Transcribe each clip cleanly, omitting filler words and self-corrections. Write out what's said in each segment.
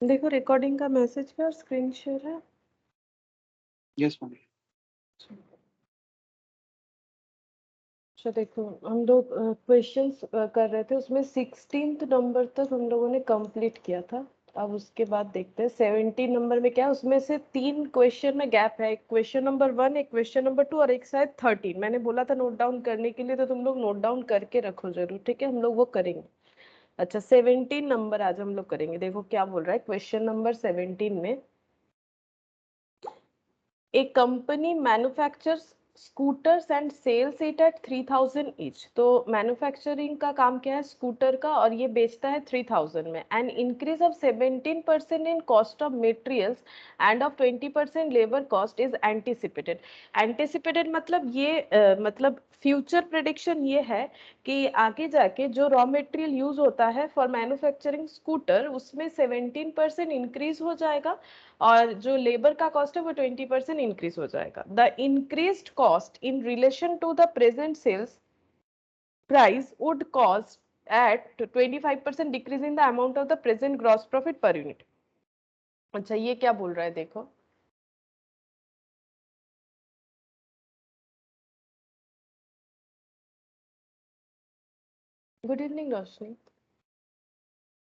देखो रिकॉर्डिंग का मैसेज क्या और स्क्रीन शेयर है। Yes ma'am. अच्छा देखो हम लोग क्वेश्चंस कर रहे थे, उसमें 16th नंबर तक हम लोगों ने कंप्लीट किया था। अब उसके बाद देखते हैं 17 नंबर में क्या है। उसमें से 3 क्वेश्चन में गैप है, एक क्वेश्चन नंबर 1, एक क्वेश्चन नंबर 2 और एक शायद 13। मैंने बोला था नोट डाउन करने के लिए, तो तुम लोग नोट डाउन करके रखो जरूर, ठीक है, हम लोग वो करेंगे। अच्छा 17 नंबर आज हम लोग करेंगे। देखो क्या बोल रहा है क्वेश्चन नंबर 17 में, A company manufactures scooters and sells it at 3000 each। तो मैन्युफैक्चरिंग का काम क्या है स्कूटर का, और ये बेचता है 3000 में। And increase of 17% in cost of materials end of 20% labour cost is anticipated. Anticipated मतलब ये मतलब फ्यूचर प्रेडिक्शन ये है कि आगे जाके जो रॉ मटेरियल यूज होता है फॉर मैन्युफैक्चरिंग स्कूटर, उसमें 17% इंक्रीज हो जाएगा और जो लेबर का कॉस्ट है वो 20% इंक्रीज हो जाएगा। The increased cost in relation to the present sales price would cost at 25% decrease in the amount of the present gross profit per unit. अच्छा ये क्या बोल रहा है देखो। Good evening Roshni.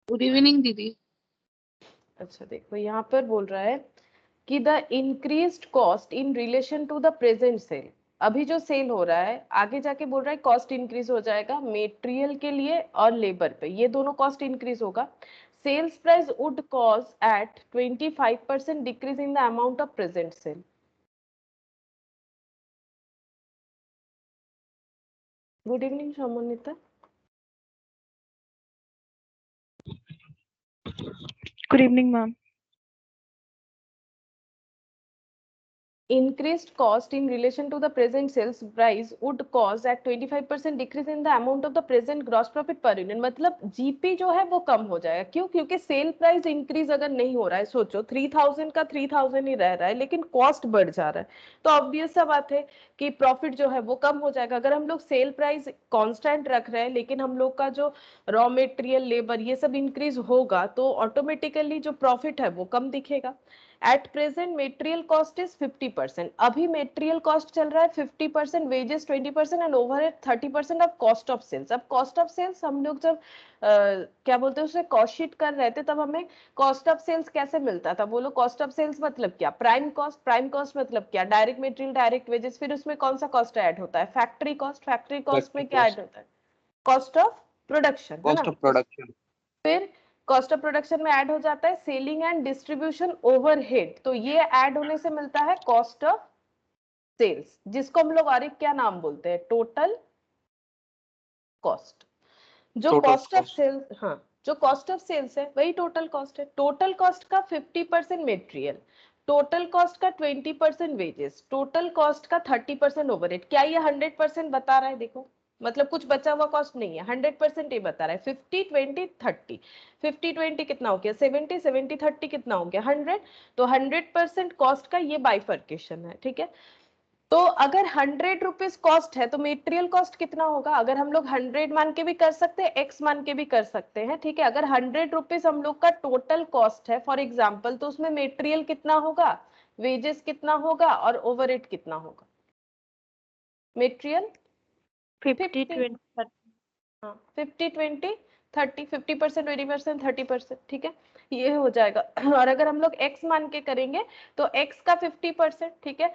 Good evening दीदी। अच्छा देखो यहाँ पर बोल रहा है कि the increased cost in relation to the present sale. अभी जो सेल हो रहा है आगे जाके बोल रहा है कॉस्ट इंक्रीज हो जाएगा मेटेरियल के लिए और लेबर पे, ये दोनों कॉस्ट इंक्रीज होगा। Sales price would cause at 25% decrease in the amount of present sale. Good evening Shamonita. Good evening ma'am. Increased cost in relation to the present sales price would cause at 25% decrease in the amount of the present gross profit per unit। मतलब GP जो है वो कम हो जाएगा। क्यों? क्योंकि sale price increase अगर नहीं हो रहा है, सोचो 3000 का 3000 ही रह रहा है लेकिन कॉस्ट बढ़ जा रहा है, तो ऑब्वियस सा बात है कि प्रॉफिट जो है वो कम हो जाएगा। अगर हम लोग सेल प्राइस कांस्टेंट रख रहे हैं लेकिन हम लोग का जो रॉ मटेरियल लेबर ये सब इंक्रीज होगा तो ऑटोमेटिकली जो प्रॉफिट है वो कम दिखेगा। At present material cost is 50%। अभी मेटेरियल कॉस्ट चल रहा है 50%, wages 20% and overhead 30% of cost of sales. अब कॉस्ट ऑफ सेल्स हम लोग जब क्या बोलते हैं उसे कॉस्ट शीट कर रहे थे तब हमें कॉस्ट ऑफ सेल्स कैसे मिलता था? बोलो कॉस्ट ऑफ सेल्स मतलब क्या? Prime cost. प्राइम कॉस्ट मतलब क्या? Direct material direct wages. फिर उसमें कौन सा कॉस्ट ऐड होता है? Factory cost. फैक्ट्री कॉस्ट में क्या ऐड होता है? कॉस्ट ऑफ प्रोडक्शन, है कॉस्ट ना? Of production. फिर कॉस्ट ऑफ प्रोडक्शन में ऐड हो जाता है सेलिंग एंड डिस्ट्रीब्यूशन ओवरहेड, तो ये ऐड होने से मिलता है कॉस्ट ऑफ सेल्स, जिसको हम लोग और एक क्या नाम बोलते हैं? Total cost. जो total cost of cost. Sales, हाँ, जो कॉस्ट ऑफ सेल्स है वही टोटल कॉस्ट है। टोटल कॉस्ट का 50% मेटेरियल, टोटल कॉस्ट का 20% वेजेस, टोटल कॉस्ट का 30% ओवरहेड। क्या ये 100% बता रहा है? देखो मतलब कुछ बचा हुआ कॉस्ट नहीं है, 100% ही बता रहा है। 50 20 30, 50 20 कितना हो गया? 70, 70 30 कितना हो गया? 100। तो 100% कॉस्ट का ये बाइफर्केशन है, ठीक है। तो अगर 100 रुपीज कॉस्ट है तो मेटेरियल कॉस्ट कितना होगा? अगर हम लोग 100 मान के भी कर सकते हैं, एक्स मान के भी कर सकते हैं, ठीक है। अगर 100 रुपीज हम लोग का टोटल कॉस्ट है फॉर एग्जाम्पल, तो उसमें मेटेरियल कितना होगा, वेजेस कितना होगा और ओवरहेड कितना होगा? मेटेरियल 50 50, 20 30। हाँ 50 20 30, 50% 20% 30%, ठीक है, ये हो जाएगा। और अगर हम लोग x मान के करेंगे तो x का 50%, ठीक है,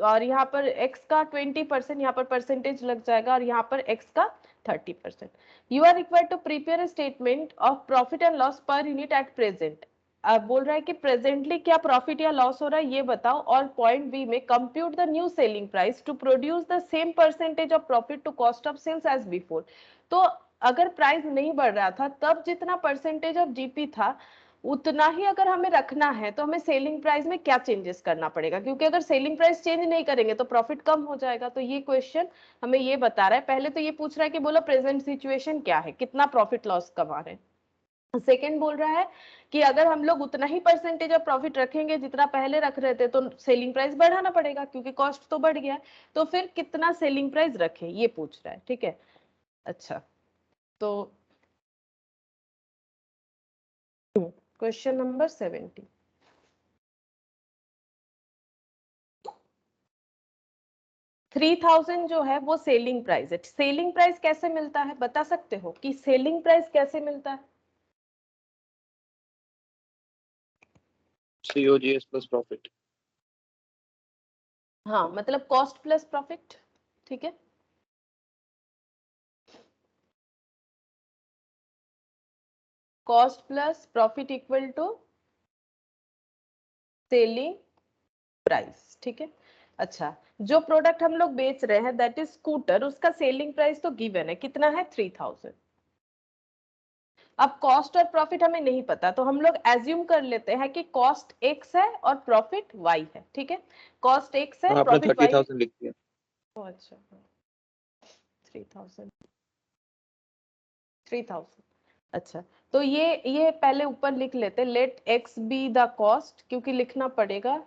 और यहाँ पर x का 20%, यहाँ पर परसेंटेज लग जाएगा, और यहाँ पर x का 30%। You are required to prepare statement of profit and loss per unit at present. अब बोल रहा है कि प्रेजेंटली क्या प्रॉफिट या लॉस हो रहा है ये बताओ, और पॉइंट बी में compute the new selling price to produce the same percentage of profit to cost of sales as before. तो अगर प्राइस नहीं बढ़ रहा था तब जितना परसेंटेज ऑफ जीपी था उतना ही अगर हमें रखना है तो हमें सेलिंग प्राइस में क्या चेंजेस करना पड़ेगा? क्योंकि अगर सेलिंग प्राइस चेंज नहीं करेंगे तो प्रॉफिट कम हो जाएगा। तो ये क्वेश्चन हमें ये बता रहा है, पहले तो ये पूछ रहा है कि बोलो प्रेजेंट सिचुएशन क्या है, कितना प्रॉफिट लॉस कमा रहे हैं। सेकेंड बोल रहा है कि अगर हम लोग उतना ही परसेंटेज ऑफ प्रॉफिट रखेंगे जितना पहले रख रहे थे तो सेलिंग प्राइस बढ़ाना पड़ेगा क्योंकि कॉस्ट तो बढ़ गया है, तो फिर कितना सेलिंग प्राइस रखें ये पूछ रहा है, ठीक है। अच्छा तो क्वेश्चन नंबर 70। $3000 जो है वो सेलिंग प्राइस है। सेलिंग प्राइस कैसे मिलता है बता सकते हो कि सेलिंग प्राइस कैसे मिलता है? COGS plus profit. हाँ, मतलब कॉस्ट प्लस प्रॉफिट। ठीक है, cost plus profit equal to selling price. ठीक है, अच्छा, जो प्रोडक्ट हम लोग बेच रहे हैं दैट इज स्कूटर, उसका सेलिंग प्राइस तो गिवन है, कितना है? 3000। अब कॉस्ट और प्रॉफिट हमें नहीं पता, तो हम लोग एज्यूम कर लेते हैं कि कॉस्ट x है और प्रॉफिट y है। ठीक है, कॉस्ट x है, आपने प्रॉफिट y। 30,000 लिख दिया। अच्छा, 3000, 3000। अच्छा, तो ये पहले ऊपर लिख लेते, let x be the cost, क्योंकि लिखना पड़ेगा,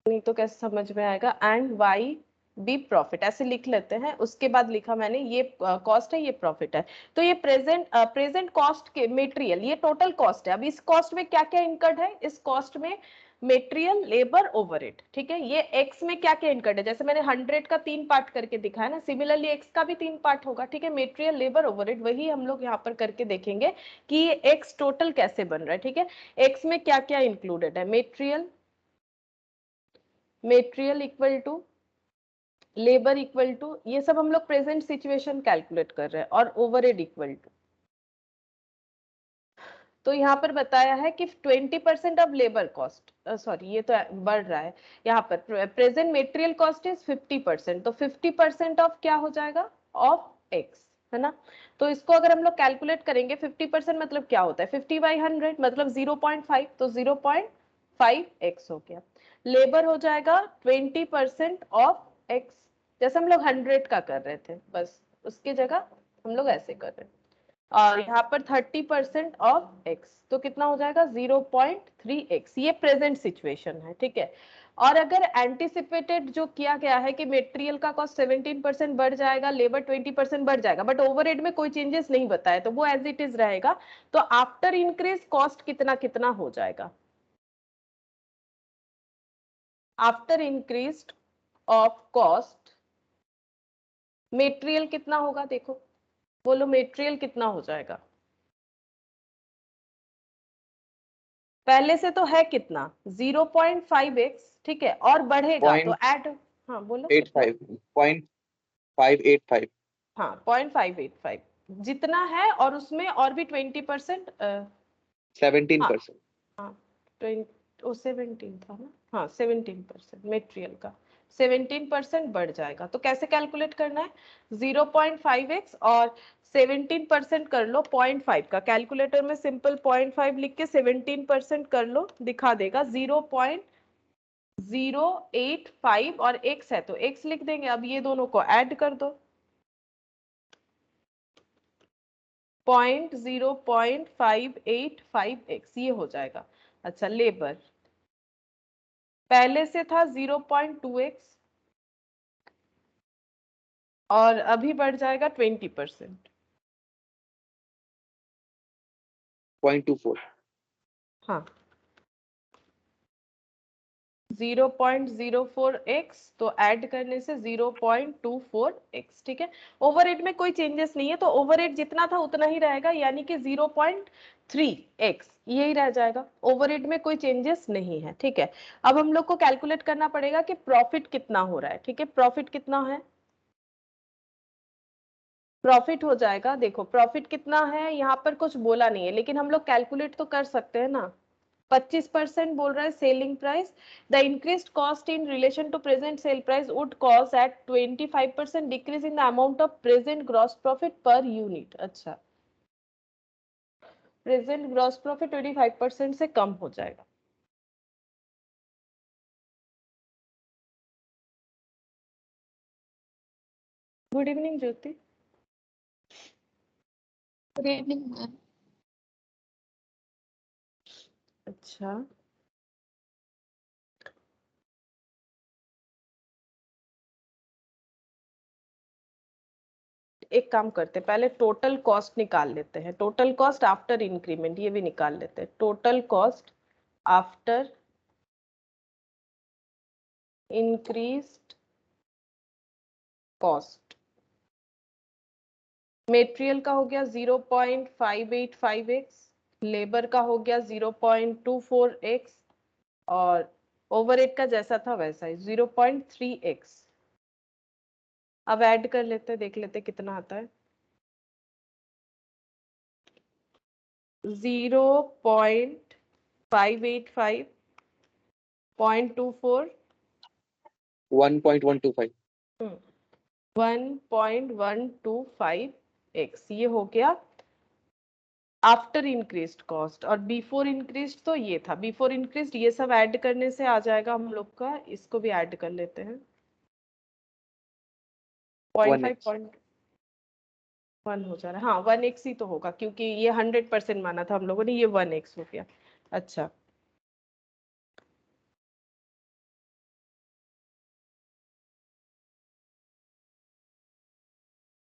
नहीं तो कैसे समझ में आएगा, एंड y बी प्रॉफिट, ऐसे लिख लेते हैं। उसके बाद लिखा मैंने ये कॉस्ट है, ये प्रॉफिट है। तो ये प्रेजेंट कॉस्ट के मटेरियल, ये टोटल कॉस्ट है। अब इस कॉस्ट में क्या क्या इनकर्ड है? इस कॉस्ट में मटेरियल, लेबर, ओवरहेड। ठीक है, ये एक्स में क्या क्या इनकर्ड है? जैसे मैंने 100 का 3 पार्ट करके दिखाया ना, सिमिलरली एक्स का भी 3 पार्ट होगा। ठीक है, मटेरियल, लेबर, ओवरहेड, वही हम लोग यहाँ पर करके देखेंगे कि ये एक्स टोटल कैसे बन रहा है। ठीक है, एक्स में क्या क्या इंक्लूडेड है? Material equal to labour equal to, ये सब हम लोग प्रेजेंट सिचुएशन कैलकुलेट कर रहे हैं, और ओवरहेड इक्वल टू, तो यहाँ पर बताया है कि 20% ऑफ लेबर कॉस्ट, सॉरी ये तो बढ़ रहा है, यहाँ पर प्रेजेंट मटेरियल कॉस्ट इज 50%, तो 50% ऑफ क्या हो जाएगा? ऑफ एक्स, है ना? तो इसको अगर हम लोग कैलकुलेट करेंगे, 50% मतलब क्या होता है? 50/100 मतलब 0.5, तो 0.5 एक्स हो गया। लेबर हो जाएगा 20% ऑफ एक्स, जैसे हम लोग 100 का कर रहे थे, बस उसकी जगह हम लोग ऐसे कर रहे हैं। और यहाँ पर 30% ऑफ एक्स, तो कितना हो जाएगा? 0.3x। ये प्रेजेंट सिचुएशन है। ठीक है, और अगर एंटिसिपेटेड जो किया गया है कि मटेरियल का कॉस्ट 17% बढ़ जाएगा, लेबर 20% बढ़ जाएगा, बट ओवरहेड में कोई चेंजेस नहीं बताया, तो वो एज इट इज रहेगा। तो आफ्टर इंक्रीज कॉस्ट कितना कितना हो जाएगा? After increase of cost material कितना होगा? देखो, बोलो मटेरियल कितना हो जाएगा? पहले से तो है कितना? 0.5x। ठीक है, और बढ़ेगा तो ऐड, हाँ बोलो कितना? 0.585। हाँ, 0.585 जितना है, और उसमें और भी 20%, 17%। हाँ 17 था ना, हाँ 17% मटेरियल का 17% बढ़ जाएगा। तो कैसे कैलकुलेट करना है? 0.5x और 17% कर लो 0.5 का, कैलकुलेटर में सिंपल 0.5 लिख के 17% कर लो, दिखा देगा 0.085, और x है तो x लिख देंगे। अब ये दोनों को ऐड कर दो, 0.585x, ये हो जाएगा। अच्छा, लेबर पहले से था 0.2x, और अभी बढ़ जाएगा 20%। 0.24। हाँ, 0.04x, तो ऐड करने से 0.24x। ठीक है, ओवरहेड में कोई चेंजेस नहीं है, तो ओवरहेड जितना था उतना ही रहेगा, यानी कि 0.3x यही रह जाएगा। ओवरहेड में कोई चेंजेस नहीं है। ठीक है, अब हम लोग को कैलकुलेट करना पड़ेगा कि प्रॉफिट कितना हो रहा है। ठीक है, प्रॉफिट कितना है? प्रॉफिट हो जाएगा, देखो प्रॉफिट कितना है, यहाँ पर कुछ बोला नहीं है, लेकिन हम लोग कैलकुलेट तो कर सकते हैं ना। 25% बोल रहा है selling price, the increased cost in relation to present sale price would cause at 25% decrease in the amount of present gross profit per unit. अच्छा, प्रेजेंट ग्रॉस प्रॉफिट 25% से कम हो जाएगा। Good evening Jyoti. Good evening ma'am. अच्छा, एक काम करते हैं, पहले टोटल कॉस्ट निकाल लेते हैं, टोटल कॉस्ट आफ्टर इंक्रीमेंट, ये भी निकाल लेते हैं, total cost after increased cost. Material का हो गया 0.585x, लेबर का हो गया 0.24x, और ओवरहेड का जैसा था वैसा ही 0.3x। अब ऐड कर लेते हैं, देख लेते हैं कितना आता है। 0.585, 0.24, 1.125. 1.125x, ये हो गया आफ्टर इंक्रीज्ड कॉस्ट। और बिफोर इंक्रीज्ड तो ये था, बिफोर इंक्रीज्ड ये सब ऐड करने से आ जाएगा हम लोग का, इसको भी ऐड कर लेते हैं, 0.5 हो जा रहा है, हाँ 1x ही तो होगा क्योंकि ये 100% माना था हम लोगों ने, ये 1x हो गया। अच्छा,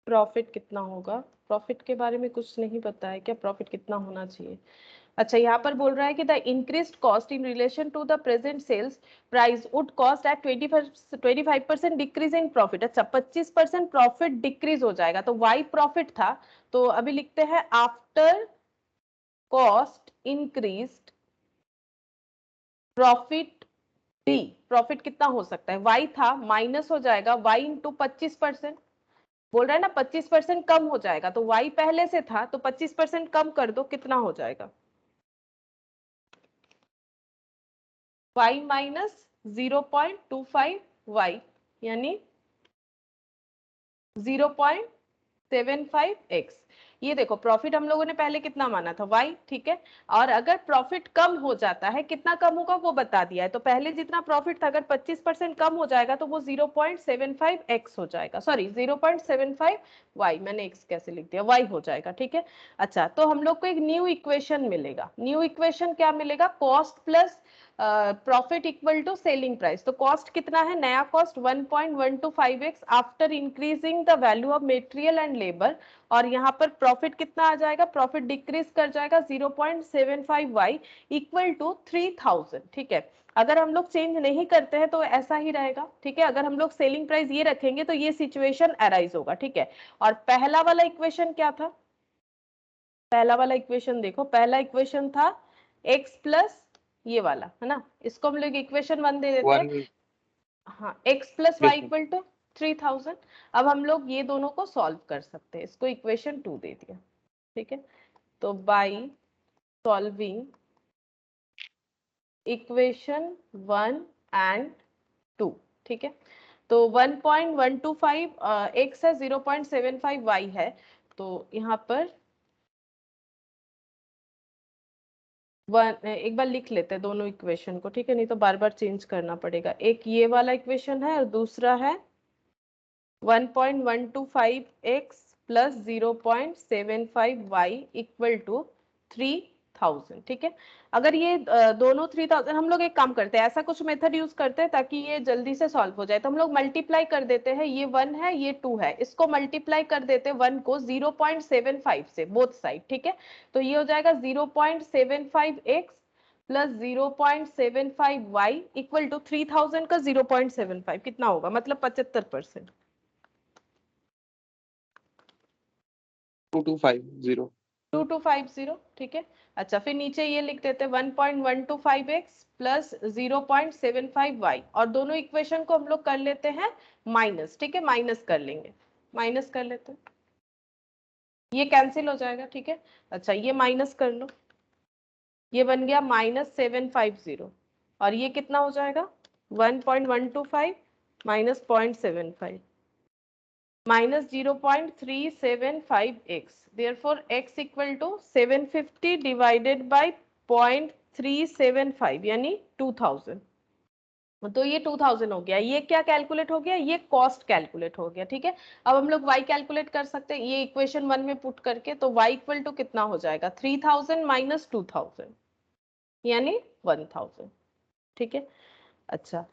प्रॉफिट कितना होगा? प्रॉफिट के बारे में कुछ नहीं पता है क्या, प्रॉफिट कितना होना चाहिए? अच्छा, यहाँ पर बोल रहा है कि the increased cost in relation to the present sales price would cost at 25% decrease in profit. अच्छा, 25% प्रॉफिट डिक्रीज हो जाएगा, तो वाई प्रॉफिट था, तो अभी लिखते हैं after cost increased profit D. Profit कितना हो सकता है? वाई था, माइनस हो जाएगा वाई इंटू 25%, बोल रहा है ना 25% कम हो जाएगा, तो y पहले से था तो 25% कम कर दो, कितना हो जाएगा? y माइनस 0.25y यानी 0.75x। ये देखो प्रॉफिट हम लोगों ने पहले कितना माना था? y, ठीक है। और अगर प्रॉफिट कम हो जाता है, कितना कम होगा वो बता दिया है, तो पहले जितना प्रॉफिट था अगर 25% कम हो जाएगा तो वो 0.75x हो जाएगा, सॉरी 0.75y, मैंने x कैसे लिख दिया, y हो जाएगा, ठीक है। अच्छा, तो हम लोग को एक न्यू इक्वेशन मिलेगा। न्यू इक्वेशन क्या मिलेगा? Cost plus profit equal to selling price. तो कॉस्ट कितना है? नया cost 1.125x after increasing the value of material and labour, और यहाँ पर प्रॉफिट कितना आ जाएगा? प्रॉफिट डिक्रीज कर जाएगा 0.75y इक्वल टू 3000, ठीक है। अगर हम लोग चेंज नहीं करते हैं तो ऐसा ही रहेगा, ठीक है। अगर हम लोग सेलिंग प्राइस ये रखेंगे तो ये सिचुएशन अराइज होगा, ठीक है। और पहला वाला इक्वेशन क्या था? पहला वाला इक्वेशन देखो, पहला इक्वेशन था x प्लस ये वाला, है ना, इसको हम लोग इक्वेशन 1 दे देते हैं। One हाँ, x plus y plus equal to 3000। अब हम लोग ये दोनों को सॉल्व कर सकते हैं, इसको इक्वेशन 2 दे दिया, ठीक है। तो बाई सॉल्विंग इक्वेशन 1 एंड 2, ठीक है। तो 1.125 x है, 0.75 y है, तो यहाँ पर एक बार लिख लेते हैं दोनों इक्वेशन को, ठीक है, नहीं तो बार बार चेंज करना पड़ेगा। एक ये वाला इक्वेशन है और दूसरा है 1.125x plus 0.75y equal to 3000, ठीक है। अगर ये दोनों 3000, हम लोग एक काम करते हैं, ऐसा कुछ मेथड यूज करते हैं ताकि ये जल्दी से सॉल्व हो जाए, तो हम लोग मल्टीप्लाई कर देते हैं, ये 1 है ये 2 है, इसको मल्टीप्लाई कर देते हैं 1 को 0.75 से बोथ साइड, ठीक है। तो ये हो जाएगा 0.75x plus 0.75y equal to 3000 का 0.75 कितना होगा? मतलब 75%। 2250. 2250, ठीक है। अच्छा, फिर नीचे ये लिख देते हैं 1.125x प्लस 0.75y, और दोनों इक्वेशन को हम लोग कर लेते हैं माइनस, ठीक है, माइनस कर लेंगे, माइनस कर लेते हैं, ये कैंसिल हो जाएगा, ठीक है। अच्छा, ये माइनस कर लो, ये बन गया -750, और ये कितना हो जाएगा? 1.125 minus 0.75 minus 0.375x. Therefore, x equal to 750 divided by 0.375 यानी 2000। तो ये 2000 हो गया, ये क्या कैलकुलेट हो गया? ये कॉस्ट कैलकुलेट हो गया, ठीक है। अब हम लोग y कैलकुलेट कर सकते हैं, ये इक्वेशन 1 में पुट करके, तो y इक्वल टू कितना हो जाएगा? 3000 माइनस 2000 यानी 1000, ठीक है। अच्छा,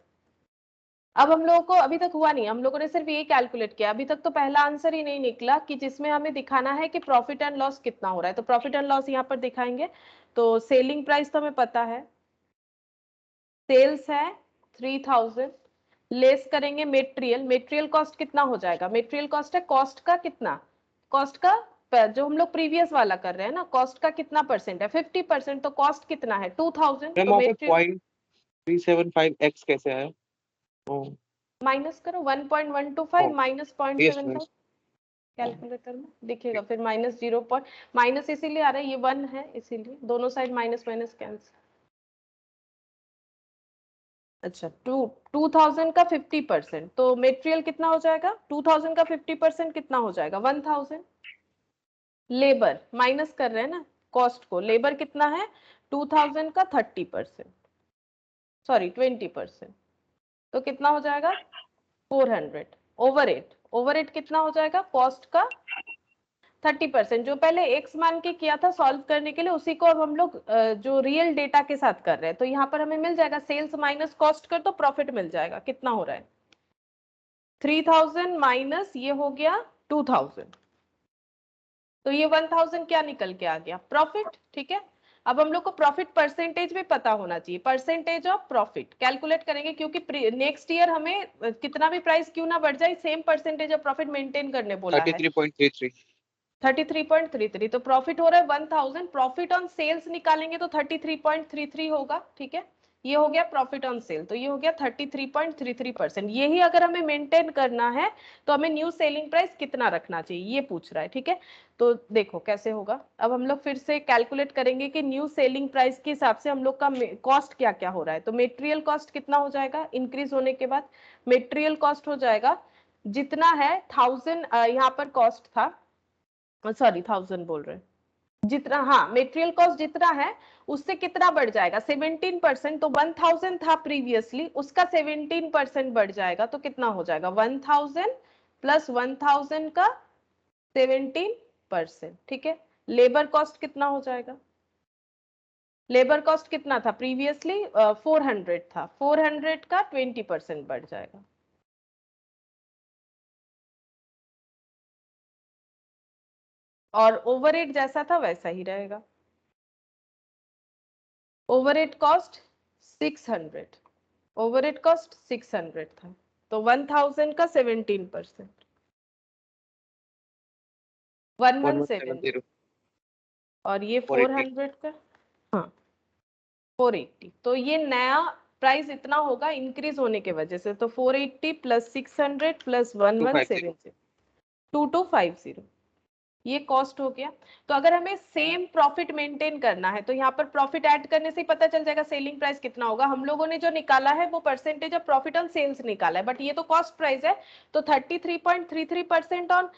अब हम लोगों को अभी तक हुआ नहीं, हम लोगों ने सिर्फ ये कैलकुलेट किया, अभी तक तो पहला आंसर ही नहीं निकला कि जिसमें हमें दिखाना है कि प्रॉफिट एंड लॉस कितना हो रहा है। तो प्रॉफिट एंड लॉस यहाँ पर दिखाएंगे। तो सेलिंग प्राइस तो हमें पता है, सेल्स है 3000, लेस करेंगे मेटेरियल, मेटेरियल कॉस्ट कितना हो जाएगा, मेटेरियल कॉस्ट है कॉस्ट का कितना, कॉस्ट का जो हम लोग प्रीवियस वाला कर रहे हैं ना, कॉस्ट का कितना परसेंट है, 50%, तो कॉस्ट कितना है 2000। मैम तो वहाँ पे मेटेरियल 0.375x कैसे आया? माइनस करो 1.125 माइनस yes, 0.75, कैलकुलेटर में दिखेगा फिर माइनस 0 पॉइंट, माइनस इसीलिए आ रहा है, ये 1 है इसीलिए दोनों साइड माइनस माइनस कैंसिल। अच्छा 2000 का 50%, तो मेटेरियल कितना हो जाएगा, 2000 का 50% कितना हो जाएगा 1000। लेबर माइनस कर रहे हैं ना कॉस्ट को, लेबर कितना है 2000 का 30%, सॉरी 20%, तो कितना हो जाएगा 400। ओवरहेड, ओवरहेड कितना हो जाएगा कॉस्ट का 30%, जो पहले एक्स मान के किया था सॉल्व करने के लिए, उसी को अब हम लोग जो रियल डेटा के साथ कर रहे हैं। तो यहाँ पर हमें मिल जाएगा सेल्स माइनस कॉस्ट कर, तो प्रॉफिट मिल जाएगा, कितना हो रहा है 3000 माइनस ये हो गया 2000, तो ये 1000 क्या निकल के आ गया प्रॉफिट। ठीक है, अब हम लोग को प्रॉफिट परसेंटेज भी पता होना चाहिए, परसेंटेज ऑफ प्रॉफिट कैलकुलेट करेंगे, क्योंकि नेक्स्ट ईयर हमें कितना भी प्राइस क्यों ना बढ़ जाए, same percentage of profit maintain करने बोला है। 33.33। 33.33, तो प्रॉफिट हो रहा है 1000, प्रॉफिट ऑन सेल्स निकालेंगे तो 33.33 होगा। ठीक है, ये हो गया प्रॉफिट ऑन सेल, तो ये हो गया 33.33%। यही अगर हमें मेंटेन करना है तो हमें न्यू सेलिंग प्राइस कितना रखना चाहिए, ये पूछ रहा है। ठीक है, तो देखो कैसे होगा, अब हम लोग फिर से कैलकुलेट करेंगे कि न्यू सेलिंग प्राइस के हिसाब से हम लोग का कॉस्ट क्या क्या हो रहा है। तो मेटेरियल कॉस्ट कितना हो जाएगा इंक्रीज होने के बाद, मेटेरियल कॉस्ट हो जाएगा जितना है 1000, यहाँ पर कॉस्ट था, सॉरी 1000 बोल रहे हैं, जितना, हाँ मेटेरियल कॉस्ट जितना है उससे कितना बढ़ जाएगा 17%, तो 1000 था प्रीवियसली, उसका 17% बढ़ जाएगा, तो कितना हो जाएगा 1000 प्लस 1000 का 17%। ठीक है, लेबर कॉस्ट कितना हो जाएगा, लेबर कॉस्ट कितना था प्रीवियसली 400 था, 400 का 20% बढ़ जाएगा। और ओवरहेड जैसा था वैसा ही रहेगा, ओवरहेड कॉस्ट 600, ओवरहेड कॉस्ट 600 था, तो 1000 का 17%, 1170, और ये 400 का, हाँ 480, तो ये नया प्राइस इतना होगा इंक्रीज होने के वजह से, तो 480 प्लस 600 प्लस 1170, 2250, ये कॉस्ट हो गया। तो अगर हमें सेम प्रॉफिट मेंटेन करना है तो यहाँ पर प्रॉफिट ऐड करने से ही पता चल जाएगा सेलिंग प्राइस कितना होगा। हम लोगों ने जो निकाला है वो percentage of profit on sales निकाला है, बट ये तो कॉस्ट प्राइस है, तो 33.33% ऑन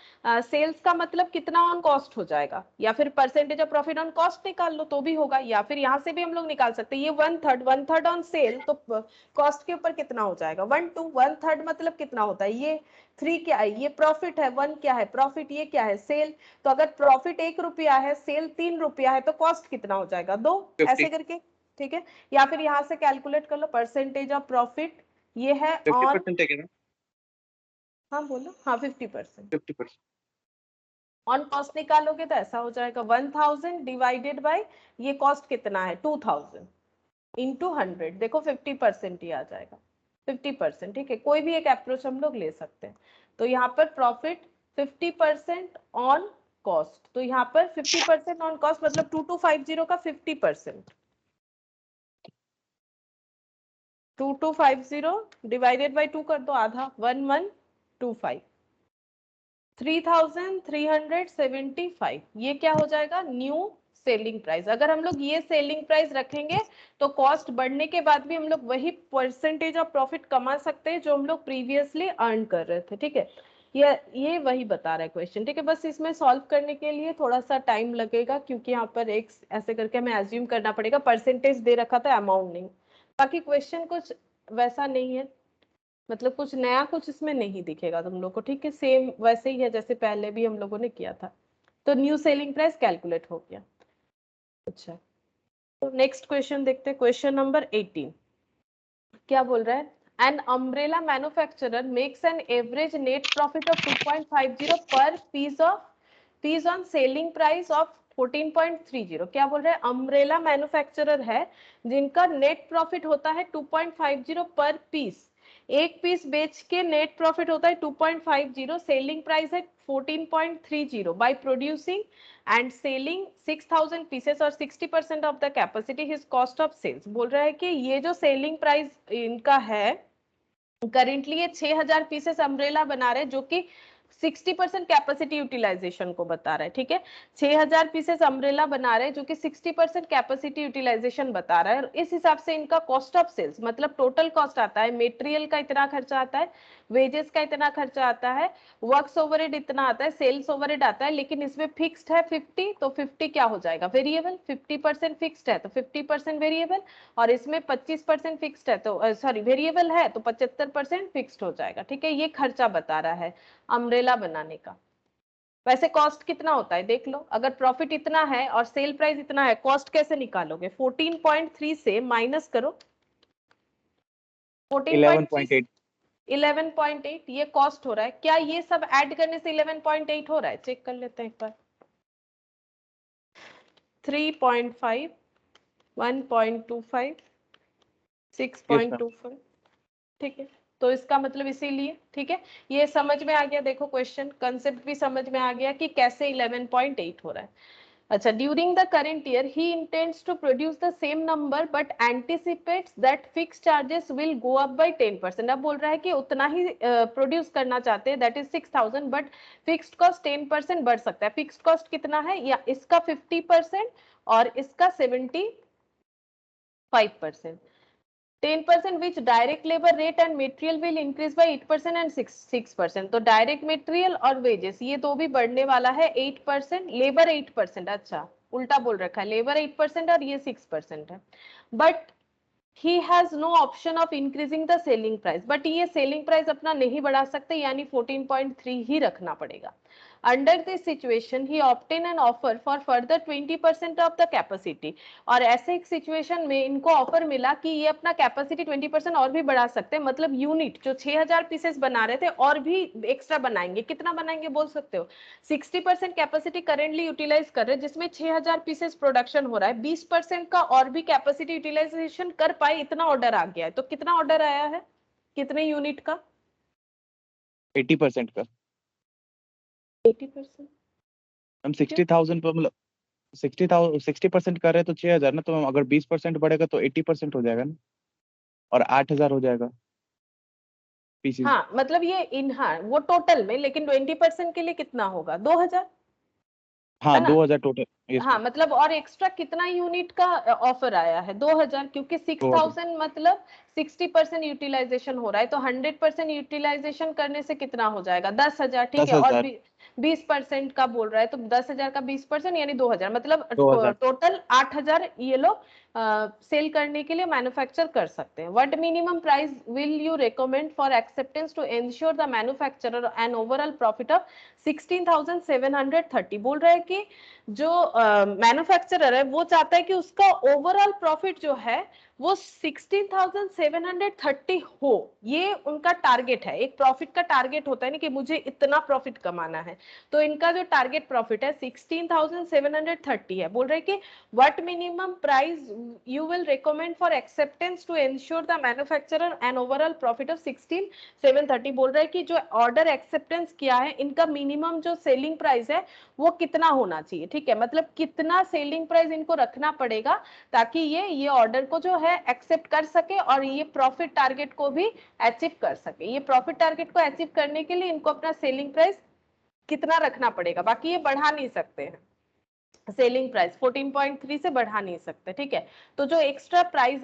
सेल्स का मतलब कितना ऑन कॉस्ट हो जाएगा, या फिर percentage of profit on cost निकाल लो तो भी होगा, या फिर यहाँ से भी हम लोग निकाल सकते हैं, ये 1/3 ऑन सेल, तो कॉस्ट के ऊपर कितना हो जाएगा 1/3 मतलब कितना होता है, ये 3 क्या है, ये प्रॉफिट है, 1 क्या है प्रॉफिट, ये क्या है सेल। तो अगर प्रॉफिट 1 रुपया है, सेल 3 रुपया है, तो कॉस्ट कितना हो जाएगा 2, ऐसे करके। ठीक है, या फिर यहाँ से कैलकुलेट कर लो परसेंटेज ऑफ प्रॉफिट, ये है ऑन, 50% है क्या? हाँ बोलो, हाँ 50%, 50%। ऑन कॉस्ट निकालोगे तो ऐसा हो जाएगा 1000 डिवाइडेड बाय ये कॉस्ट कितना है 2000 इंटू 100, देखो 50% ही आ जाएगा 50%। ठीक है, कोई भी एक अप्रोच हम लोग ले सकते हैं। तो यहाँ पर प्रॉफिट 50% ऑन कॉस्ट, तो यहाँ पर 50% ऑन कॉस्ट मतलब 2250 का 50%, 2250 डिवाइडेड बाय 2 कर दो, आधा 1125, 3375, ये क्या हो जाएगा न्यू सेलिंग प्राइस। अगर हम लोग ये सेलिंग प्राइस रखेंगे तो कॉस्ट बढ़ने के बाद भी हम लोग वही परसेंटेज ऑफ प्रॉफिट कमा सकते हैं जो हम लोग प्रीवियसली अर्न कर रहे थे। ठीक है, ये वही बता रहा है क्वेश्चन। ठीक है, बस इसमें सॉल्व करने के लिए थोड़ा सा टाइम लगेगा, क्योंकि यहाँ पर एक ऐसे करके हमें एज्यूम करना पड़ेगा, परसेंटेज दे रखा था अमाउंट नहीं। बाकी क्वेश्चन कुछ वैसा नहीं है, मतलब कुछ नया कुछ इसमें नहीं दिखेगा तुम लोग को। ठीक है, सेम वैसे ही है जैसे पहले भी हम लोगों ने किया था। तो न्यू सेलिंग प्राइस कैलकुलेट हो गया। अच्छा, तो नेक्स्ट क्वेश्चन देखते हैं, क्वेश्चन नंबर 18 क्या बोल रहा है, an umbrella manufacturer makes an average net profit of 2.50 per piece on selling price of 14.30। क्या बोल रहे हैं? अम्ब्रेला मैन्युफैक्चरर है जिनका नेट प्रॉफिट होता है 2.50 पर पीस, एक पीस बेच के नेट प्रॉफिट होता है 2.50, सेलिंग प्राइस है 14.30, by producing and selling 6000 pieces और 60% of the capacity his cost of sales. बोल रहा है कि ये जो सेलिंग प्राइस इनका है करेंटली, ये 6000 पीसेस अम्ब्रेला बना रहे हैं जो कि 60% कैपेसिटी यूटिलाइजेशन को बता रहा है। ठीक है, 6000 पीसेस अम्ब्रेला बना रहे हैं जो कि 60% कैपेसिटी यूटिलाइजेशन बता रहा है। और इस हिसाब से इनका कॉस्ट ऑफ सेल्स मतलब टोटल कॉस्ट आता है, मेटेरियल का इतना खर्चा आता है, वेजेस का इतना खर्चा आता है, वर्क्स ओवरहेड इतना आता है, सेल्स ओवरहेड आता है, लेकिन इसमें फिक्स्ड है 50, तो 50 क्या हो जाएगा? वेरिएबल। 50% फिक्स्ड है तो 50% वेरिएबल, और इसमें 25% फिक्स्ड है तो सॉरी वेरिएबल है तो 75% फिक्स्ड हो जाएगा। ठीक है, ये खर्चा बता रहा है अम्ब्रेला बनाने का। वैसे कॉस्ट कितना होता है देख लो, अगर प्रॉफिट इतना है और सेल प्राइस इतना है, कॉस्ट कैसे निकालोगे? 14.3 से माइनस करो 14.3, 11.8, ये कॉस्ट हो रहा है। क्या ये सब ऐड करने से 11.8 हो रहा है? चेक कर लेते हैं एक बार। 3.5, 1.25, 6.25, ठीक है, तो इसका मतलब इसीलिए। ठीक है, ये समझ में आ गया। देखो क्वेश्चन कंसेप्ट भी समझ में आ गया कि कैसे 11.8 हो रहा है। अच्छा, during the current year he intends to produce the same number but anticipates that fixed charges will go up by 10%। अब बोल रहा है कि उतना ही प्रोड्यूस करना चाहते हैं, that is 6000, but fixed cost 10% बढ़ सकता है। फिक्स्ड कॉस्ट कितना है? या इसका 50% और इसका 75%। 10% which direct labor rate and material will increase by 8% and 6%। तो डायरेक्ट मटेरियल और वेजेस ये दो भी बढ़ने वाला है 8%, लेबर 8%। अच्छा, उल्टा बोल रखा है, लेबर 8% और ये 6% है। But he has no option of increasing the selling price, but ये सेलिंग प्राइस अपना नहीं बढ़ा सकते, यानी 14.3 ही रखना पड़ेगा। Under this situation, he obtained an offer for further 20% of the capacity। और ऐसे एक सिचुएशन में इनको ऑफर मिला कि ये अपना कैपेसिटी 20% और भी बढ़ा सकते हैं, मतलब यूनिट जो 6000 पीसेस बना रहे थे और भी एक्स्ट्रा बनाएंगे। कितना बनाएंगे बोल सकते हो? 60% कैपेसिटी करेंटली यूटिलाइज कर रहे हैं जिसमें 6000 पीसेस प्रोडक्शन हो रहा है, 20% का और भी कैपेसिटी यूटिलाइजेशन कर पाए, इतना ऑर्डर आ गया है। तो कितना ऑर्डर आया है, कितने यूनिट का? 80% का। 80%। हम 60,000 पर मतलब 60% कर रहे हैं तो 6000 ना, तो हम अगर 20% बढ़ेगा तो 80% हो जाएगा ना, और 8000 हो जाएगा पीसीस। हाँ मतलब ये इन, हाँ वो टोटल में, लेकिन 20% के लिए कितना होगा? 2000 हाँ, है ना? 2000 टोटल। यस हाँ मतलब और एक्स्ट्रा कितना यूनिट का ऑफर आया है? 2000, क्योंकि 6000 मतलब 60% यूटिलाइजेशन हो रहा है, तो 100% यूटिलाइजेशन करने से कितना हो जाएगा? 10,000। ठीक है, और 10,000। 20% का बोल रहा है तो 10,000 का 20% यानी 2000, मतलब 2000। टोटल 8000 ये लोग सेल करने के लिए मैन्युफैक्चर कर सकते हैं। What minimum price will you recommend for acceptance to ensure the manufacturer an overall profit of 16,730। बोल रहा है कि जो मैन्युफैक्चरर है वो चाहता है कि उसका ओवरऑल प्रॉफिट जो है वो 16,730 हो, ये उनका टारगेट है। एक प्रॉफिट का टारगेट होता है ना कि मुझे इतना प्रॉफिट कमाना है, तो इनका जो टारगेट प्रॉफिट है 16,730 है। बोल रहे कि what minimum price you will recommend for acceptance to ensure the manufacturer an overall profit of 16,730। बोल रहे कि जो ऑर्डर एक्सेप्टेंस किया है इनका मिनिमम जो सेलिंग प्राइस है वो कितना होना चाहिए। ठीक है, मतलब कितना सेलिंग प्राइस इनको रखना पड़ेगा ताकि ये ऑर्डर को जो है एक्सेप्ट कर सके और ये प्रॉफिट टारगेट को भी अचीव कर सके। ये प्रॉफिट टारगेट को अचीव करने के लिए इनको अपना सेलिंग प्राइस कितना रखना पड़ेगा, बाकी ये बढ़ा नहीं सकते हैं। सेलिंग प्राइस 14.3 से बढ़ा नहीं सकते। ठीक है, तो जो एक्स्ट्रा प्राइस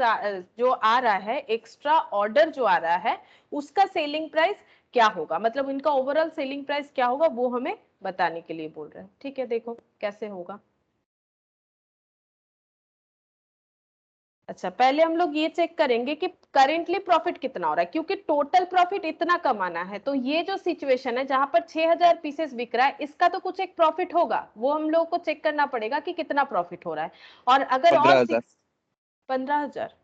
जो आ रहा है, एक्स्ट्रा ऑर्डर जो आ रहा है उसका सेलिंग प्राइस क्या होगा, मतलब इनका ओवरऑल सेलिंग प्राइस क्या होगा वो हमें बताने के लिए बोल रहे हैं। ठीक है, देखो कैसे होगा। अच्छा, पहले हम लोग ये चेक करेंगे कि करेंटली प्रॉफिट कितना हो रहा है, क्योंकि टोटल प्रॉफिट इतना कमाना है। तो ये जो सिचुएशन है जहां पर 6000 पीसेस बिक रहा है, इसका तो कुछ एक प्रॉफिट होगा, वो हम लोग को चेक करना पड़ेगा कि कितना प्रॉफिट हो रहा है। और अगर और 15,000। 15,000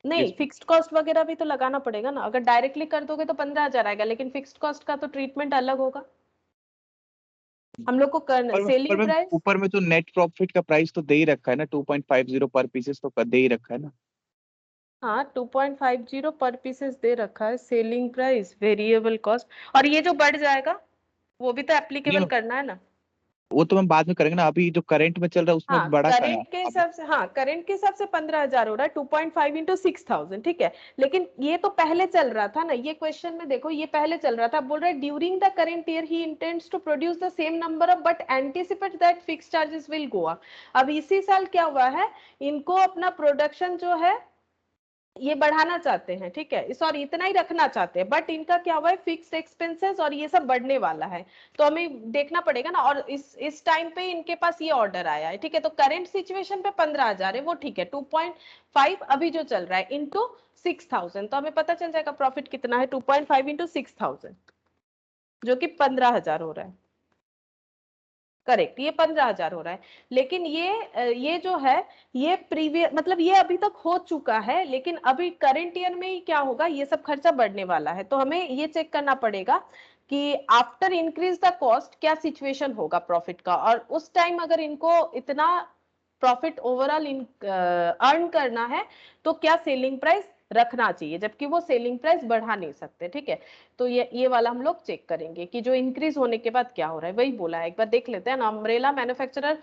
नहीं, Yes. फिक्स्ड कॉस्ट वगैरह भी तो लगाना पड़ेगा ना। अगर डायरेक्टली कर दोगे तो 15,000 आएगा, लेकिन फिक्स्ड कॉस्ट का तो ट्रीटमेंट अलग होगा। हम लोग को करना पर सेलिंग मैम प्राइस। ऊपर में तो नेट प्रॉफिट का प्राइस तो दे ही रखा है ना, 2.50 पर पीसेस तो दे ही रखा है ना। हाँ, 2.50 पर पीसेस दे रखा है। सेलिंग प्राइस, वेरिएबल कॉस्ट, और ये जो बढ़ जाएगा वो भी तो नहीं एप्लीकेबल करना है ना। वो तो हम बाद में करेंगे ना, अभी जो करंट में चल रहा है उसमें हाँ, बड़ा करंट के अभी। हिसाब से, हाँ करंट के हिसाब से 15,000 हो रहा है, 2.5 इंटू 6,000, ठीक है। लेकिन ये तो पहले चल रहा था ना, ये क्वेश्चन में देखो, ये पहले चल रहा था। बोल रहा है during the current year he intends to produce the same number of but anticipate that fixed charges will go up. अब इसी साल क्या हुआ है, इनको अपना प्रोडक्शन जो है ये बढ़ाना चाहते हैं, ठीक है, सॉरी इतना ही रखना चाहते हैं, बट इनका क्या हुआ है, फिक्स्ड एक्सपेंसेस और ये सब बढ़ने वाला है। तो हमें देखना पड़ेगा ना। और इस टाइम पे इनके पास ये ऑर्डर आया है, ठीक है। तो करंट सिचुएशन पे 15,000 है, वो ठीक है। 2.5 अभी जो चल रहा है इंटू 6,000, तो हमें पता चल जाएगा प्रॉफिट कितना है। 2.5 इंटू 6,000 जो कि 15,000 हो रहा है। करेक्ट, ये 15,000 हो रहा है। लेकिन ये जो है, ये प्रीवियस मतलब ये अभी तक हो चुका है, लेकिन अभी करंट ईयर में ही क्या होगा, ये सब खर्चा बढ़ने वाला है। तो हमें ये चेक करना पड़ेगा कि आफ्टर इंक्रीज द कॉस्ट क्या सिचुएशन होगा प्रॉफिट का। और उस टाइम अगर इनको इतना प्रॉफिट ओवरऑल अर्न करना है तो क्या सेलिंग प्राइस रखना चाहिए, जबकि वो सेलिंग प्राइस बढ़ा नहीं सकते, ठीक है। तो ये वाला हम लोग चेक करेंगे कि जो इंक्रीज होने के बाद क्या हो रहा है, वही बोला है। एक बार देख लेते हैं ना। Umbrella manufacturer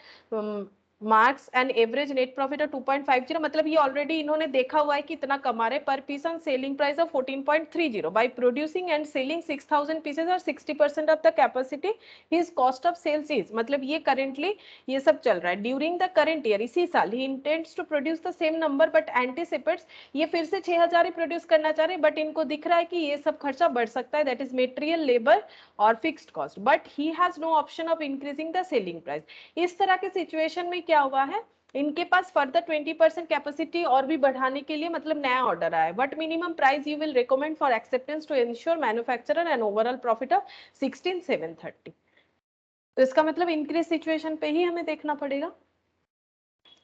marks and average net profit of 2.50, मतलब ये ऑलरेडी इन्होंने देखा हुआ है कि इतना कमा रहे per piece on selling price of 14.30 by producing and selling 6,000 pieces और 60% of the capacity his cost of sales is, मतलब ये करेंटली ये सब चल रहा है। ड्यूरिंग द करंट ईयर, इसी साल, he intends to produce the same number but anticipates, ये फिर से 6,000 ही प्रोड्यूस करना चाह रहे हैं, बट इनको दिख रहा है कि ये सब खर्चा बढ़ सकता है, दैट इज मेटेरियल, लेबर और fixed cost, but he has no option of increasing the selling price. इस तरह के सिचुएशन में क्या हुआ है, इनके पास फर्दर 20% कैपेसिटी और भी बढ़ाने के लिए मतलब नया ऑर्डर आया है। But minimum price you will recommend for acceptance to insure manufacturer and overall profit of 16,730। तो इसका मतलब इंक्रीज सिचुएशन पे ही हमें देखना पड़ेगा।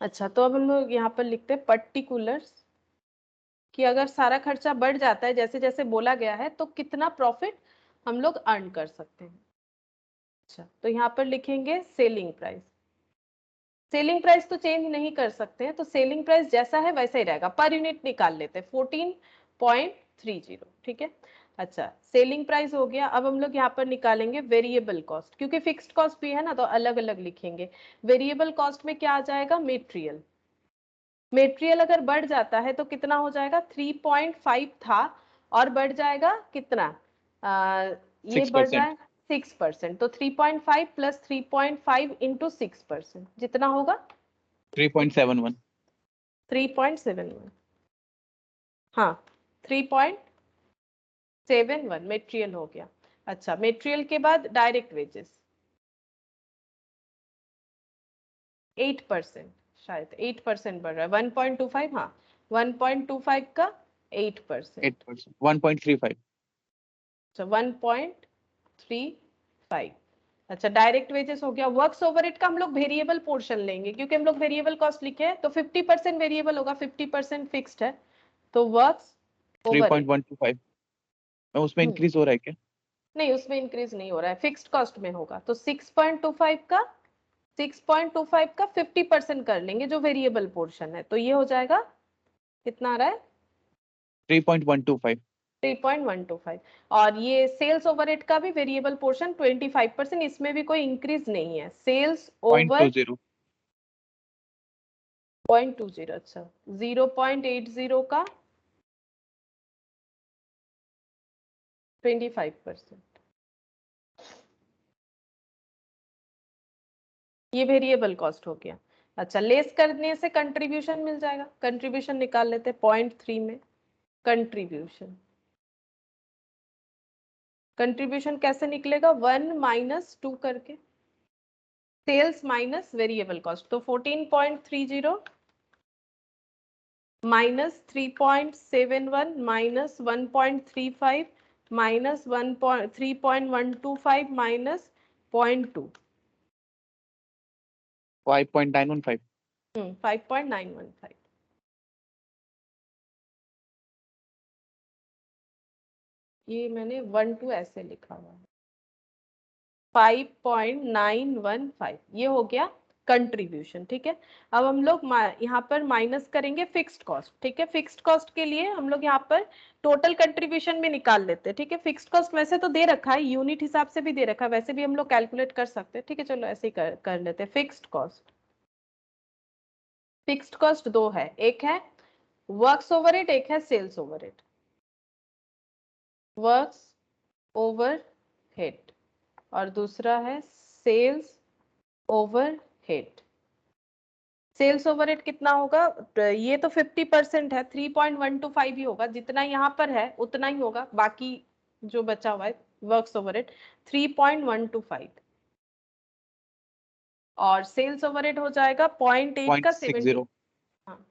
अच्छा, तो अब हम लोग यहाँ पर लिखते हैं पर्टिकुलर्स, कि अगर सारा खर्चा बढ़ जाता है जैसे जैसे बोला गया है तो कितना प्रॉफिट हम लोग अर्न कर सकते हैं। अच्छा, तो यहाँ पर लिखेंगे सेलिंग प्राइस। सेलिंग प्राइस तो चेंज नहीं कर सकते हैं, तो सेलिंग प्राइस जैसा है वैसा ही रहेगा। पर यूनिट निकाल लेते हैं 14.30, ठीक है। अच्छा, सेलिंग प्राइस हो गया। अब हम लोग यहाँ पर निकालेंगे वेरिएबल कॉस्ट, क्योंकि फिक्स्ड कॉस्ट भी है ना तो अलग अलग लिखेंगे। वेरिएबल कॉस्ट में क्या आ जाएगा, मेटेरियल। मेटेरियल अगर बढ़ जाता है तो कितना हो जाएगा, 3.5 था और बढ़ जाएगा कितना, ये बढ़ रहा 6%। है 6%, तो 3.5 प्लस 3.5 इंटू 6% जितना होगा 3.71। 3.71, हाँ 3.71 मेटेरियल हो गया। अच्छा, मेटेरियल के बाद डायरेक्ट वेजेस 8%, शायद 8% बढ़ रहा है, 1.25, हाँ 1.25 का 8%, 8%, 1.35। अच्छा 1.35। अच्छा, डायरेक्ट वेजेस हो गया। वर्क्स ओवरहेड का हम लोग वेरिएबल पोर्शन लेंगे, क्योंकि हम लोग वेरिएबल कॉस्ट लिखे हैं, तो 50% वेरिएबल होगा, 50% फिक्स्ड है। तो वर्क्स ओवरहेड 3.125 में उसमें इंक्रीज हो रहा है क्या? नहीं, उसमें इंक्रीज नहीं हो रहा है, फिक्स्ड कॉस्ट में होगा। तो 6.25 का 50% कर लेंगे जो वेरिएबल पोर्शन है, तो ये हो जाएगा कितना आ रहा है, 3.125। 3.125। और ये सेल्स ओवरहेड का भी वेरिएबल पोर्शन 25%, इसमें भी कोई इंक्रीज नहीं है। Sales over 0.20। 0.20, अच्छा 0.80 का 25%, ये वेरिएबल कॉस्ट हो गया। अच्छा, लेस करने से कंट्रीब्यूशन मिल जाएगा, कंट्रीब्यूशन निकाल लेते हैं 0.3 में। कंट्रीब्यूशन कंट्रीब्यूशन कैसे निकलेगा, 1 माइनस 2 करके, सेल्स माइनस वेरिएबल कॉस्ट, तो 14.30 माइनस 3.71 माइनस 1.35 माइनस 3.125 माइनस 0.2, 5.915। 5.915। ये मैंने 1 2 ऐसे लिखा हुआ है 5.915 ये हो गया कंट्रीब्यूशन। ठीक है, अब हम लोग यहाँ पर माइनस करेंगे फिक्स्ड कॉस्ट। ठीक है, फिक्स्ड कॉस्ट के लिए हम लोग यहाँ पर टोटल कंट्रीब्यूशन में निकाल लेते हैं। ठीक है, फिक्स्ड कॉस्ट वैसे तो दे रखा है, यूनिट हिसाब से भी दे रखा है, वैसे भी हम लोग कैलकुलेट कर सकते हैं। ठीक है, चलो ऐसे ही कर लेते हैं। फिक्स्ड कॉस्ट, फिक्स्ड कॉस्ट दो है, एक है वर्क्स ओवरहेड, एक है सेल्स ओवरहेड। वर्क्स ओवरहेड और दूसरा है सेल्स ओवरहेड। सेल्स ओवरहेड कितना होगा, ये तो 50% है, 3.125 ही होगा, जितना यहाँ पर है उतना ही होगा, बाकी जो बचा हुआ है वर्क्स ओवरहेड 3.125 और सेल्स ओवरहेड हो जाएगा 0.8 का 70, 0.60 हाँ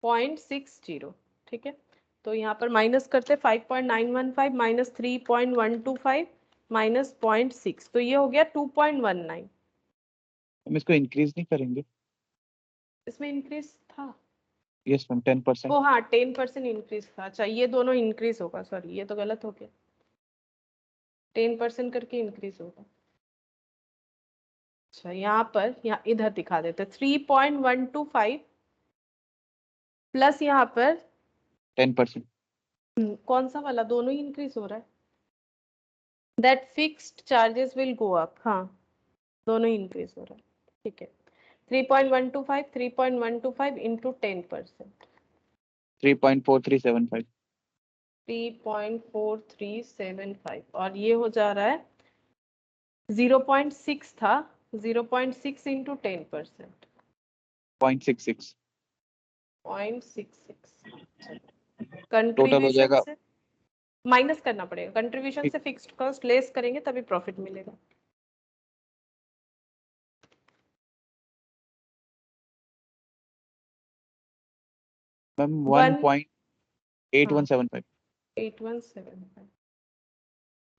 0.60। ठीक है, तो यहाँ पर माइनस करते 5.915 माइनस 3.125 माइनस 0.6, तो ये हो गया 2.19। हम इसको इंक्रीज नहीं करेंगे? इसमें इंक्रीज था, यस मैम 10%। ओ हाँ 10% इंक्रीज था। अच्छा ये दोनों इंक्रीज होगा, सॉरी ये तो गलत हो गया, 10% करके इंक्रीज होगा। अच्छा यहाँ पर, यहाँ इधर दिखा देते 3.125 प्लस यहाँ पर 10%। कौन सा वाला, दोनों ही इंक्रीज हो रहा है। That fixed charges will go up, हाँ दोनों ही इंक्रीज हो रहा है। ठीक है, 3.125 इंटू 10%, 3.4375। 3.4375 और ये हो जा रहा है 0.6 था, 0.6 इंटू 10%, 0.66 0.66। टोटल हो कंट्रीब्यूशन जाएगा। से माइनस करना पड़ेगा, कंट्रीब्यूशन से फिक्स्ड कॉस्ट लेस करेंगे तभी प्रॉफिट मिलेगा। मैम 1.8175।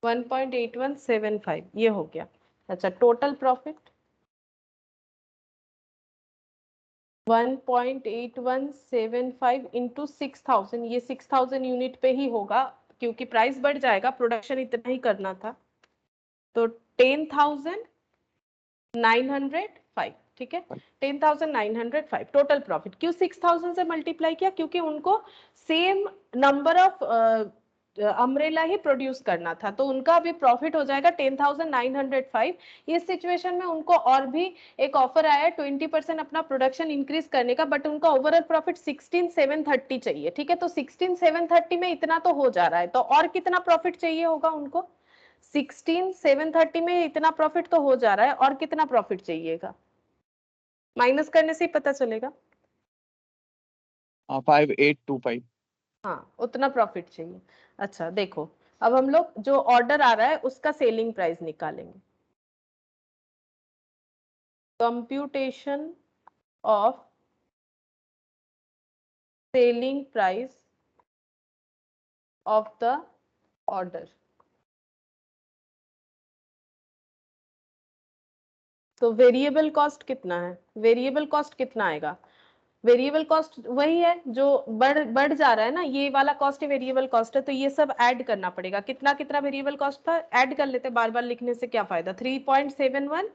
1.8175 ये हो गया। अच्छा टोटल प्रॉफिट 1.8175 इंटू 6000, ये 6000 यूनिट पे ही होगा क्योंकि प्राइस बढ़ जाएगा, प्रोडक्शन इतना ही करना था, तो 10,905। ठीक है, 10,905 टोटल प्रॉफिट। क्यों 6000 से मल्टीप्लाई किया, क्योंकि उनको same number of umbrella he produce करना था, तो उनका अभी प्रॉफिट हो जाएगा 10,905। इस सिचुएशन में उनको और भी एक ऑफर आया 20% अपना प्रोडक्शन इंक्रीज करने का, बट उनका ओवरऑल प्रॉफिट 16,730 चाहिए। ठीक है, तो 16,730 में इतना तो हो जा रहा है, तो और कितना प्रॉफिट चाहिए होगा उनको, 16,730 में इतना प्रॉफिट तो हो जा रहा है, और कितना प्रॉफिट चाहिएगा, माइनस करने से ही पता चलेगा। 5825। हाँ उतना प्रॉफिट चाहिए। अच्छा देखो, अब हम लोग जो ऑर्डर आ रहा है उसका सेलिंग प्राइस निकालेंगे। Computation of selling price of the order. तो वेरिएबल कॉस्ट कितना है, वेरिएबल कॉस्ट कितना आएगा, वेरिएबल कॉस्ट वही है जो बढ़ जा रहा है ना, ये वाला कॉस्ट है वेरिएबल कॉस्ट है, तो ये सब ऐड करना पड़ेगा। कितना कितना वेरिएबल कॉस्ट था, ऐड कर लेते, बार बार लिखने से क्या फायदा। 3.71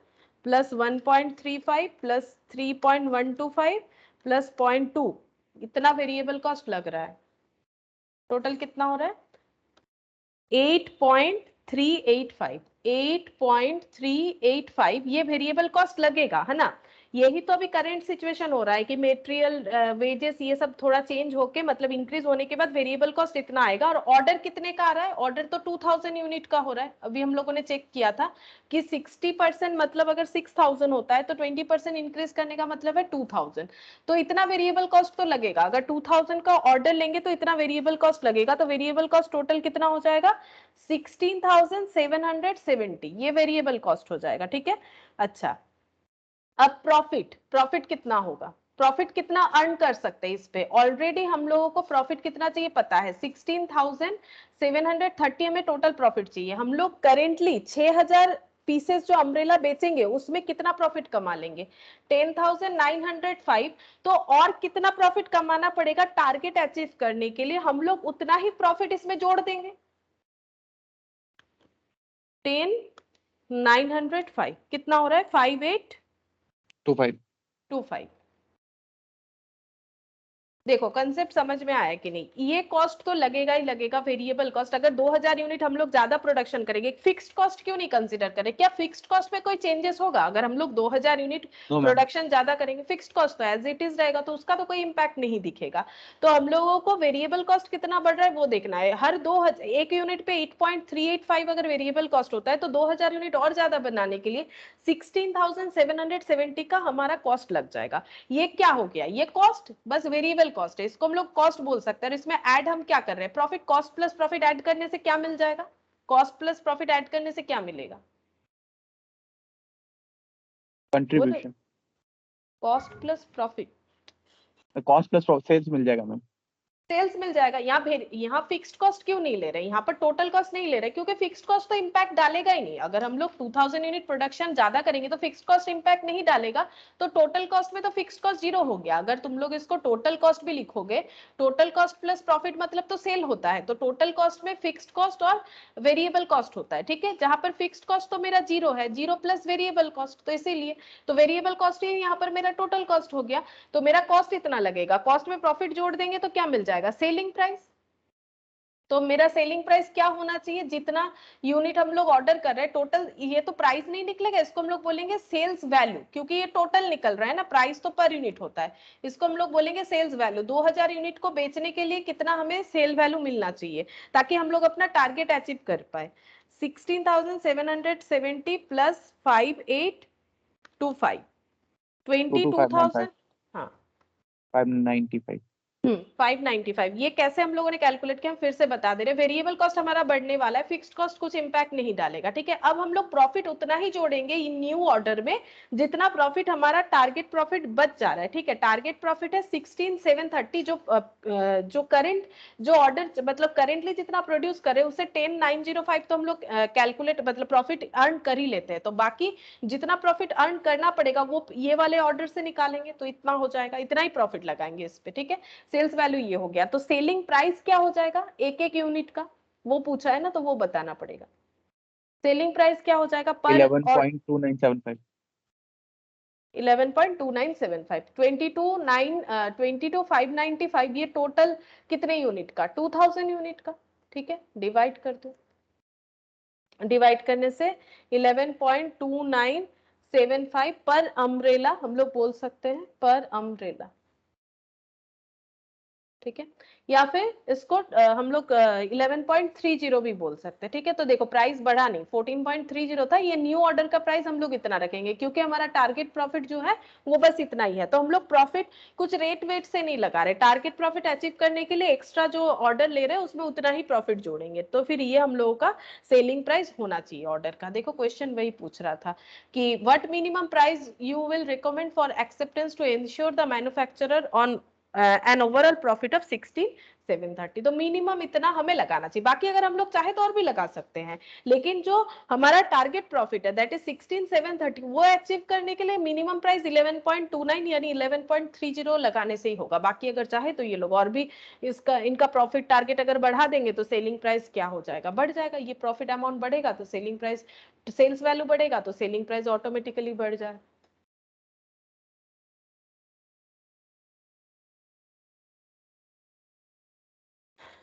प्लस 1.35 प्लस 3.125 प्लस 0.2, इतना वेरिएबल कॉस्ट लग रहा है। टोटल कितना हो रहा है 8.385, 8.385 ये वेरिएबल कॉस्ट लगेगा, है ना। यही तो अभी करंट सिचुएशन हो रहा है कि मटेरियल वेजेस ये सब थोड़ा चेंज होके, मतलब इंक्रीज होने के बाद वेरिएबल कॉस्ट इतना आएगा। और ऑर्डर कितने का आ रहा है, ऑर्डर तो 2000 यूनिट का हो रहा है, अभी हम लोगों ने चेक किया था कि 60% मतलब अगर 6000 होता है तो 20% इंक्रीज करने का मतलब है 2000, तो इतना वेरिएबल कॉस्ट तो लगेगा। अगर 2000 का ऑर्डर लेंगे तो इतना वेरिएबल कॉस्ट लगेगा, तो वेरिएबल कॉस्ट टोटल कितना हो जाएगा 16,770, ये वेरिएबल कॉस्ट हो जाएगा। ठीक है, अच्छा अब प्रॉफिट, प्रॉफिट कितना होगा, प्रॉफिट कितना अर्न कर सकते हैं इस पे, ऑलरेडी हम लोगों को प्रॉफिट कितना चाहिए पता है, 16,730 हमें टोटल प्रॉफिट चाहिए। हम लोग करेंटली 6,000 पीसेस जो अम्ब्रेला बेचेंगे उसमें कितना प्रॉफिट कमा लेंगे, 10,905। तो और कितना प्रॉफिट कमाना पड़ेगा टारगेट अचीव करने के लिए, हम लोग उतना ही प्रॉफिट इसमें जोड़ देंगे। 10,905 कितना हो रहा है, 5825। देखो कंसेप्ट समझ में आया कि नहीं, ये कॉस्ट तो लगेगा ही लगेगा, वेरिएबल कॉस्ट। अगर 2000 यूनिट हम लोग ज्यादा प्रोडक्शन करेंगे, फिक्स्ड कॉस्ट क्यों नहीं कंसीडर करें, क्या फिक्स्ड कॉस्ट में कोई चेंजेस होगा अगर हम लोग 2000 यूनिट प्रोडक्शन ज्यादा करेंगे, फिक्स्ड कॉस्ट तो एज इट इज रहेगा, तो उसका तो कोई इंपैक्ट नहीं दिखेगा। तो हम लोगों को वेरिएबल कॉस्ट कितना बढ़ रहा है वो देखना है। हर 1 यूनिट पे 8.385 अगर वेरिएबल कॉस्ट होता है, तो 2000 यूनिट और ज्यादा बनाने के लिए 16,770 का हमारा कॉस्ट लग जाएगा। ये क्या हो गया, ये कॉस्ट बस वेरिएबल कॉस्ट है, इसको हम लोग कॉस्ट बोल सकते हैं। इसमें ऐड हम क्या कर रहे हैं, profit. Cost plus profit add करने से क्या मिल जाएगा, कॉस्ट प्लस प्रॉफिट ऐड करने से क्या मिलेगा, contribution. Cost plus profit, cost plus sales मिल जाएगा मैम। सेल्स मिल जाएगा। यहाँ फिक्स्ड कॉस्ट क्यों नहीं ले रहे, यहाँ पर टोटल कॉस्ट नहीं ले रहे, क्योंकि फिक्स्ड कॉस्ट तो इंपैक्ट डालेगा ही नहीं। अगर हम लोग 2000 यूनिट प्रोडक्शन ज्यादा करेंगे तो फिक्स्ड कॉस्ट इंपैक्ट नहीं डालेगा, तो टोटल कॉस्ट में तो फिक्स्ड कॉस्ट जीरो हो गया। अगर तुम लोग इसको टोटल कॉस्ट भी लिखोगे, टोटल कॉस्ट प्लस प्रॉफिट मतलब तो सेल होता है, तो टोटल कॉस्ट में फिक्स्ड कॉस्ट और वेरिएबल कॉस्ट होता है, ठीक है। जहां पर फिक्स्ड कॉस्ट तो मेरा जीरो है, जीरो प्लस वेरिएबल कॉस्ट, तो इसीलिए तो वेरिएबल कॉस्ट ही यहाँ पर मेरा टोटल कॉस्ट हो गया। तो मेरा कॉस्ट इतना लगेगा, कॉस्ट में प्रॉफिट जोड़ देंगे तो क्या मिल जाएगा, सेलिंग प्राइस। तो मेरा सेलिंग प्राइस क्या होना चाहिए, जितना यूनिट हम लोग ऑर्डर कर रहे हैं टोटल, ये तो प्राइस नहीं निकलेगा, इसको हम लोग बोलेंगे सेल्स वैल्यू, क्योंकि ये टोटल निकल रहा है ना, प्राइस तो पर यूनिट होता है, इसको हम लोग बोलेंगे सेल्स वैल्यू। 2000 यूनिट को बेचने के लिए कितना हमें सेल वैल्यू मिलना चाहिए, ताकि हम लोग अपना टारगेट अचीव कर पाए। 16,770 प्लस 5825, 22,000। हाँ 595। 595। ये कैसे हम लोगों ने कैलकुलेट किया, हम फिर से बता दे रहे हैं। वेरिएबल कॉस्ट हमारा बढ़ने वाला है, फिक्स्ड कॉस्ट कुछ इंपैक्ट नहीं डालेगा, ठीक है। अब हम लोग प्रॉफिट उतना ही जोड़ेंगे न्यू ऑर्डर में जितना प्रॉफिट हमारा टारगेट प्रॉफिट बच जा रहा है, ठीक है। टारगेट प्रॉफिट है 16,730, जो करंट जो ऑर्डर मतलब करेंटली जितना प्रोड्यूस करे उससे 10,905 तो हम लोग कैलकुलेट मतलब प्रॉफिट अर्न कर ही लेते हैं, तो बाकी जितना प्रॉफिट अर्न करना पड़ेगा वो ये वाले ऑर्डर से निकालेंगे, तो इतना हो जाएगा, इतना ही प्रॉफिट लगाएंगे इस पे, ठीक है। सेल्स वैल्यू ये हो गया। तो सेलिंग प्राइस क्या हो जाएगा, एक एक यूनिट का वो पूछा है ना, तो वो बताना पड़ेगा। सेलिंग प्राइस क्या हो जाएगा पर 11.2975। 11.2975, 22,595 ये टोटल कितने यूनिट का, 2000 यूनिट का, ठीक है। डिवाइड कर दो, डिवाइड करने से 11.2975 पर अम्ब्रेला हम लोग बोल सकते हैं, पर अम्ब्रेला, ठीक है। या फिर इसको हम लोग 11.30 भी बोल सकते हैं, ठीक है। तो देखो प्राइस बढ़ा नहीं, 14.30 था, ये न्यू ऑर्डर का प्राइस हम लोग इतना रखेंगे, क्योंकि हमारा टारगेट प्रॉफिट जो है वो बस इतना ही है। तो हम लोग प्रॉफिट कुछ रेट वेट से नहीं लगा रहे, टारगेट प्रॉफिट अचीव करने के लिए एक्स्ट्रा जो ऑर्डर ले रहे हैं उसमें उतना ही प्रॉफिट जोड़ेंगे, तो फिर ये हम लोगों का सेलिंग प्राइस होना चाहिए ऑर्डर का। देखो क्वेश्चन वही पूछ रहा था कि what minimum price you will recommend for acceptance to insure the manufacturer on an overall profit of 16,730। तो मिनिमम इतना हमें लगाना चाहिए, बाकी अगर हम लोग चाहे तो और भी लगा सकते हैं, लेकिन जो हमारा टारगेट प्रॉफिट है दैट इज 16,730 वो अचीव करने के लिए मिनिमम प्राइस 11.29 यानी 11.30 लगाने से ही होगा। बाकी अगर चाहे तो ये लोग और भी इनका प्रॉफिट टारगेट अगर बढ़ा देंगे तो सेलिंग प्राइस क्या हो जाएगा, बढ़ जाएगा। ये प्रॉफिट अमाउंट बढ़ेगा तो सेलिंग प्राइस, सेल्स वैल्यू बढ़ेगा तो सेलिंग प्राइस ऑटोमेटिकली बढ़ जाए।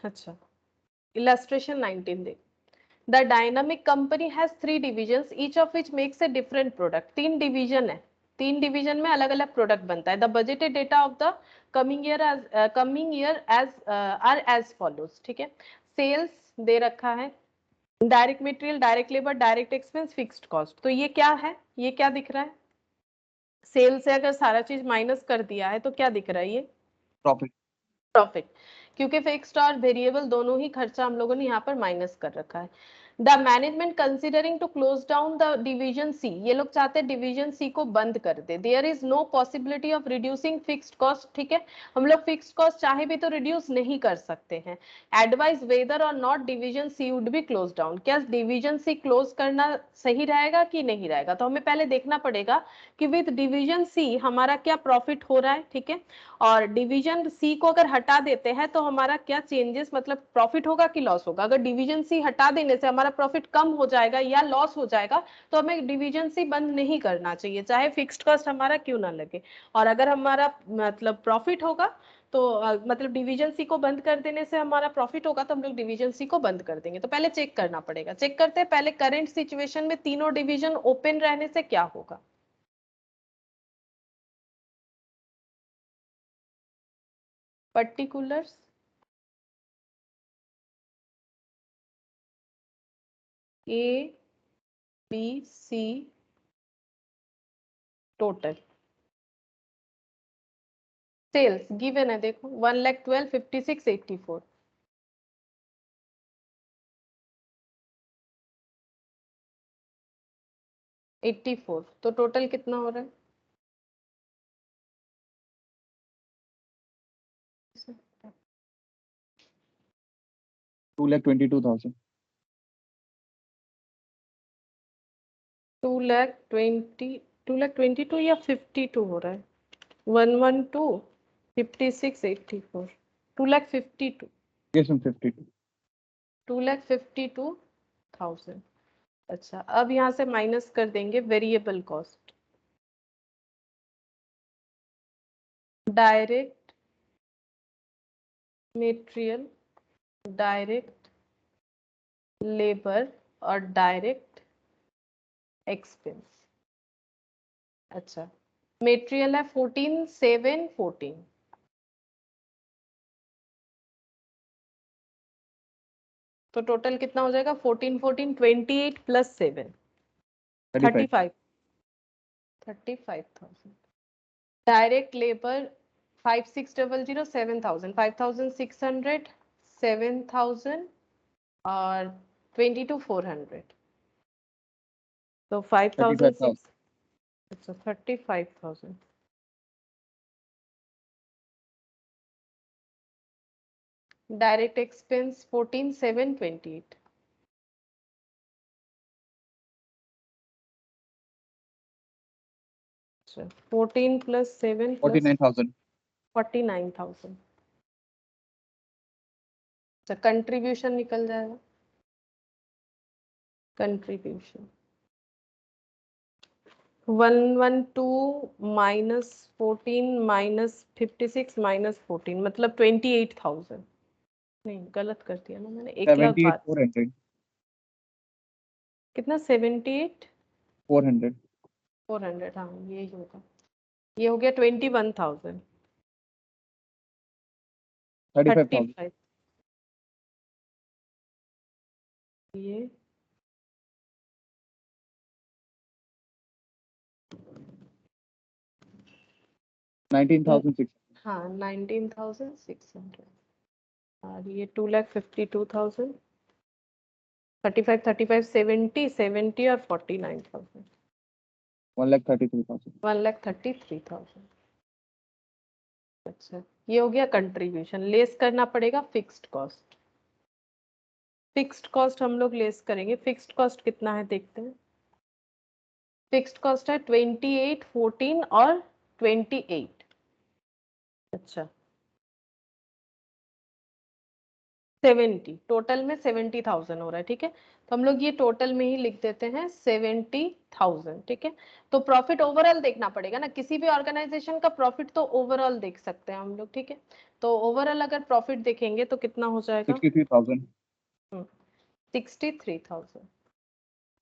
अच्छा, illustration 19 देख। The dynamic company has 3 divisions, each of which makes a different product. 3 division है, 3 डिवीजन में अलग अलग प्रोडक्ट बनता है। The budgeted data of the coming year are as follows, ठीक है। सेल्स दे रखा है, direct material, direct labour, direct expense, fixed cost. तो ये क्या है, ये क्या दिख रहा है, सेल से अगर सारा चीज माइनस कर दिया है तो क्या दिख रहा है, ये प्रॉफिट। प्रॉफिट, क्योंकि फिक्स्ड और वेरिएबल दोनों ही खर्चा हम लोगों ने यहाँ पर माइनस कर रखा है। The management considering to close down the division C, ये लोग चाहते हैं डिवीजन सी को बंद कर दे। There is no possibility of reducing fixed cost, ठीक है, हम लोग फिक्स्ड कॉस्ट चाहे भी तो रिड्यूस नहीं कर सकते हैं। Advise whether or not division C would be close down, क्या डिवीजन सी क्लोज करना सही रहेगा कि नहीं रहेगा। तो हमें पहले देखना पड़ेगा कि विद डिवीजन सी हमारा क्या प्रॉफिट हो रहा है, ठीक है, और डिवीजन सी को अगर हटा देते हैं तो हमारा क्या चेंजेस, मतलब प्रॉफिट होगा कि लॉस होगा। अगर डिवीजन सी हटा देने से हमारा प्रॉफिट कम हो जाएगा या लॉस हो जाएगा तो हमें डिवीजन सी बंद नहीं करना चाहिए, चाहे फिक्स्ड कॉस्ट हमारा क्यों ना लगे। और अगर हमारा मतलब प्रॉफिट होगा तो मतलब डिवीजन सी को बंद कर देने से हमारा प्रॉफिट होगा तो हम लोग डिवीजन सी को बंद कर देंगे। तो पहले चेक करना पड़ेगा, चेक करते हैं पहले करंट सिचुएशन में तीनों डिवीजन ओपन रहने से क्या होगा। Particulars, A B C, total sales given है, देखो 1,12,56, 84, 84, तो टोटल कितना हो रहा है। 2,22,000। 2,22 या 52 हो रहा है। 1,12, 56, 84, 2,52, Yes, ma'am, 52। 2,52,000। अच्छा, अब यहाँ से माइनस कर देंगे variable cost, direct material, direct labour और डायरेक्ट एक्सपेंस। अच्छा, मटेरियल है 14, 7, 14, तो टोटल कितना हो जाएगा 14, 14, 28 प्लस 7, 35, 35,000। डायरेक्ट लेबर 5,600, 7,000, 5,600, 7,000 और 22,400, तो 5,600, 35,000। अच्छा 35,000। डायरेक्ट एक्सपेंस 14, 7, 28, अच्छा 14 प्लस 7 प्लस 49,000। 49,000। अच्छा, कंट्रीब्यूशन निकल जाएगा, कंट्रीब्यूशन 112 माइनस 14 माइनस 56 माइनस 14, मतलब 28,000। नहीं, गलत कर दिया ना मैंने, 1,00,000 बात। 78,400। कितना 78 400। 400, हाँ यही होगा, ये हो गया 21,000। 35,000। 35, ये 19,600। हाँ 19,600, और ये 2,52,000, 35, 35, 70, 70 और 49,000, 1,33,000। 1,33,000। अच्छा, ये हो गया कंट्रीब्यूशन, लेस करना पड़ेगा फिक्स्ड कॉस्ट। फिक्स्ड कॉस्ट हम लोग लेस करेंगे, फिक्स्ड कॉस्ट कितना है देखते हैं। फिक्स्ड कॉस्ट है 28, 14 और 28। अच्छा 70, टोटल में 70,000 हो रहा है, ठीक है, तो हम लोग ये टोटल में ही लिख देते हैं 70,000, ठीक है। तो प्रॉफिट ओवरऑल देखना पड़ेगा ना, किसी भी ऑर्गेनाइजेशन का प्रॉफिट तो ओवरऑल देख सकते हैं हम लोग, ठीक है। तो ओवरऑल अगर प्रॉफिट देखेंगे तो कितना हो जाएगा 63,000। 63,000।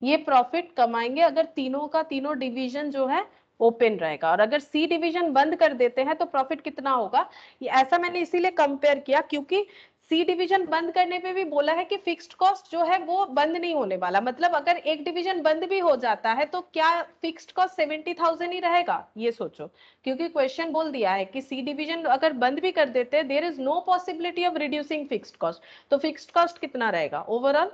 ये प्रॉफिट कमाएंगे अगर तीनों का तीनों डिवीजन जो है ओपन रहेगा, और अगर सी डिवीजन बंद कर देते हैं तो प्रॉफिट कितना होगा। ये ऐसा मैंने इसीलिए कंपेयर किया क्योंकि सी डिवीजन बंद करने पे भी बोला है कि फिक्स्ड कॉस्ट जो है वो बंद नहीं होने वाला, मतलब अगर एक डिवीजन बंद भी हो जाता है तो क्या फिक्स्ड कॉस्ट 70,000 ही रहेगा, ये सोचो। क्योंकि क्वेश्चन बोल दिया है कि सी डिवीजन अगर बंद भी कर देते हैं there is no possibility of reducing fixed cost, तो फिक्स्ड कॉस्ट कितना रहेगा ओवरऑल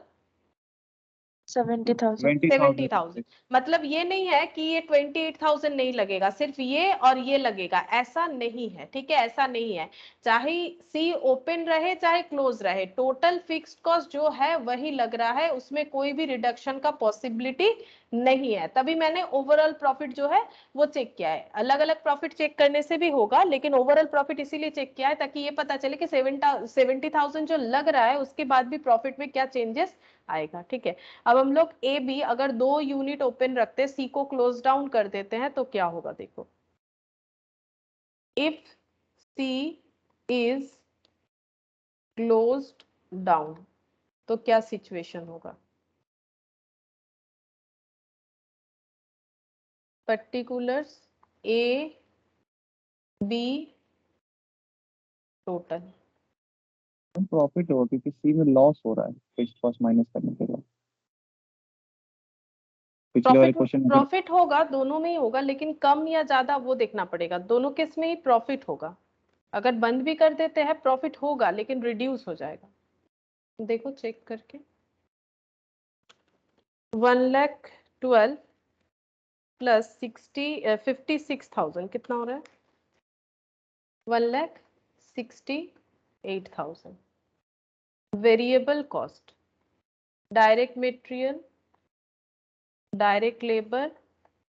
70,000. 70,000 मतलब ये नहीं है कि ये 28,000 नहीं लगेगा, सिर्फ ये और ये लगेगा, ऐसा नहीं है, ठीक है, ऐसा नहीं है। चाहे सी ओपन रहे चाहे क्लोज रहे, टोटल फिक्स्ड कॉस्ट जो है वही लग रहा है, उसमें कोई भी रिडक्शन का पॉसिबिलिटी नहीं है। तभी मैंने ओवरऑल प्रॉफिट जो है वो चेक किया है। अलग अलग प्रॉफिट चेक करने से भी होगा, लेकिन ओवरऑल प्रॉफिट इसीलिए चेक किया है ताकि ये पता चले कि 70,000 जो लग रहा है उसके बाद भी प्रॉफिट में क्या चेंजेस आएगा, ठीक है। अब हम लोग ए बी अगर 2 यूनिट ओपन रखते, सी को क्लोज डाउन कर देते हैं तो क्या होगा, देखो। If C is closed down तो क्या सिचुएशन होगा, particulars A B total. Profit होगा क्योंकि सी में लॉस हो रहा है फिक्स्ड कॉस्ट माइनस करने के बाद। पिछले वाले क्वेश्चन में प्रॉफिट होगा, दोनों में ही होगा, लेकिन कम या ज्यादा वो देखना पड़ेगा। दोनों केस में ही प्रॉफिट होगा। अगर बंद भी कर देते हैं प्रॉफिट होगा लेकिन रिड्यूस हो जाएगा। देखो चेक करके, 1,12,000 प्लस 56,000 कितना हो रहा है, 1,68,000। Variable cost, direct material, direct labour,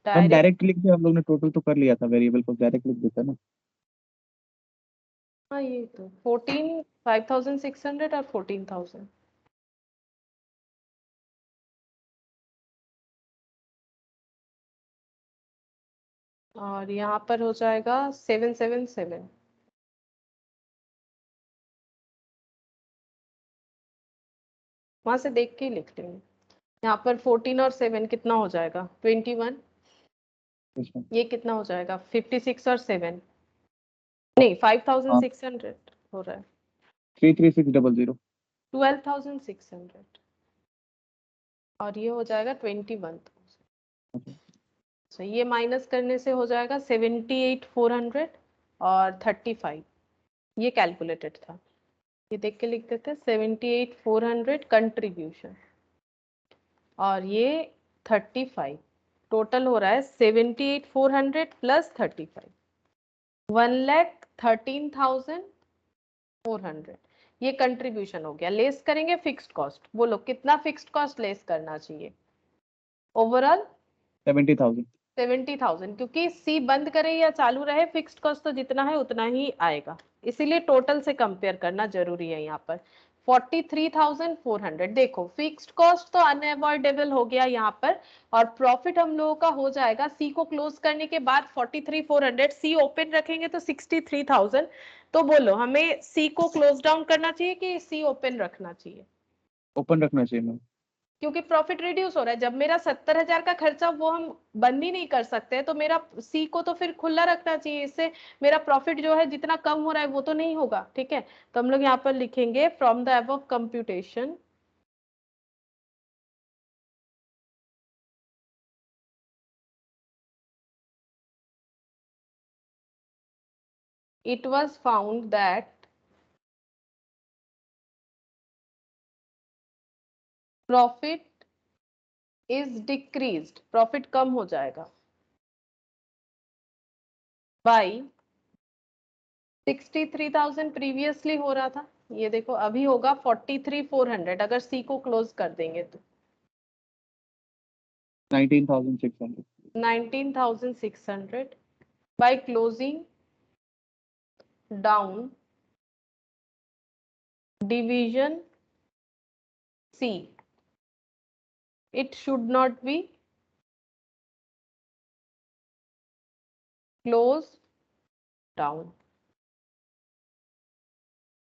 हम डायरेक्ट लिख के हम लोग ने टोटल तो कर लिया था, वेरिएबल को डायरेक्ट लिख देता ना। हाँ ये तो 5,600 और 14,000। और यहाँ पर हो जाएगा 777। वहां से देख के ही लिख लेंगे। यहाँ पर 14 और 7 कितना हो जाएगा, 21। ये कितना हो जाएगा, 56 और 7 नहीं 5,600 हो रहा है, 33600। 12,600 और ये हो जाएगा 21,000। तो ये माइनस करने से हो जाएगा 78,400 और 35। ये कैलकुलेटेड था, ये देख के लिख देते हैं 78,400 कंट्रीब्यूशन और ये 35। टोटल हो रहा है 78,400 प्लस 35, 1,13,400। ये कंट्रीब्यूशन हो गया। लेस करेंगे फिक्स्ड कॉस्ट, बोलो कितना फिक्स्ड कॉस्ट लेस करना चाहिए ओवरऑल, 70,000। 70,000, क्योंकि सी बंद करे या चालू रहे फिक्स्ड कॉस्ट तो जितना है उतना ही आएगा, इसीलिए टोटल से कंपेयर करना जरूरी है। यहाँ पर 43,400, देखो फिक्स्ड कॉस्ट तो अनअवॉइडेबल हो गया यहाँ पर, और प्रॉफिट हम लोगों का हो जाएगा सी को क्लोज करने के बाद 43,400, सी ओपन रखेंगे तो 63,000। तो बोलो हमें सी को क्लोज डाउन करना चाहिए कि सी ओपन रखना चाहिए, ओपन रखना चाहिए मैम, क्योंकि प्रॉफिट रिड्यूस हो रहा है। जब मेरा 70,000 का खर्चा वो हम बंद ही नहीं कर सकते, तो मेरा सी को तो फिर खुला रखना चाहिए, इससे मेरा प्रॉफिट जो है जितना कम हो रहा है वो तो नहीं होगा, ठीक है। तो हम लोग यहाँ पर लिखेंगे from the above computation it was found that profit is decreased, profit कम हो जाएगा by 63,000, प्रीवियसली हो रहा था, ये देखो अभी होगा 43,400 अगर सी को क्लोज कर देंगे तो 19,600। 19,600 by closing down division C, it should not be closed down।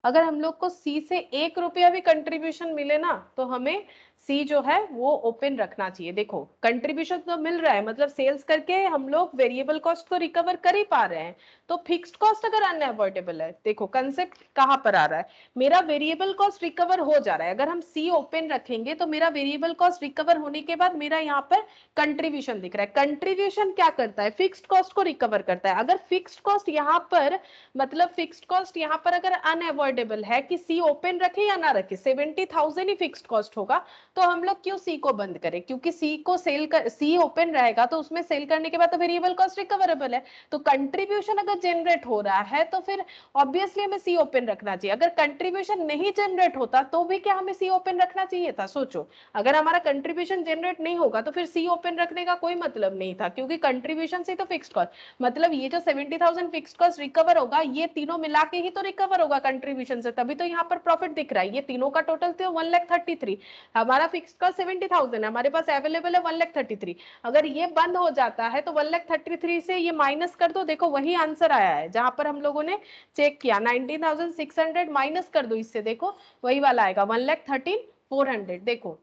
अगर हम लोग को सी से 1 रुपया भी कंट्रीब्यूशन मिले ना तो हमें सी जो है वो ओपन रखना चाहिए। देखो कंट्रीब्यूशन तो मिल रहा है, मतलब सेल्स करके हम लोग वेरिएबल कॉस्ट को रिकवर कर ही पा रहे हैं, तो फिक्स्ड कॉस्ट अगर अनअवॉइडेबल है, देखो कंसेप्ट कहाँ पर आ रहा है, मेरा वेरिएबल कॉस्ट रिकवर हो जा रहा है। अगर हम सी ओपन रखेंगे तो मेरा वेरिएबल कॉस्ट रिकवर होने के बाद मेरा यहाँ पर कंट्रीब्यूशन दिख रहा है। कंट्रीब्यूशन क्या करता है, फिक्स्ड कॉस्ट को रिकवर करता है। अगर फिक्स्ड कॉस्ट यहाँ पर, मतलब फिक्स्ड कॉस्ट यहाँ पर अगर अनअवॉइडेबल प्रॉफिटेबल है कि सी ओपन रखे या ना रखे, 70,000 ही फिक्स्ड कॉस्ट होगा, तो हम लोग क्यों सी को बंद करें? क्योंकि सी को सेल कर, सी ओपन रहेगा तो उसमें सेल करने के बाद तो वेरिएबल कॉस्ट रिकवरेबल है, तो कंट्रीब्यूशन अगर जनरेट हो रहा है तो फिर ऑब्वियसली हमें सी ओपन रखना चाहिए। अगर कंट्रीब्यूशन नहीं जनरेट होता तो भी क्या हमें सी ओपन रखना चाहिए था? सोचो, अगर हमारा कंट्रीब्यूशन जनरेट नहीं होगा तो फिर सी ओपन रखने का कोई मतलब नहीं था, क्योंकि कंट्रीब्यूशन से तो फिक्स्ड कॉस्ट, मतलब ये जो 70,000 फिक्स्ड कॉस्ट रिकवर होगा, ये तीनों मिला के ही तो रिकवर होगा कंट्रीब्यूशन से, तभी तो यहाँ पर प्रॉफिट दिख रहा है। ये तीनों का टोटल तो 1,33,000, हमारा फिक्स्ड कॉस्ट 70,000 है, हमारे पास अवेलेबल है 1,33,000। अगर ये बंद हो जाता है तो 1,33,000 से ये माइनस कर दो, देखो वही आंसर आया है जहां पर हम लोगों ने चेक किया, 19,600 माइनस कर दो इससे, देखो वही वाला आएगा 1,13,400। देखो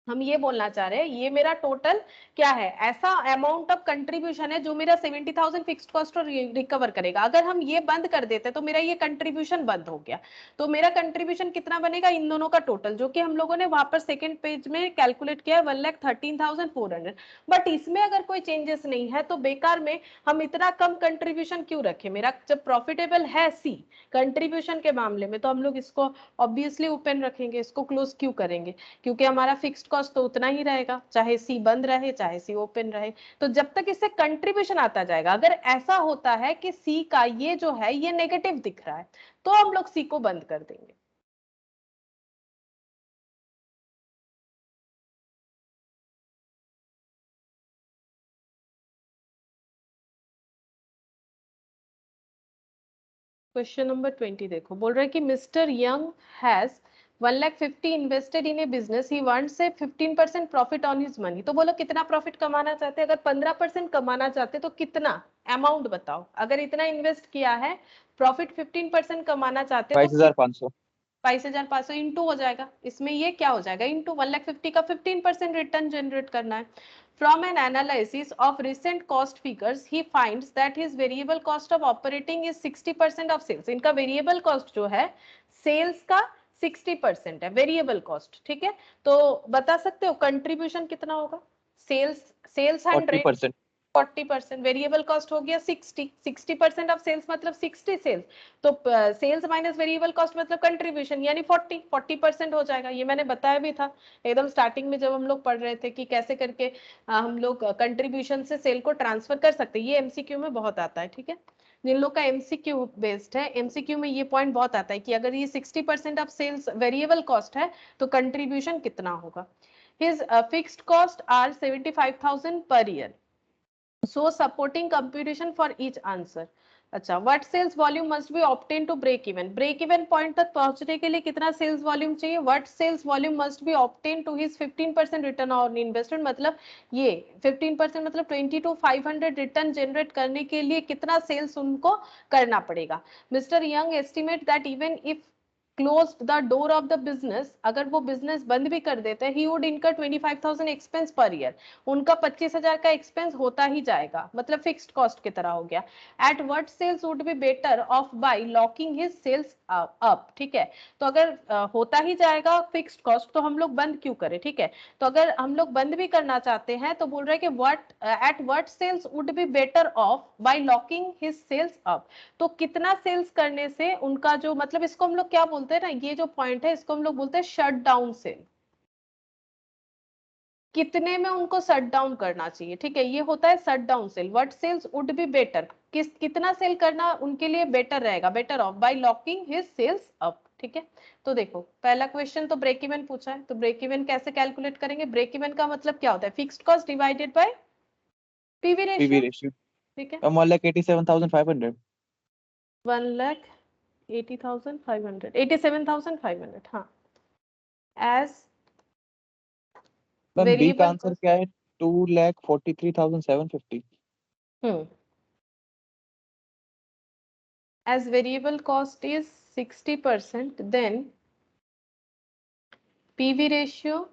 हम ये बोलना चाह रहे हैं, ये मेरा टोटल क्या है, ऐसा अमाउंट ऑफ कंट्रीब्यूशन है जो मेरा 70,000 फिक्स्ड कॉस्ट रिकवर करेगा। अगर हम ये बंद कर देते तो मेरा ये कंट्रीब्यूशन बंद हो गया, तो मेरा कंट्रीब्यूशन कितना बनेगा इन दोनों का टोटल, जो कि हम लोगों ने वहां पर सेकंड पेज में कैलकुलेट किया है 1,13,400। बट इसमें अगर कोई चेंजेस नहीं है तो बेकार में हम इतना कम कंट्रीब्यूशन क्यों रखें? मेरा जब प्रॉफिटेबल है सी कंट्रीब्यूशन के मामले में, तो हम लोग इसको ऑब्वियसली ओपन रखेंगे, इसको क्लोज क्यों करेंगे? क्योंकि हमारा फिक्स्ड कॉस्ट तो उतना ही रहेगा, चाहे सी बंद रहे चाहे सी ओपन रहे। तो जब तक इससे कंट्रीब्यूशन आता जाएगा, अगर ऐसा होता है कि सी का ये जो है ये नेगेटिव दिख रहा है, तो हम लोग सी को बंद कर देंगे। क्वेश्चन नंबर 20 देखो, बोल रहा है कि mister young has 1,50,000 invested in A business, he wants से 15% प्रॉफिट ऑन हिज मनी। तो बोलो कितना प्रॉफिट कमाना चाहते हैं? अगर 15% कमाना चाहते तो कितना अमाउंट बताओ? अगर इतना इन्वेस्ट किया है, प्रॉफिट 15% कमाना चाहते तो 22,500 22,500 इंटू हो जाएगा, इसमें ये क्या हो जाएगा, इंटू 1,50,000 का 15% रिटर्न जनरेट करना है। From an analysis of recent cost figures, he finds that his variable cost of operating is 60% of sales. इनका variable cost जो है sales का 60% है variable cost, ठीक है? तो बता सकते हो कंट्रीब्यूशन कितना होगा? सेल्स 100, 40%। 40%, वेरिएबल कॉस्ट हो गया 60% ऑफ सेल्स मतलब 60 सेल्स, तो सेल्स माइनस वेरिएबल कॉस्ट मतलब कंट्रीब्यूशन यानी 40% हो जाएगा। ये मैंने बताया भी था एकदम स्टार्टिंग में जब हम लोग पढ़ रहे थे कि कैसे करके हम लोग कंट्रीब्यूशन से सेल को ट्रांसफर कर सकते हैं। ये एमसीक्यू में बहुत आता है, ठीक है? जिन लोग का एमसीक्यू बेस्ड है, एमसीक्यू में ये पॉइंट बहुत आता है कि अगर ये 60% ऑफ सेल्स वेरिएबल कॉस्ट है तो कंट्रीब्यूशन कितना होगा। हिज फिक्स्ड कॉस्ट आर 75,000 पर year, so supporting computation for each answer। अच्छा, what sales volume must be obtained to break even? break even point तक पहुंचने के लिए कितना sales volume चाहिए? what sales volume must be obtained to his 15% return on investment, मतलब ये 15% मतलब 22,500 रिटर्न जनरेट करने के लिए कितना सेल्स उनको करना पड़ेगा। Mister young estimate that even if closed the door of the business, अगर वो बिजनेस बंद भी कर देते हैं, ही वुड इनकर 25,000 एक्सपेंस पर ईयर, उनका 25,000 का एक्सपेंस होता ही जाएगा, मतलब फिक्स्ड कॉस्ट की तरह हो गया। At what sales would be better off by locking his sales up, ठीक है? तो अगर होता ही जाएगा फिक्स्ड कॉस्ट तो हम लोग बंद क्यों करें, ठीक है? तो अगर हम लोग बंद भी करना चाहते हैं तो बोल रहे हैं कि what at what sales would be better off by locking his sales up, तो कितना सेल्स करने से उनका जो, मतलब इसको हम लोग क्या बोलते हैं ना, ये जो पॉइंट है इसको हम लोग बोलते हैं शट डाउन सेल, कितने में उनको शट डाउन करना चाहिए, ठीक है? ये होता है shut down sale. What sales would be better, कितना सेल करना उनके लिए बेटर रहेगा, better off by locking his sales up, ठीक है? तो देखो पहला क्वेश्चन तो ब्रेक इवन पूछा है, तो ब्रेक इवन कैसे कैलकुलेट करेंगे? ब्रेक इवन का मतलब क्या होता है? Fixed cost divided by PV PV ratio, ratio. ठीक है? 1,87,500। 1,80,500, 87,500, हाँ। एज मैम बी का वेरिएबल आंसर कॉस्ट, क्या है? 2,43,750। as variable cost is 60%, then PV ratio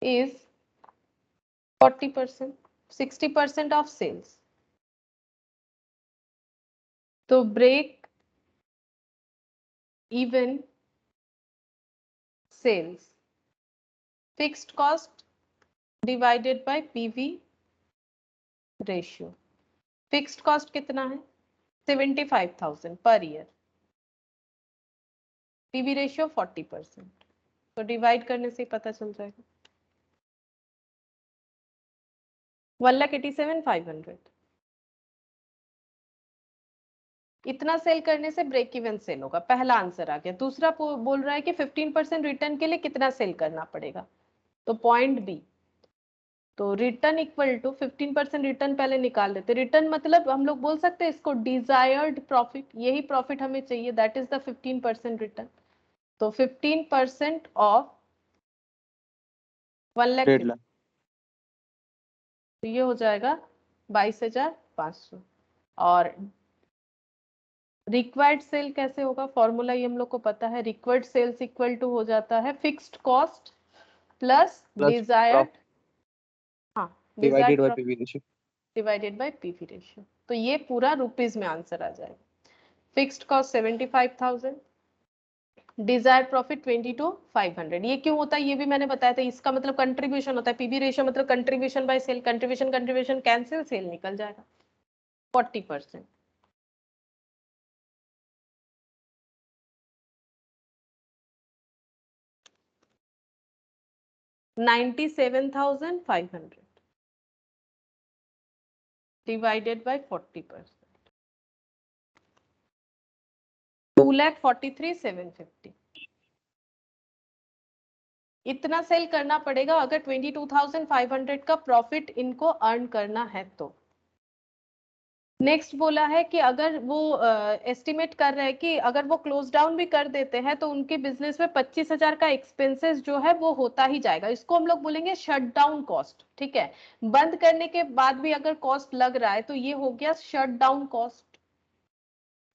is 40%, 60% of sales। तो break even sales, fixed cost divided by PV ratio। fixed cost कितना है? 75,000 पर ईयर, पीवी रेशियो 40%, तो डिवाइड करने से ही पता चल जाएगा। 1,87,500 इतना सेल करने से ब्रेक इवन सेल होगा, पहला आंसर आ गया। दूसरा बोल रहा है कि 15% रिटर्न के लिए कितना सेल करना पड़ेगा, तो पॉइंट बी। तो रिटर्न इक्वल टू 15% रिटर्न पहले निकाल लेते। रिटर्न मतलब हम लोग बोल सकते हैं इसको डिजायर्ड प्रॉफिट, यही प्रॉफिट हमें चाहिए, दैट इज द 15% रिटर्न। तो 15% ऑफ 1 लाख, 1.5 लाख। तो ये हो जाएगा 22,500। और रिक्वायर्ड सेल कैसे होगा, फॉर्मूला ये हम लोग को पता है, रिक्वायर्ड सेल्स इक्वल टू हो जाता है फिक्स्ड कॉस्ट प्लस डिजायर्ड, हाँ divided by desired PV ratio divided by PV ratio. तो ये पूरा रुपीज में आंसर आ जाएगा। Fixed cost 75,000, Dzire profit 22,500। ये क्यों होता है ये भी मैंने बताया था, इसका मतलब कंट्रीब्यूशन होता है। पीवी रेशियो मतलब contribution by sale, contribution contribution cancel, sale निकल जाएगा 40%। $97,500 divided by 40%, 2,43,750। इतना सेल करना पड़ेगा अगर 22,500 का प्रॉफिट इनको अर्न करना है तो। नेक्स्ट बोला है कि अगर वो एस्टिमेट कर रहे हैं कि अगर वो क्लोज डाउन भी कर देते हैं तो उनके बिजनेस में 25,000 का एक्सपेंसेस जो है वो होता ही जाएगा। इसको हम लोग बोलेंगे शट डाउन कॉस्ट, ठीक है। बंद करने के बाद भी अगर कॉस्ट लग रहा है तो ये हो गया शट डाउन कॉस्ट,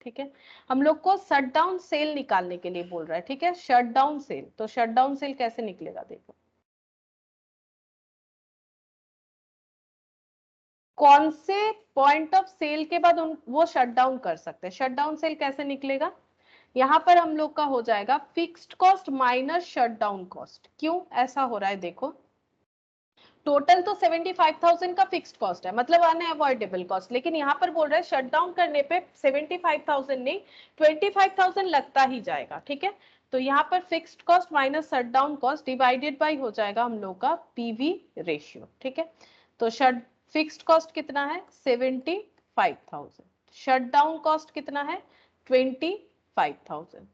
ठीक है। हम लोग को शट डाउन सेल निकालने के लिए बोल रहा है, ठीक है, शट डाउन सेल। तो शट डाउन सेल कैसे निकलेगा देखो, कौन से पॉइंट ऑफ सेल के बाद वो शट डाउन कर सकते हैं। शट डाउन सेल कैसे निकलेगा, यहाँ पर हम लोग का हो जाएगा fixed cost minus shut down cost. क्यों ऐसा हो रहा है देखो, टोटल तो 75,000 का फिक्स्ड कॉस्ट है, मतलब अनअवॉइडेबल कॉस्ट, लेकिन यहाँ पर बोल रहा है शट डाउन करने पे 75,000 नहीं 25,000 लगता ही जाएगा, ठीक है। तो यहाँ पर fixed cost minus shut down cost divided by हो जाएगा हम लोग का पीवी रेशियो, ठीक है। तो फिक्स्ड कॉस्ट कितना है 75,000, शट डाउन कॉस्ट कितना है 25,000।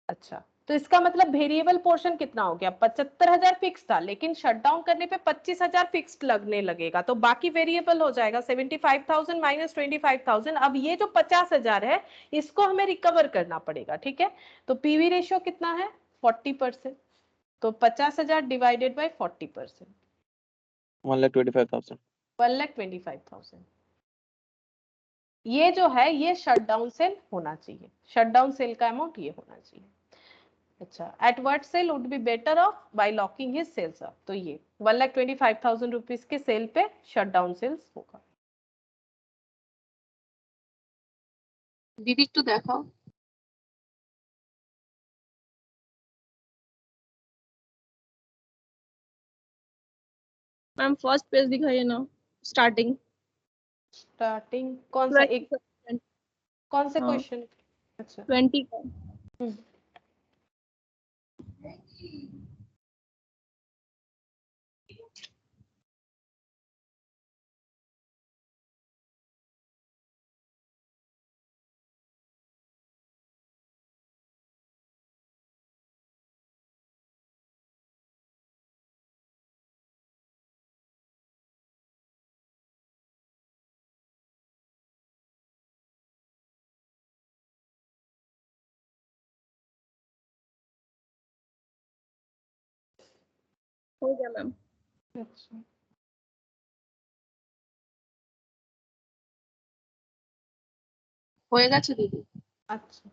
अच्छा, तो इसका मतलब वेरिएबल पोर्शन कितना हो गया, 75,000 फिक्स था, लेकिन शटडाउन करने पे 25,000 फिक्स लगने लगेगा, तो बाकी वेरिएबल हो जाएगा 75,000 माइनस 25,000। अब ये जो 50,000 है इसको हमें रिकवर करना पड़ेगा, ठीक है। तो पीवी रेशियो कितना है 40%, तो 50,000 डिवाइडेड बाई 40%, 1,25,000। 1,25,000। ये जो है ये शटडाउन सेल होना चाहिए, शटडाउन सेल का अमाउंट ये होना चाहिए। अच्छा, at what sale would be better off by locking his sales up, तो ये 1,25,000 रुपीज के सेल पे शटडाउन सेल्स होगा। दीदी একটু দেখাও। मैम फर्स्ट पेज दिखाइए ना, स्टार्टिंग स्टार्टिंग कौन सा एक, कौन से हाँ। क्वेश्चन, अच्छा 20 का। हो गया मैम। अच्छा হয়ে গেছে দিদি। अच्छा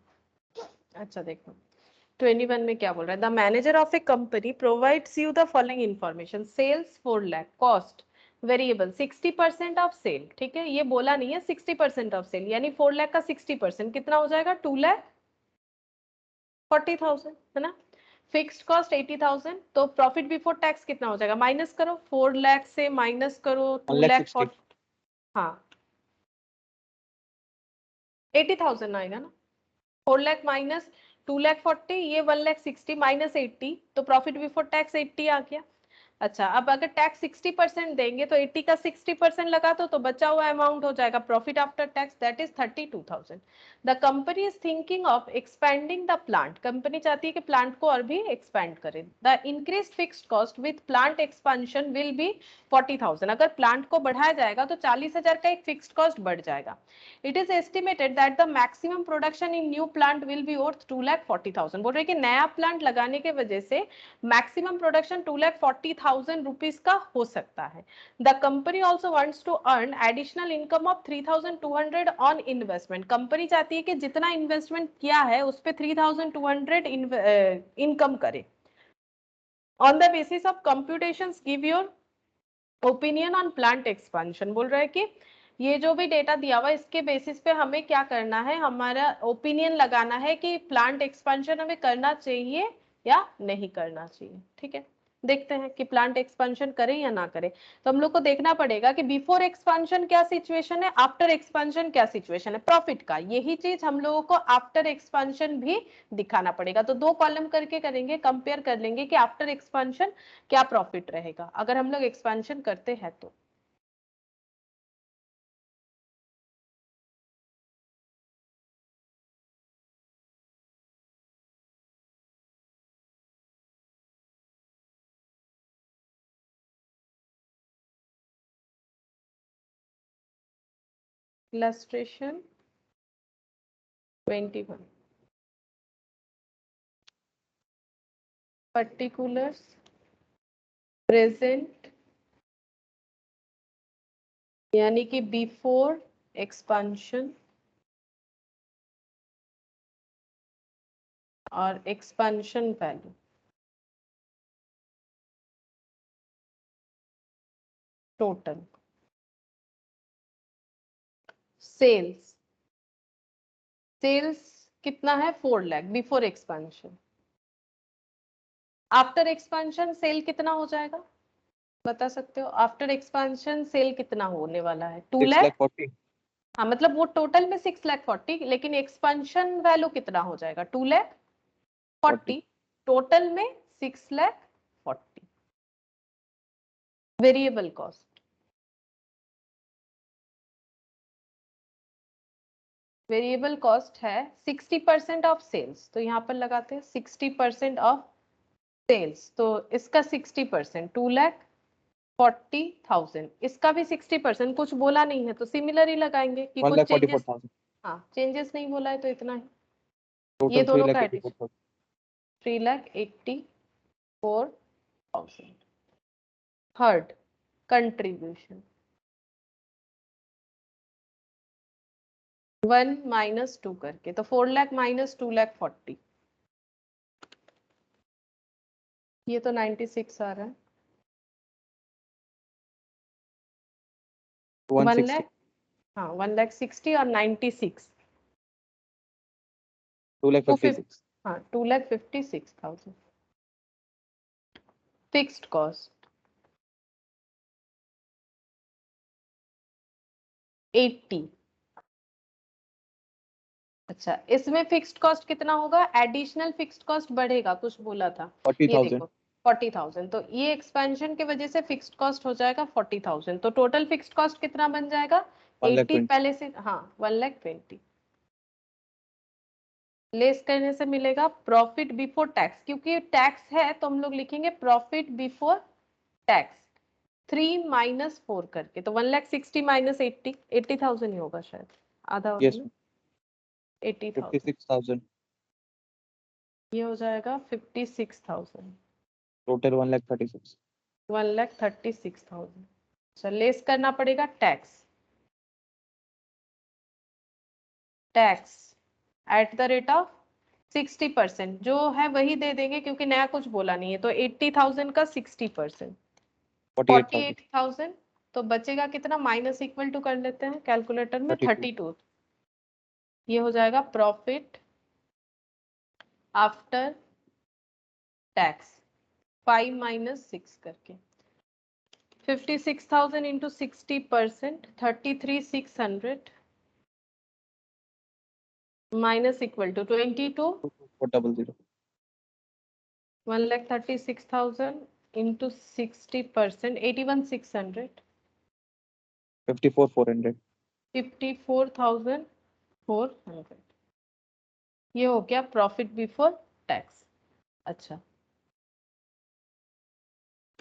अच्छा, देखो 21 में क्या बोल रहा है, the manager of a company provides you the following information, sales 4 lakh, cost variable 60% of sale, ठीक है। ये बोला नहीं है 60% ऑफ सेल, यानी 4 लाख का 60% कितना हो जाएगा 2,40,000, है ना। फिक्स्ड कॉस्ट 80,000, तो प्रॉफिट बिफोर टैक्स कितना हो जाएगा, माइनस करो 4 लाख से माइनस करो 2,40,000, हाँ 80,000 आएगा ना, 4 लाख माइनस 2 लाख 40, ये 1 लाख 60 माइनस 80, तो प्रॉफिट बिफोर टैक्स 80 आ गया। अच्छा, अब अगर टैक्स 60% देंगे तो 80 का 60% लगा दो तो बचा हुआ अमाउंट हो जाएगा profit after tax, that is 32,000। The company is thinking of expanding the plant, company चाहती है कि प्लांट को और भी एक्सपेंड करें। The increase fixed cost with plant expansion will be 40,000, अगर प्लांट को बढ़ाया जाएगा तो 40,000 का एक फिक्स्ड कॉस्ट बढ़ जाएगा। It is estimated that the maximum production in new plant will be worth 2,40,000, बोल रहे कि नया प्लांट लगाने के वजह से मैक्सिमम प्रोडक्शन 2,40,000 रुपीज का हो सकता है। The company also wants to earn additional income of 3,200 on investment, company चाहती है कि जितना इन्वेस्टमेंट किया है उस पर 3,200 इनकम करे। On the basis of computations give your opinion on plant expansion, बोल रहा है कि ये जो भी डेटा दिया हुआ इसके बेसिस पे हमें क्या करना है, हमारा ओपिनियन लगाना है कि प्लांट एक्सपेंशन हमें करना चाहिए या नहीं करना चाहिए। ठीक है, देखते हैं कि प्लांट एक्सपेंशन करें या ना करें। तो हम लोग को देखना पड़ेगा कि बिफोर एक्सपेंशन क्या सिचुएशन है, आफ्टर एक्सपेंशन क्या सिचुएशन है प्रॉफिट का, यही चीज हम लोगों को आफ्टर एक्सपेंशन भी दिखाना पड़ेगा। तो 2 कॉलम करके करेंगे, कंपेयर कर लेंगे कि आफ्टर एक्सपेंशन क्या प्रॉफिट रहेगा अगर हम लोग एक्सपेंशन करते हैं तो। Illustration 21, particulars present यानी कि बिफोर एक्सपेंशन और expansion value, total sales, sales कितना है 4 lakh before expansion, after expansion sale कितना हो जाएगा बता सकते हो, आफ्टर एक्सपेंशन सेल कितना होने वाला है 2 लाख। 6,40,000। हाँ मतलब वो टोटल में 6,40,000 लेकिन एक्सपेंशन वैल्यू कितना हो जाएगा 2,40,000, टोटल में 6,40,000। वेरिएबल कॉस्ट, वेरिएबल कॉस्ट है 60% ऑफ सेल्स, तो यहाँ पर लगाते हैं 60% ऑफ सेल्स, तो इसका 60% 2,40,000, इसका भी 60%, कुछ बोला नहीं है तो सिमिलर ही लगाएंगे कि कुछ चेंजेस, 1,44,000। हाँ चेंजेस नहीं बोला है तो इतना ही, ये टोटल दोनों का एडिशन 3,84,000। 3,84,000। थर्ड कंट्रीब्यूशन 1 माइनस 2 करके, तो 4 लाख माइनस 2,40,000, ये तो 96 आ रहा है, 1 160। लाख, हाँ 1,60,000 और 96 2,56,000। हाँ 2,56,000। Fixed cost 80। अच्छा, इसमें फिक्स्ड कॉस्ट कितना होगा, एडिशनल फिक्स्ड कॉस्ट बढ़ेगा कुछ बोला था, ये 40,000। देखो 40,000, तो ये एक्सपेंशन के वजह से फिक्स्ड कॉस्ट हो जाएगा 40,000, तो टोटल फिक्स्ड कॉस्ट कितना बन जाएगा 80 1,20,000। पहले से, हाँ 1,20,000 लेस करने से मिलेगा प्रॉफिट बिफोर टैक्स, क्योंकि टैक्स है तो हम लोग लिखेंगे प्रॉफिट बिफोर टैक्स 3 माइनस 4 करके, तो 1,60,000 माइनस 80,000 ही होगा शायद, आधा होगा यस, ना 80,000, 56,000। ये हो जाएगा 56,000, टोटल 1,36,000। 1,36,000। अच्छा, लेस करना पड़ेगा tax, tax at the rate of 60%, जो है वही दे देंगे क्योंकि नया कुछ बोला नहीं है, तो 80,000 का 60%, 48,000। 48,000, तो बचेगा कितना, माइनस इक्वल टू कर लेते हैं कैलकुलेटर में 32। 32, ये हो जाएगा प्रॉफिट आफ्टर टैक्स 5 माइनस 6 करके, 56,000 into 60%, 33,600, minus equal to 22 400 1,36,000 into 60%, 81,600, 54,400 54,400। ये हो गया प्रॉफिट बिफोर टैक्स। अच्छा,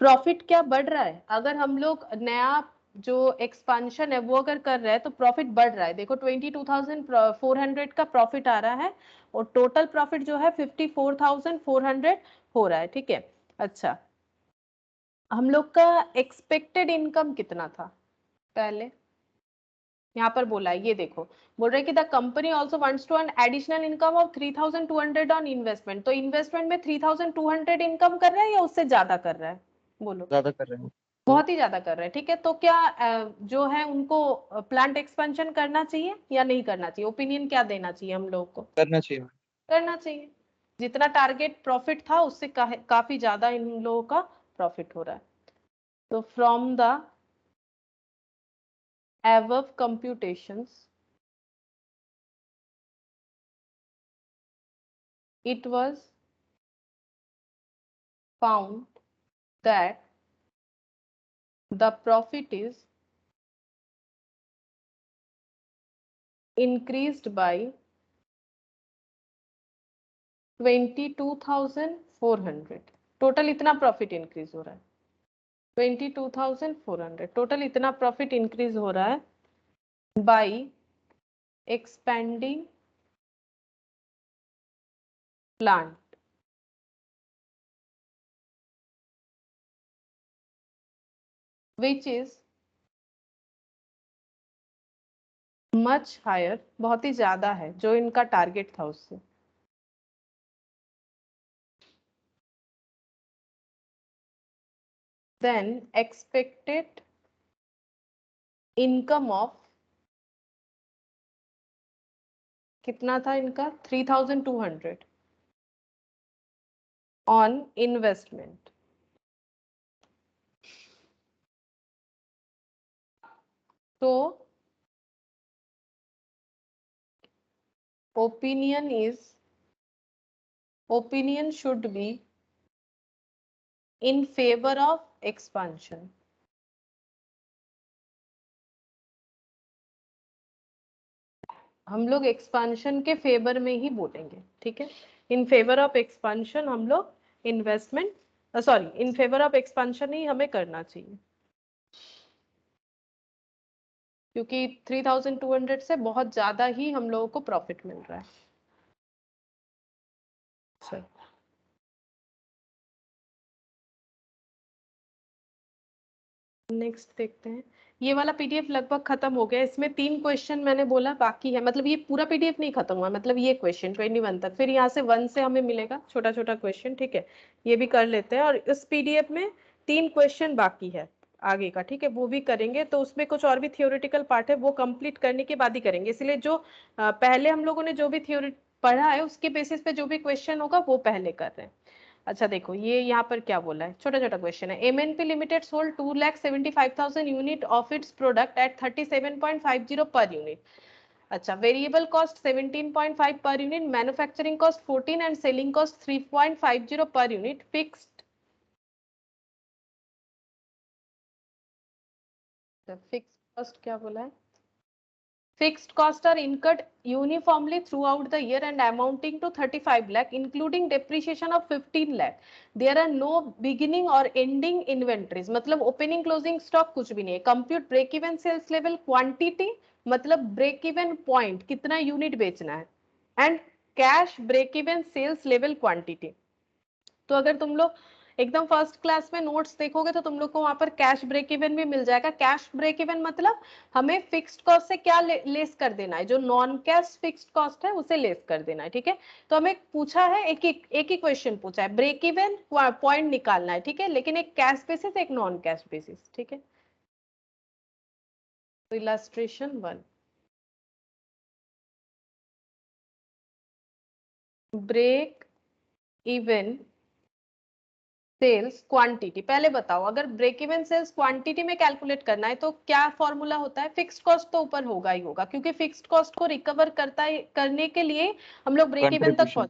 प्रॉफिट क्या बढ़ रहा है? अगर हम लोग नया जो एक्सपांशन है वो अगर कर रहे हैं तो प्रॉफिट बढ़ रहा है। देखो 22,400 का प्रॉफिट आ रहा है और टोटल प्रॉफिट जो है 54,400 हो रहा है। ठीक है, अच्छा हम लोग का एक्सपेक्टेड इनकम कितना था पहले? यहाँ पर बोला है, ये देखो बोल रहे कि the company also wants to earn additional income of 3,200 on investment. तो इन्वेस्टमेंट में 3,200 इनकम कर रहा है या उससे ज्यादा कर रहा है? बोलो। ज्यादा कर रहे हैं। बहुत ही ज्यादा कर रहे हैं। ठीक है, तो क्या जो है उनको प्लांट एक्सपेंशन करना चाहिए या नहीं करना चाहिए? ओपिनियन क्या देना चाहिए हम लोग को? करना चाहिए। करना चाहिए। जितना टारगेट प्रॉफिट था उससे काफी ज्यादा इन लोगों का प्रॉफिट हो रहा है। तो from the above computations, it was found that the profit is increased by 22,400। Total इतना प्रॉफिट इंक्रीज हो रहा है, 22,400 टोटल इतना प्रॉफिट इंक्रीज हो रहा है by expanding plant which is much higher, बहुत ही ज्यादा है जो इनका टारगेट था उससे। देन एक्सपेक्टेड इनकम ऑफ कितना था इनका? 3,200 ऑन इन्वेस्टमेंट। तो opinion should be in favor of expansion। हम लोग एक्सपांशन के फेवर में ही बोलेंगे। ठीक है, इन फेवर ऑफ एक्सपांशन हम लोग investment, sorry in favour of expansion ही हमें करना चाहिए, क्योंकि 3,200 से बहुत ज्यादा ही हम लोगों को प्रॉफिट मिल रहा है। चल नेक्स्ट देखते हैं। ये वाला पीडीएफ लगभग खत्म हो गया। इसमें 3 क्वेश्चन मैंने बोला बाकी है, मतलब ये पूरा पीडीएफ नहीं खत्म हुआ, मतलब ये क्वेश्चन 21 तक, फिर यहाँ से 1 से हमें मिलेगा छोटा छोटा क्वेश्चन। ठीक है, ये भी कर लेते हैं। और इस पीडीएफ में 3 क्वेश्चन बाकी है आगे का। ठीक है, वो भी करेंगे। तो उसमें कुछ और भी थियोरेटिकल पार्ट है, वो कंप्लीट करने के बाद ही करेंगे। इसलिए जो पहले हम लोगों ने जो भी थ्योरी पढ़ा है उसके बेसिस पे जो भी क्वेश्चन होगा वो पहले कर रहे हैं। अच्छा देखो, ये यहाँ पर क्या बोला है, छोटा छोटा क्वेश्चन है। MNP limited sold 2,75,000 unit of its product at 37.50 per unit. अच्छा, variable cost 17.5 per unit, manufacturing cost 14 and selling cost 3.50 per unit. Fixed cost क्या बोला है? Fixed costs are incurred uniformly throughout the year and amounting to 35 lakh, including depreciation of 15 lakh. There are no beginning or ending inventories. मतलब opening closing stock कुछ भी नहीं है। Compute break even sales level quantity, मतलब break even point कितना unit बेचना है, and cash break even sales level quantity। तो अगर तुम लोग एकदम फर्स्ट क्लास में नोट्स देखोगे तो तुम लोग को वहां पर कैश ब्रेक इवन भी मिल जाएगा। कैश ब्रेक इवन मतलब हमें फिक्स्ड कॉस्ट से क्या लेस कर देना है, जो नॉन कैश फिक्स्ड कॉस्ट है उसे लेस कर देना है। ठीक है, तो हमें पूछा है एक ही क्वेश्चन पूछा है, ब्रेक इवन पॉइंट निकालना है। ठीक है, लेकिन एक कैश बेसिस एक नॉन कैश बेसिस। ठीक है, तो illustration 1, break even sales quantity, पहले बताओ अगर ब्रेक इवन सेल्स क्वांटिटी में कैलकुलेट करना है तो क्या फॉर्मूला होता है? फिक्स्ड कॉस्ट तो ऊपर होगा ही होगा, क्योंकि फिक्स्ड कॉस्ट को रिकवर करने के लिए हम लोग ब्रेक इवन तक पहुंच,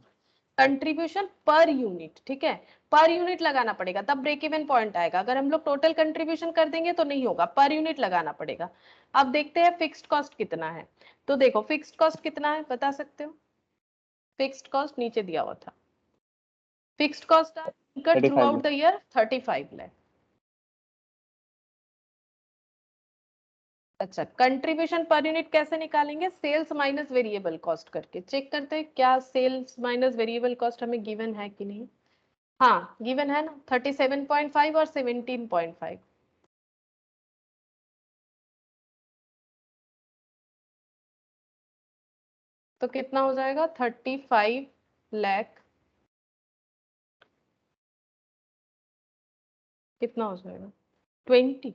कंट्रीब्यूशन पर यूनिट, ठीक है, पर यूनिट लगाना पड़ेगा तब ब्रेक इवन पॉइंट आएगा। अगर हम लोग टोटल कंट्रीब्यूशन कर देंगे तो नहीं होगा, पर यूनिट लगाना पड़ेगा। अब देखते हैं फिक्स्ड कॉस्ट कितना है। तो देखो फिक्स्ड कॉस्ट कितना है बता सकते हो? फिक्स्ड कॉस्ट नीचे दिया हुआ था। Fixed cost through out the year 35 lakh. अच्छा, कंट्रीब्यूशन पर यूनिट कैसे निकालेंगे? सेल्स माइनस वेरिएबल कॉस्ट करके। चेक करते हैं क्या सेल्स माइनस वेरिएबल कॉस्ट हमें गिवन है कि नहीं। हाँ गिवन है ना, 37.5 और 17.5। तो कितना हो जाएगा? 35 लाख। कितना हो जाएगा? 20।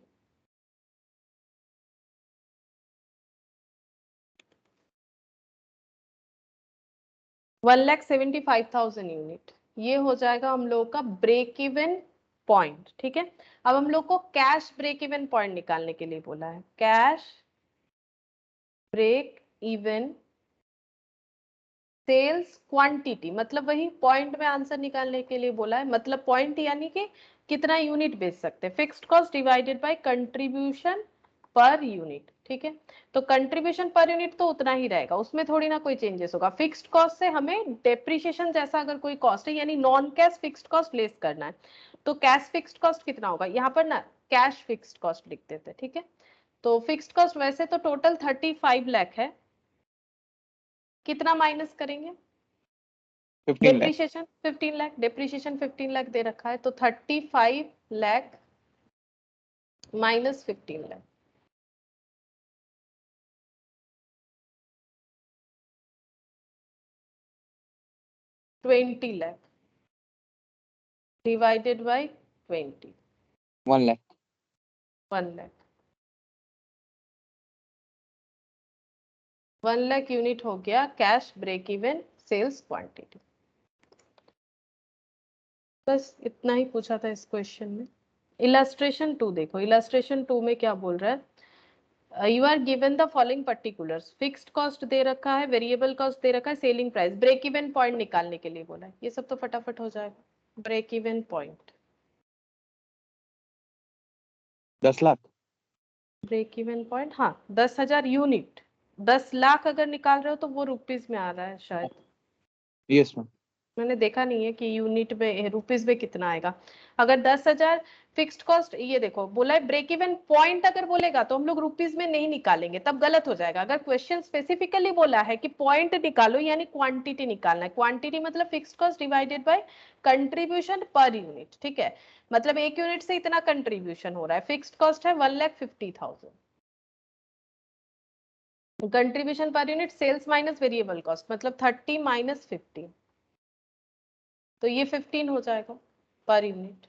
वन लाख 75,000 यूनिट, ये हो जाएगा हम लोगों का ब्रेक इवन पॉइंट, ठीक है। अब हम लोग को कैश ब्रेक इवन पॉइंट निकालने के लिए बोला है, cash break even sales quantity, मतलब वही पॉइंट में आंसर निकालने के लिए बोला है, मतलब पॉइंट यानी कि कितना यूनिट बेच सकते हैं। Fixed cost divided by contribution per unit, ठीक है। तो कंट्रीब्यूशन पर यूनिट तो उतना ही रहेगा, उसमें थोड़ी ना कोई चेंजेस होगा। फिक्स्ड कॉस्ट से हमें डेप्रिसिएशन जैसा अगर कोई कॉस्ट है यानी non cash fixed cost less करना है, तो कैश फिक्स्ड कॉस्ट कितना होगा? यहाँ पर ना कैश फिक्स्ड कॉस्ट लिख देते हैं, ठीक है। तो फिक्स्ड कॉस्ट वैसे तो टोटल 35 लाख है, कितना माइनस करेंगे? 15 लाख। डेप्रिसिएशन 15 लाख, डेप्रिसिएशन 15 लाख दे रखा है, तो 35 lakh minus 15 lakh, 20 lakh divided by 20, 1 lakh. 1 lakh. 1 lakh unit हो गया cash break even sales quantity. बस इतना ही पूछा था इस क्वेश्चन में। इलस्ट्रेशन 2 देखो, इलस्ट्रेशन 2 में क्या बोल रहा है? You are given the following particulars, fixed cost दे रखा है, वेरिएबल कॉस्ट दे रखा है, selling price, break even point निकालने के लिए बोला है। ये सब तो फटाफट हो जाएगा। Break even point 10 lakh. Break even point, हाँ 10,000 यूनिट। 10 लाख अगर निकाल रहे हो तो वो रुपीज में आ रहा है शायद, यस मैम। मैंने देखा नहीं है कि यूनिट में रुपीज में कितना आएगा। अगर 10,000 फिक्स्ड कॉस्ट, ये देखो बोला है ब्रेक इवन पॉइंट अगर बोलेगा तो हम लोग रुपीज में नहीं निकालेंगे, तब गलत हो जाएगा। अगर क्वेश्चन स्पेसिफिकली बोला है कि पॉइंट निकालो यानी क्वांटिटी निकालना है, क्वांटिटी मतलब fixed cost divided by contribution per unit, ठीक है। मतलब एक यूनिट से इतना कंट्रीब्यूशन हो रहा है, फिक्स्ड कॉस्ट है 1,50,000, contribution per unit sales minus variable cost मतलब 30 माइनस 15, तो ये 15 हो जाएगा per unit.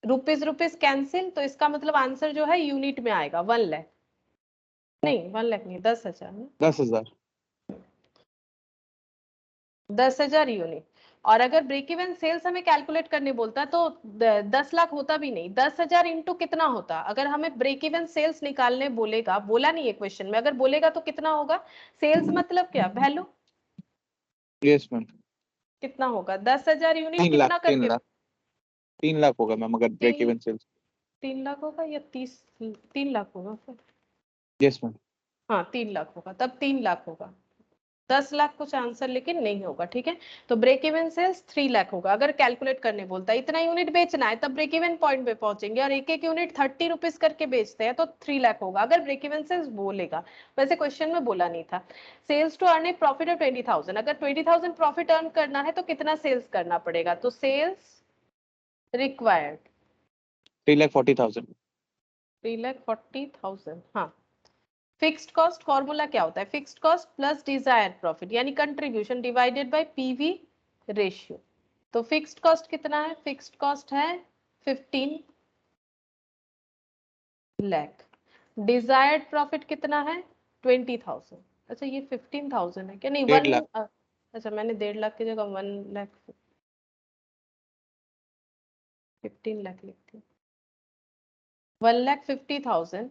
Rupees rupees cancel, तो इसका मतलब आंसर जो है यूनिट में आएगा 1 लाख, नहीं 1 लाख नहीं, 10,000 ना, 10,000। 10,000 यूनिट। और अगर ब्रेक इवन सेल्स हमें कैलकुलेट करने बोलता है तो 10 लाख होता भी नहीं, 10,000 इंटू कितना होता? अगर हमें ब्रेक इवन सेल्स निकालने बोलेगा, बोला नहीं है क्वेश्चन में, अगर बोलेगा तो कितना होगा? सेल्स मतलब क्या? Value yes ma'am. कितना होगा? 10,000 यूनिट 3 लाख। कितना 3 करके? लाख। 3 लाख होगा मैम अगर ब्रेक 3 इवन सेल्स। 3 लाख होगा या 30? 3 लाख होगा फिर, यस मैम। हाँ 3 लाख होगा, तब 3 लाख होगा। 10 लाख कुछ आंसर लेकिन नहीं होगा, ठीक है। तो ब्रेक इवन सेल्स 3 लाख होगा अगर कैलकुलेट करने बोलता है, इतना यूनिट बेचना है तब ब्रेक इवन पॉइंट पे पहुंचेंगे, और एक एक यूनिट 30 रुपीज करके बेचते हैं तो 3 लाख होगा अगर ब्रेक इवन सेल्स बोलेगा। वैसे क्वेश्चन में बोला नहीं था। Sales to earn a profit of 20,000, अगर 20,000 प्रॉफिट अर्न करना है तो कितना सेल्स करना पड़ेगा? तो सेल्स रिक्वायर्ड 3,40,000। 3,40,000, हाँ। फिक्स्ड कॉस्ट फॉर्मूला क्या होता है? Fixed cost plus desired profit यानी contribution divided by PV ratio. तो फिक्स्ड कॉस्ट कितना है? फिक्स्ड कॉस्ट है 15 लाख, डिजायर्ड प्रॉफिट कितना है? 20,000, अच्छा ये 15,000 है क्या? नहीं 1.5 लाख। अच्छा मैंने 1.5 लाख की जगह 1 लाख 15 लाख लिखती हूँ। 1,50,000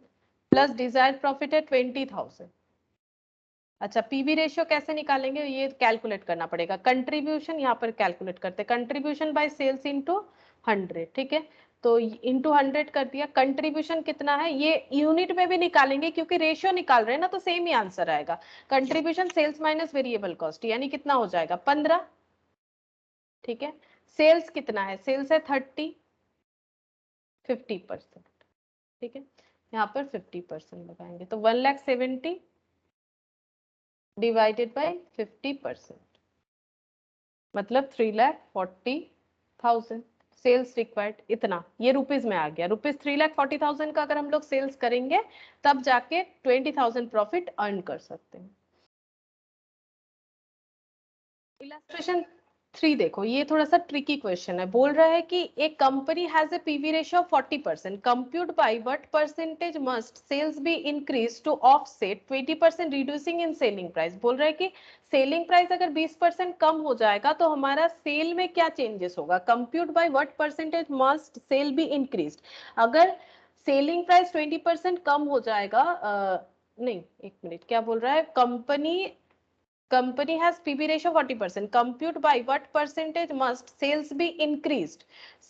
प्लस डिजायर्ड प्रॉफिट है 20,000। अच्छा पीवी रेशियो कैसे निकालेंगे, ये कैलकुलेट करना पड़ेगा। कंट्रीब्यूशन यहाँ पर कैलकुलेट करते हैं, कंट्रीब्यूशन बाय सेल्स इनटू 100, ठीक है। तो इनटू 100 कर दिया। कंट्रीब्यूशन कितना है ये यूनिट में भी निकालेंगे क्योंकि रेशियो निकाल रहे हैं ना, तो सेम ही आंसर आएगा। Contribution sales minus variable cost यानी कितना हो जाएगा 15, ठीक है। सेल्स कितना है, सेल्स है 30, 50%, ठीक है। यहाँ पर 50% लगाएंगे तो 1,70,000 डिवाइडेड बाय 50%, मतलब 3,40,000 सेल्स रिक्वायर्ड। इतना ये रुपीज में आ गया। रुपीज 3,40,000 का अगर हम लोग सेल्स करेंगे तब जाके 20,000 प्रॉफिट अर्न कर सकते हैं। इलस्ट्रेशन 3 देखो, ये थोड़ा सा ट्रिकी क्वेश्चन है। बोल रहा है कि एक company has a PV ratio of 40%, compute by what percentage must sales be increase to offset 20% reducing in selling price. बोल रहा है कि सेलिंग प्राइस अगर 20% कम हो जाएगा तो हमारा सेल में क्या चेंजेस होगा। Compute by what percentage must sale be increase. अगर सेलिंग प्राइस 20% कम हो जाएगा, नहीं एक मिनट, क्या बोल रहा है, company has PB ratio 40%, compute by what percentage must sales be increased।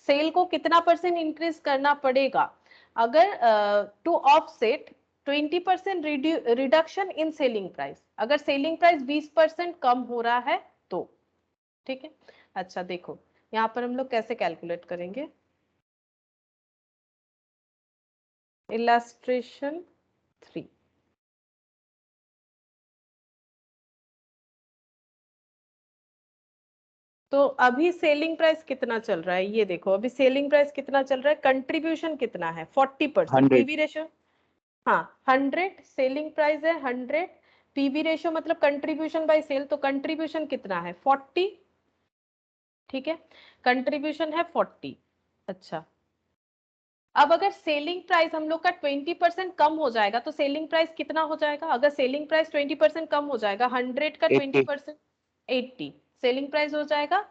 Sale को कितना परसेंट इंक्रीज करना पड़ेगा अगर to offset 20% reduction in selling price, अगर सेलिंग प्राइस 20% कम हो रहा है तो, ठीक है। अच्छा देखो यहाँ पर हम लोग कैसे कैलकुलेट करेंगे। इलस्ट्रेशन 3, तो अभी सेलिंग प्राइस कितना चल रहा है ये देखो। अभी सेलिंग प्राइस कितना चल रहा है, कंट्रीब्यूशन कितना है 40%, 100। पीवी रेशियो हाँ 100, सेलिंग प्राइस है 100, पीवी रेशियो मतलब कंट्रीब्यूशन बाय सेल, तो कंट्रीब्यूशन कितना है 40, ठीक है। कंट्रीब्यूशन है 40। अच्छा अब अगर सेलिंग प्राइस हम लोग का 20% कम हो जाएगा तो सेलिंग प्राइस कितना हो जाएगा। अगर सेलिंग प्राइस 20% कम हो जाएगा, 100 का 80। 20% 80, सेलिंग प्राइस हो जाएगा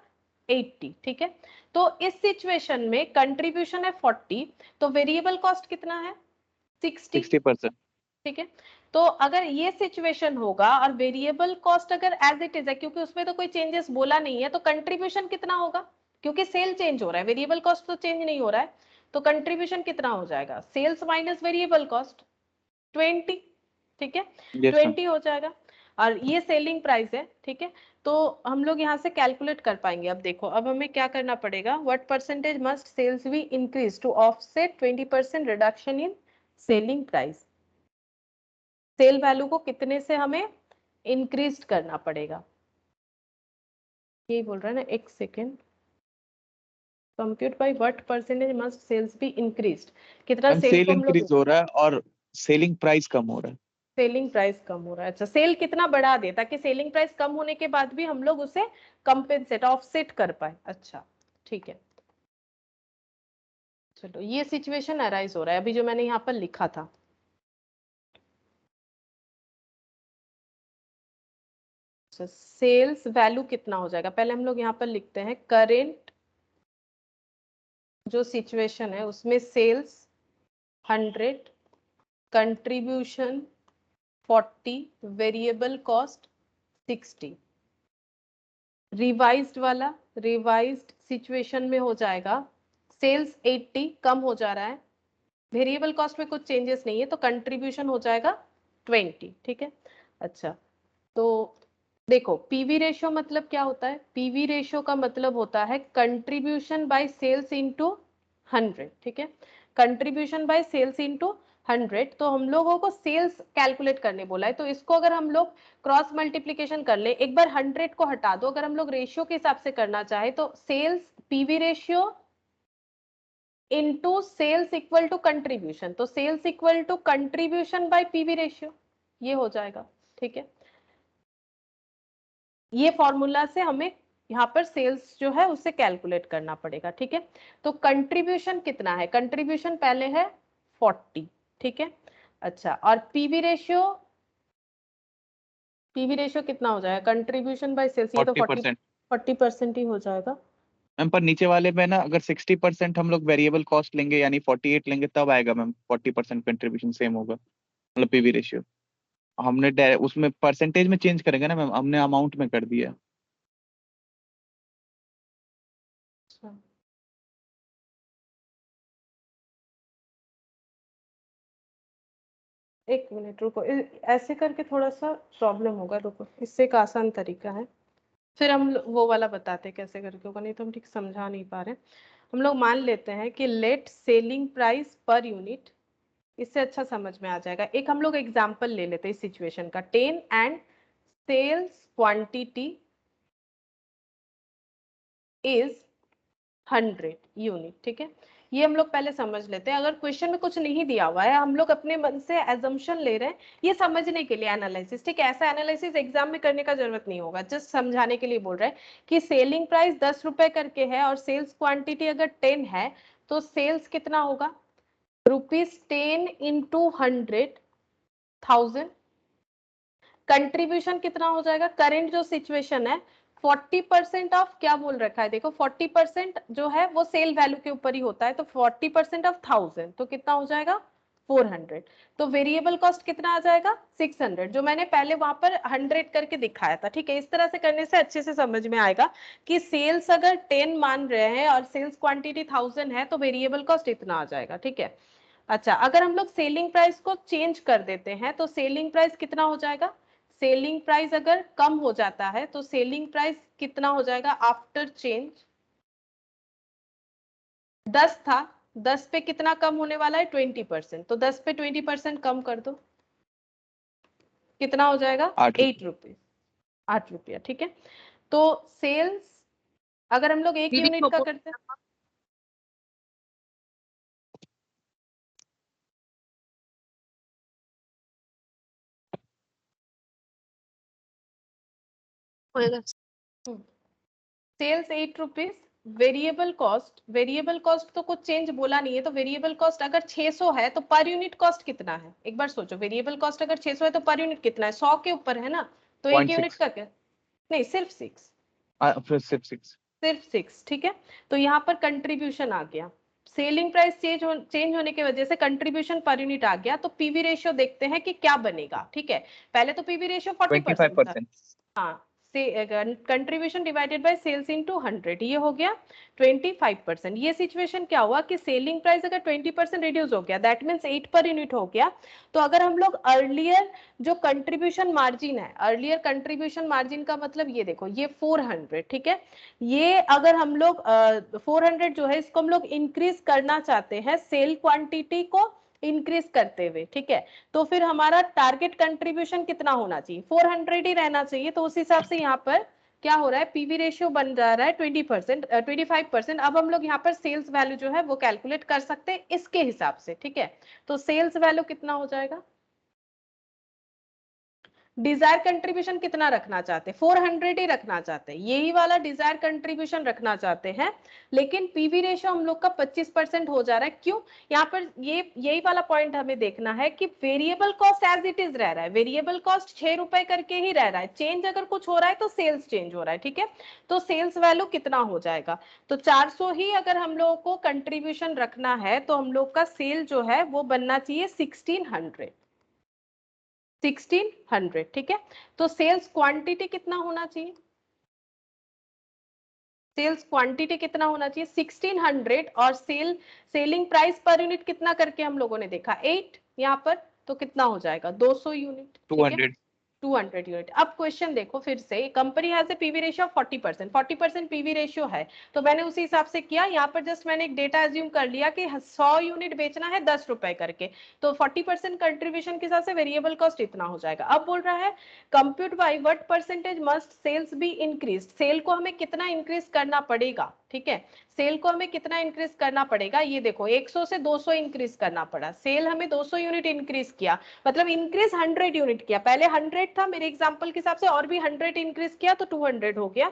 80, ठीक है। तो इस सिचुएशन में कंट्रीब्यूशन है 40, तो वेरिएबल कॉस्ट कितना है 60, 60%। ठीक है। तो अगर ये सिचुएशन होगा और वेरिएबल कॉस्ट अगर एज इट इज है, क्योंकि उसमें तो कोई चेंजेस बोला नहीं है, तो कंट्रीब्यूशन कितना होगा, क्योंकि सेल चेंज हो रहा है, वेरिएबल कॉस्ट तो चेंज नहीं हो रहा है। तो कंट्रीब्यूशन कितना हो जाएगा, सेल्स माइनस वेरिएबल कॉस्ट 20, ठीक है। Yes ma'am. 20 हो जाएगा और ये सेलिंग प्राइस है, ठीक है। तो हम लोग यहाँ से कैलकुलेट कर पाएंगे। अब देखो अब हमें क्या करना पड़ेगा, what percentage must sales be increase to offset 20% reduction in selling price. Sale value को कितने से हमें इंक्रीज करना पड़ेगा, यही बोल रहा है ना। एक second, compute by what percentage must sales be increased, कितना मैम सेल सेल को हम लोग, इंक्रीज हो रहा है और सेलिंग प्राइस कम हो रहा है। सेलिंग प्राइस कम हो रहा है। अच्छा सेल कितना बढ़ा दे ताकि सेलिंग प्राइस कम होने के बाद भी हम लोग उसे कंपेंसेट ऑफसेट कर पाए। अच्छा ठीक है, चलो ये सिचुएशन अराइज हो रहा है अभी जो मैंने यहाँ पर लिखा था। सेल्स वैल्यू कितना हो जाएगा, पहले हम लोग यहाँ पर लिखते हैं करेंट जो सिचुएशन है उसमें sales 100, contribution 40, variable cost 60। Revised वाला, रिवाइज्ड सिचुएशन में हो जाएगा सेल्स 80 कम हो जा रहा है, वेरिएबल कॉस्ट में कुछ चेंजेस नहीं है, तो कंट्रीब्यूशन हो जाएगा 20, ठीक है। अच्छा तो देखो पीवी रेशियो मतलब क्या होता है, पीवी रेशियो का मतलब होता है कंट्रीब्यूशन बाय सेल्स इनटू 100, ठीक है। कंट्रीब्यूशन बाय सेल्स इनटू 100, तो हम लोगों को सेल्स कैलकुलेट करने बोला है, तो इसको अगर हम लोग क्रॉस मल्टीप्लीकेशन कर ले, एक बार 100 को हटा दो, अगर हम लोग रेशियो के हिसाब से करना चाहे तो sales PV ratio into sales equal to contribution, तो sales equal to contribution by PV ratio, ये हो जाएगा, ठीक है। ये फॉर्मूला से हमें यहाँ पर सेल्स जो है उसे कैलकुलेट करना पड़ेगा, ठीक है। तो कंट्रीब्यूशन कितना है, कंट्रीब्यूशन पहले है 40, ठीक है। अच्छा और पीवी रेशियो पीवी रेशियो कितना हो जाएगा? कंट्रीब्यूशन बाय सेल्स, ये तो 40%। 40% ही हो जाएगा। मैम पर नीचे वाले में ना अगर 60% हम लोग वेरिएबल कॉस्ट लेंगे यानी 48 लेंगे तब आएगा मैम 40% कंट्रीब्यूशन सेम होगा, मतलब पीवी रेशियो। हमने उसमें परसेंटेज में चेंज करेंगे ना मैम, हमने अमाउंट में कर दिया। अच्छा, एक मिनट रुको, ऐसे करके थोड़ा सा प्रॉब्लम होगा, रुको, इससे एक आसान तरीका है, फिर हम वो वाला बताते हैं कैसे करके होगा, नहीं तो हम ठीक समझा नहीं पा रहे। हम लोग मान लेते हैं कि let selling price per unit, इससे अच्छा समझ में आ जाएगा। एक हम लोग एग्जांपल ले लेते हैं इस सिचुएशन का, 10 and sales quantity is 100 unit, ठीक है। ये हम लोग पहले समझ लेते हैं। अगर क्वेश्चन में कुछ नहीं दिया हुआ है, हम लोग अपने मन से एजम्पशन ले रहे हैं, ये समझने के लिए एनालिसिस, ठीक है। ऐसा एनालिसिस एग्जाम में करने का जरूरत नहीं होगा, जस्ट समझाने के लिए बोल रहे हैं कि सेलिंग प्राइस 10 रुपए करके है और सेल्स क्वांटिटी अगर 10 है तो सेल्स कितना होगा? ₹10 इंटू 100,000। कंट्रीब्यूशन कितना हो जाएगा? करेंट जो सिचुएशन है 40% ऑफ क्या बोल रखा है, देखो 40% जो है वो सेल वैल्यू के ऊपर ही होता है, तो 40% ऑफ 1000 तो कितना हो जाएगा? 400। तो वेरिएबल कॉस्ट कितना आ जाएगा? 600, जो मैंने पहले वहां पर 100 करके दिखाया था, ठीक है। इस तरह से करने से अच्छे से समझ में आएगा कि सेल्स अगर 10 मान रहे हैं और सेल्स क्वांटिटी 1000 है तो वेरिएबल कॉस्ट इतना आ जाएगा, ठीक है। अच्छा, अगर हम लोग सेलिंग प्राइस को चेंज कर देते हैं तो सेलिंग प्राइस कितना हो जाएगा? सेलिंग प्राइस अगर कम हो जाता है तो सेलिंग प्राइस कितना हो जाएगा आफ्टर चेंज? 10 था, 10 पे कितना कम होने वाला है? 20%, तो 10 पे 20% कम कर दो, कितना हो जाएगा? 8 रुपीज, 8 रुपया, ठीक है। तो सेल्स अगर हम लोग 1 दीदी यूनिट का करते हैं, होएगा। सेल्स 8 रुपीज, वेरिएबल कॉस्ट तो कुछ चेंज बोला नहीं है, तो वेरिएबल कॉस्ट अगर 600 है तो पर यूनिट कॉस्ट कितना है? एक बार सोचो, वेरिएबल कॉस्ट अगर 600 है तो पर यूनिट कितना है? 100 के ऊपर है ना, तो 1 यूनिट 0.6 का क्या? नहीं, सिर्फ 6, फिर सिर्फ 6। सिर्फ 6, ठीक है। तो यहाँ पर कंट्रीब्यूशन आ गया, सेलिंग प्राइस चेंज होने की वजह से कंट्रीब्यूशन पर यूनिट आ गया, तो पीवी रेशियो देखते हैं कि क्या बनेगा, ठीक है। पहले तो पीवी रेशियो 40% था, 25%। हाँ, से contribution divided by sales into 100, ये हो गया 25%। ये सिचुएशन क्या हुआ कि सेलिंग प्राइस अगर 20% रिड्यूस हो गया, दैट मींस 8 पर यूनिट हो गया। तो अगर हम लोग अर्लियर जो कंट्रीब्यूशन मार्जिन है, अर्लियर कंट्रीब्यूशन मार्जिन का मतलब ये देखो, ये 400, ठीक है। ये अगर हम लोग 400 जो है इसको हम लोग इंक्रीज करना चाहते हैं सेल क्वांटिटी को इंक्रीज करते हुए, ठीक है। तो फिर हमारा टारगेट कंट्रीब्यूशन कितना होना चाहिए? 400 ही रहना चाहिए। तो उस हिसाब से यहाँ पर क्या हो रहा है, पीवी रेशियो बन जा रहा है 20%, 25%। अब हम लोग यहाँ पर सेल्स वैल्यू जो है वो कैलकुलेट कर सकते हैं इसके हिसाब से, ठीक है। तो सेल्स वैल्यू कितना हो जाएगा? डिजायर कंट्रीब्यूशन कितना रखना चाहते हैं? 400 ही रखना चाहते हैं, यही वाला डिजायर कंट्रीब्यूशन रखना चाहते हैं, लेकिन पीवी रेशियो हम लोग का 25% हो जा रहा है। क्यों? यहाँ पर यही वाला पॉइंट हमें देखना है कि variable cost as it is रह रहा है, वेरिएबल कॉस्ट 6 रुपए करके ही रह रहा है, चेंज अगर कुछ हो रहा है तो सेल्स चेंज हो रहा है, ठीक है। तो सेल्स वैल्यू कितना हो जाएगा? तो 400 ही अगर हम लोगों को कंट्रीब्यूशन रखना है तो हम लोग का सेल जो है वो बनना चाहिए 1600, ठीक है। तो सेल्स क्वांटिटी कितना होना चाहिए? सेल्स क्वांटिटी कितना होना चाहिए? 1600, और सेलिंग प्राइस पर यूनिट कितना करके हम लोगों ने देखा? 8 यहाँ पर, तो कितना हो जाएगा? 200 यूनिट, ठीक है, 200। 200 यूनिट। अब क्वेश्चन देखो फिर से, company has a PV ratio of 40% PV ratio है, तो मैंने उसी हिसाब से किया। यहाँ पर जस्ट मैंने एक डेटा एज्यूम कर लिया कि 100 यूनिट बेचना है 10 रुपए करके, तो 40% कंट्रीब्यूशन के हिसाब से वेरिएबल कॉस्ट इतना हो जाएगा। अब बोल रहा है compute by what percentage must sales be increase, sale को हमें कितना इंक्रीज करना पड़ेगा, ठीक है। सेल को हमें कितना इंक्रीज करना पड़ेगा? ये देखो 100 से 200 इंक्रीज करना पड़ा, सेल हमें 200 यूनिट इंक्रीज किया, मतलब इंक्रीज 100 यूनिट किया। पहले 100 था मेरे एग्जांपल के हिसाब से, और भी 100 इंक्रीज किया तो 200 हो गया।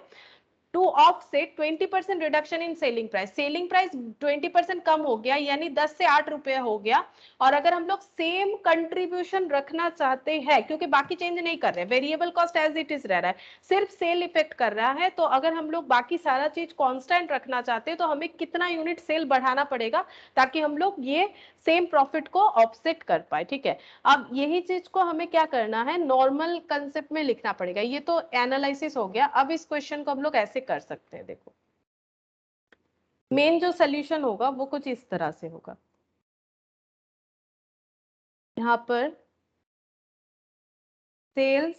To offset 20% reduction in selling price. Selling price 20% कम हो गया, यानी 10 से 8 रुपए हो गया। और अगर हम लोग सेम कंट्रीब्यूशन रखना चाहते हैं, क्योंकि बाकी चेंज नहीं कर रहे, variable cost as it is रह रहा है, सिर्फ सेल इफेक्ट कर रहा है, तो अगर हम लोग बाकी सारा चीज कांस्टेंट रखना चाहते हैं तो हमें कितना यूनिट सेल बढ़ाना पड़ेगा ताकि हम लोग ये सेम प्रॉफिट को ऑफसेट कर पाए। ठीक है, अब यही चीज को हमें क्या करना है, नॉर्मल कंसेप्ट में लिखना पड़ेगा। ये तो एनालिसिस हो गया। अब इस क्वेश्चन को हम लोग ऐसे कर सकते हैं, देखो मेन जो सोल्यूशन होगा वो कुछ इस तरह से होगा। यहाँ पर sales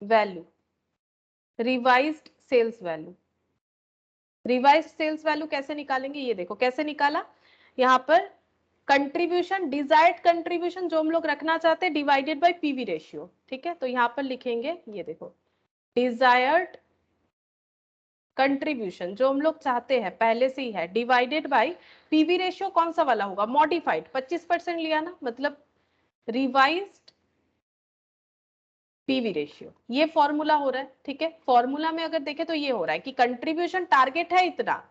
value, revised sales value, revised sales value कैसे निकालेंगे, ये देखो कैसे निकाला। यहाँ पर कंट्रीब्यूशन, डिजायर्ड कंट्रीब्यूशन जो हम लोग रखना चाहते हैं, डिवाइडेड बाय पीवी रेशियो। ठीक है, तो यहाँ पर लिखेंगे, ये देखो डिजायर्ड कंट्रीब्यूशन जो हम लोग चाहते हैं पहले से ही है, डिवाइडेड बाय पीवी रेशियो कौन सा वाला होगा, मॉडिफाइड 25% लिया ना, मतलब रिवाइज्ड पीवी रेशियो। ये फॉर्मूला हो रहा है। ठीक है, फॉर्मूला में अगर देखें तो ये हो रहा है कि कंट्रीब्यूशन टारगेट है इतना,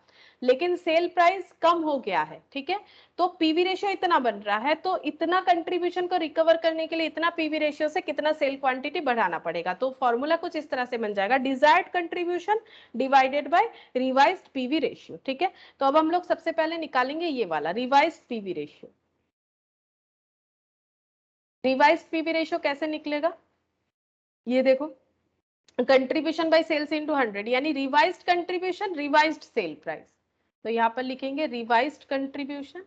लेकिन सेल प्राइस कम हो गया है। ठीक है, तो पीवी रेशियो इतना बन रहा है, तो इतना कंट्रीब्यूशन को रिकवर करने के लिए इतना पीवी रेशियो से कितना सेल क्वांटिटी बढ़ाना पड़ेगा। तो फॉर्मूला कुछ इस तरह से बन जाएगा, desired contribution divided bye revised PV ratio. ठीक है, तो अब हम लोग सबसे पहले निकालेंगे ये वाला revised PV ratio. Revised PV ratio कैसे निकलेगा, ये देखो कंट्रीब्यूशन बाय सेल्स इनटू 100, यानी revised contribution revised sale price. तो यहाँ पर लिखेंगे revised contribution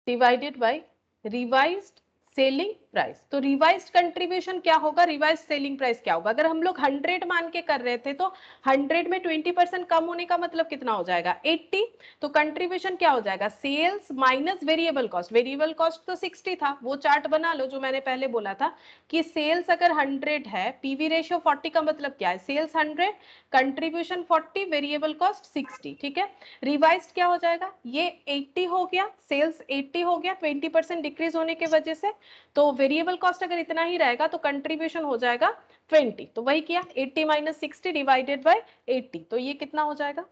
divided bye revised selling price. तो रिवाइज्ड कंट्रीब्यूशन क्या होगा, रिवाइज्ड सेलिंग प्राइस क्या होगा। अगर हम लोग 100 मान के कर रहे थे तो 100 में 20% कम होने का मतलब कितना हो जाएगा, 80। तो कंट्रीब्यूशन क्या हो जाएगा, sales minus variable cost. Variable cost तो 60 था, वो चार्ट बना लो जो मैंने पहले बोला था कि सेल्स अगर 100 है, पीवी रेशियो 40 का मतलब क्या है, सेल्स 100 कंट्रीब्यूशन 40 वेरिएबल कॉस्ट 60। ठीक है, रिवाइज्ड क्या हो जाएगा, ये 80 हो गया, सेल्स 80 हो गया 20% डिक्रीज होने की वजह से, तो वेरिएबल कॉस्ट अगर इतना ही रहेगा तो कंट्रीब्यूशन हो जाएगा 20। तो वही किया, 80 माइनस 60 डिवाइडेड बाय 80, तो ये कितना हो जाएगा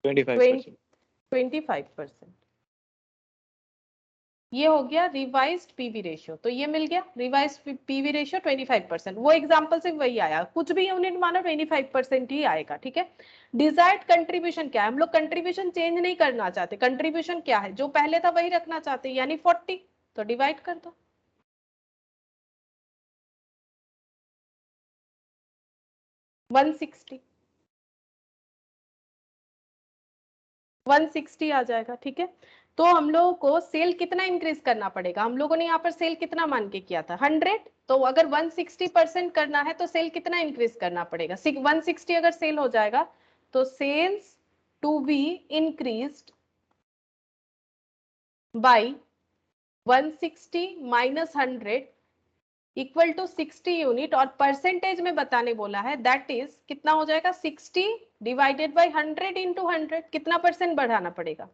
25%। ये हो गया रिवाइज्ड पीवी रेशियो। तो ये मिल गया रिवाइज्ड पीवी रेशियो 25%। वो एग्जांपल से वही आया, कुछ भी यूनिट मानो 25% ही आएगा। ठीक है, डिजायर्ड कंट्रीब्यूशन क्या है, हम लोग कंट्रीब्यूशन चेंज नहीं करना चाहते, कंट्रीब्यूशन क्या है जो पहले था वही रखना चाहते, यानी 40। तो डिवाइड कर दो, 160 आ जाएगा। ठीक है, तो हम लोगों को सेल कितना इंक्रीज करना पड़ेगा, हम लोगों ने यहाँ पर सेल कितना मान के किया था 100, तो अगर 160% करना है तो सेल कितना इंक्रीज करना पड़ेगा, 160 अगर सेल हो जाएगा तो sales to be increased by 160 minus 100 equal to 60 unit, और परसेंटेज में बताने बोला है, दैट इज कितना हो जाएगा 60 डिवाइडेड बाय 100 इंटू 100, कितना परसेंट बढ़ाना पड़ेगा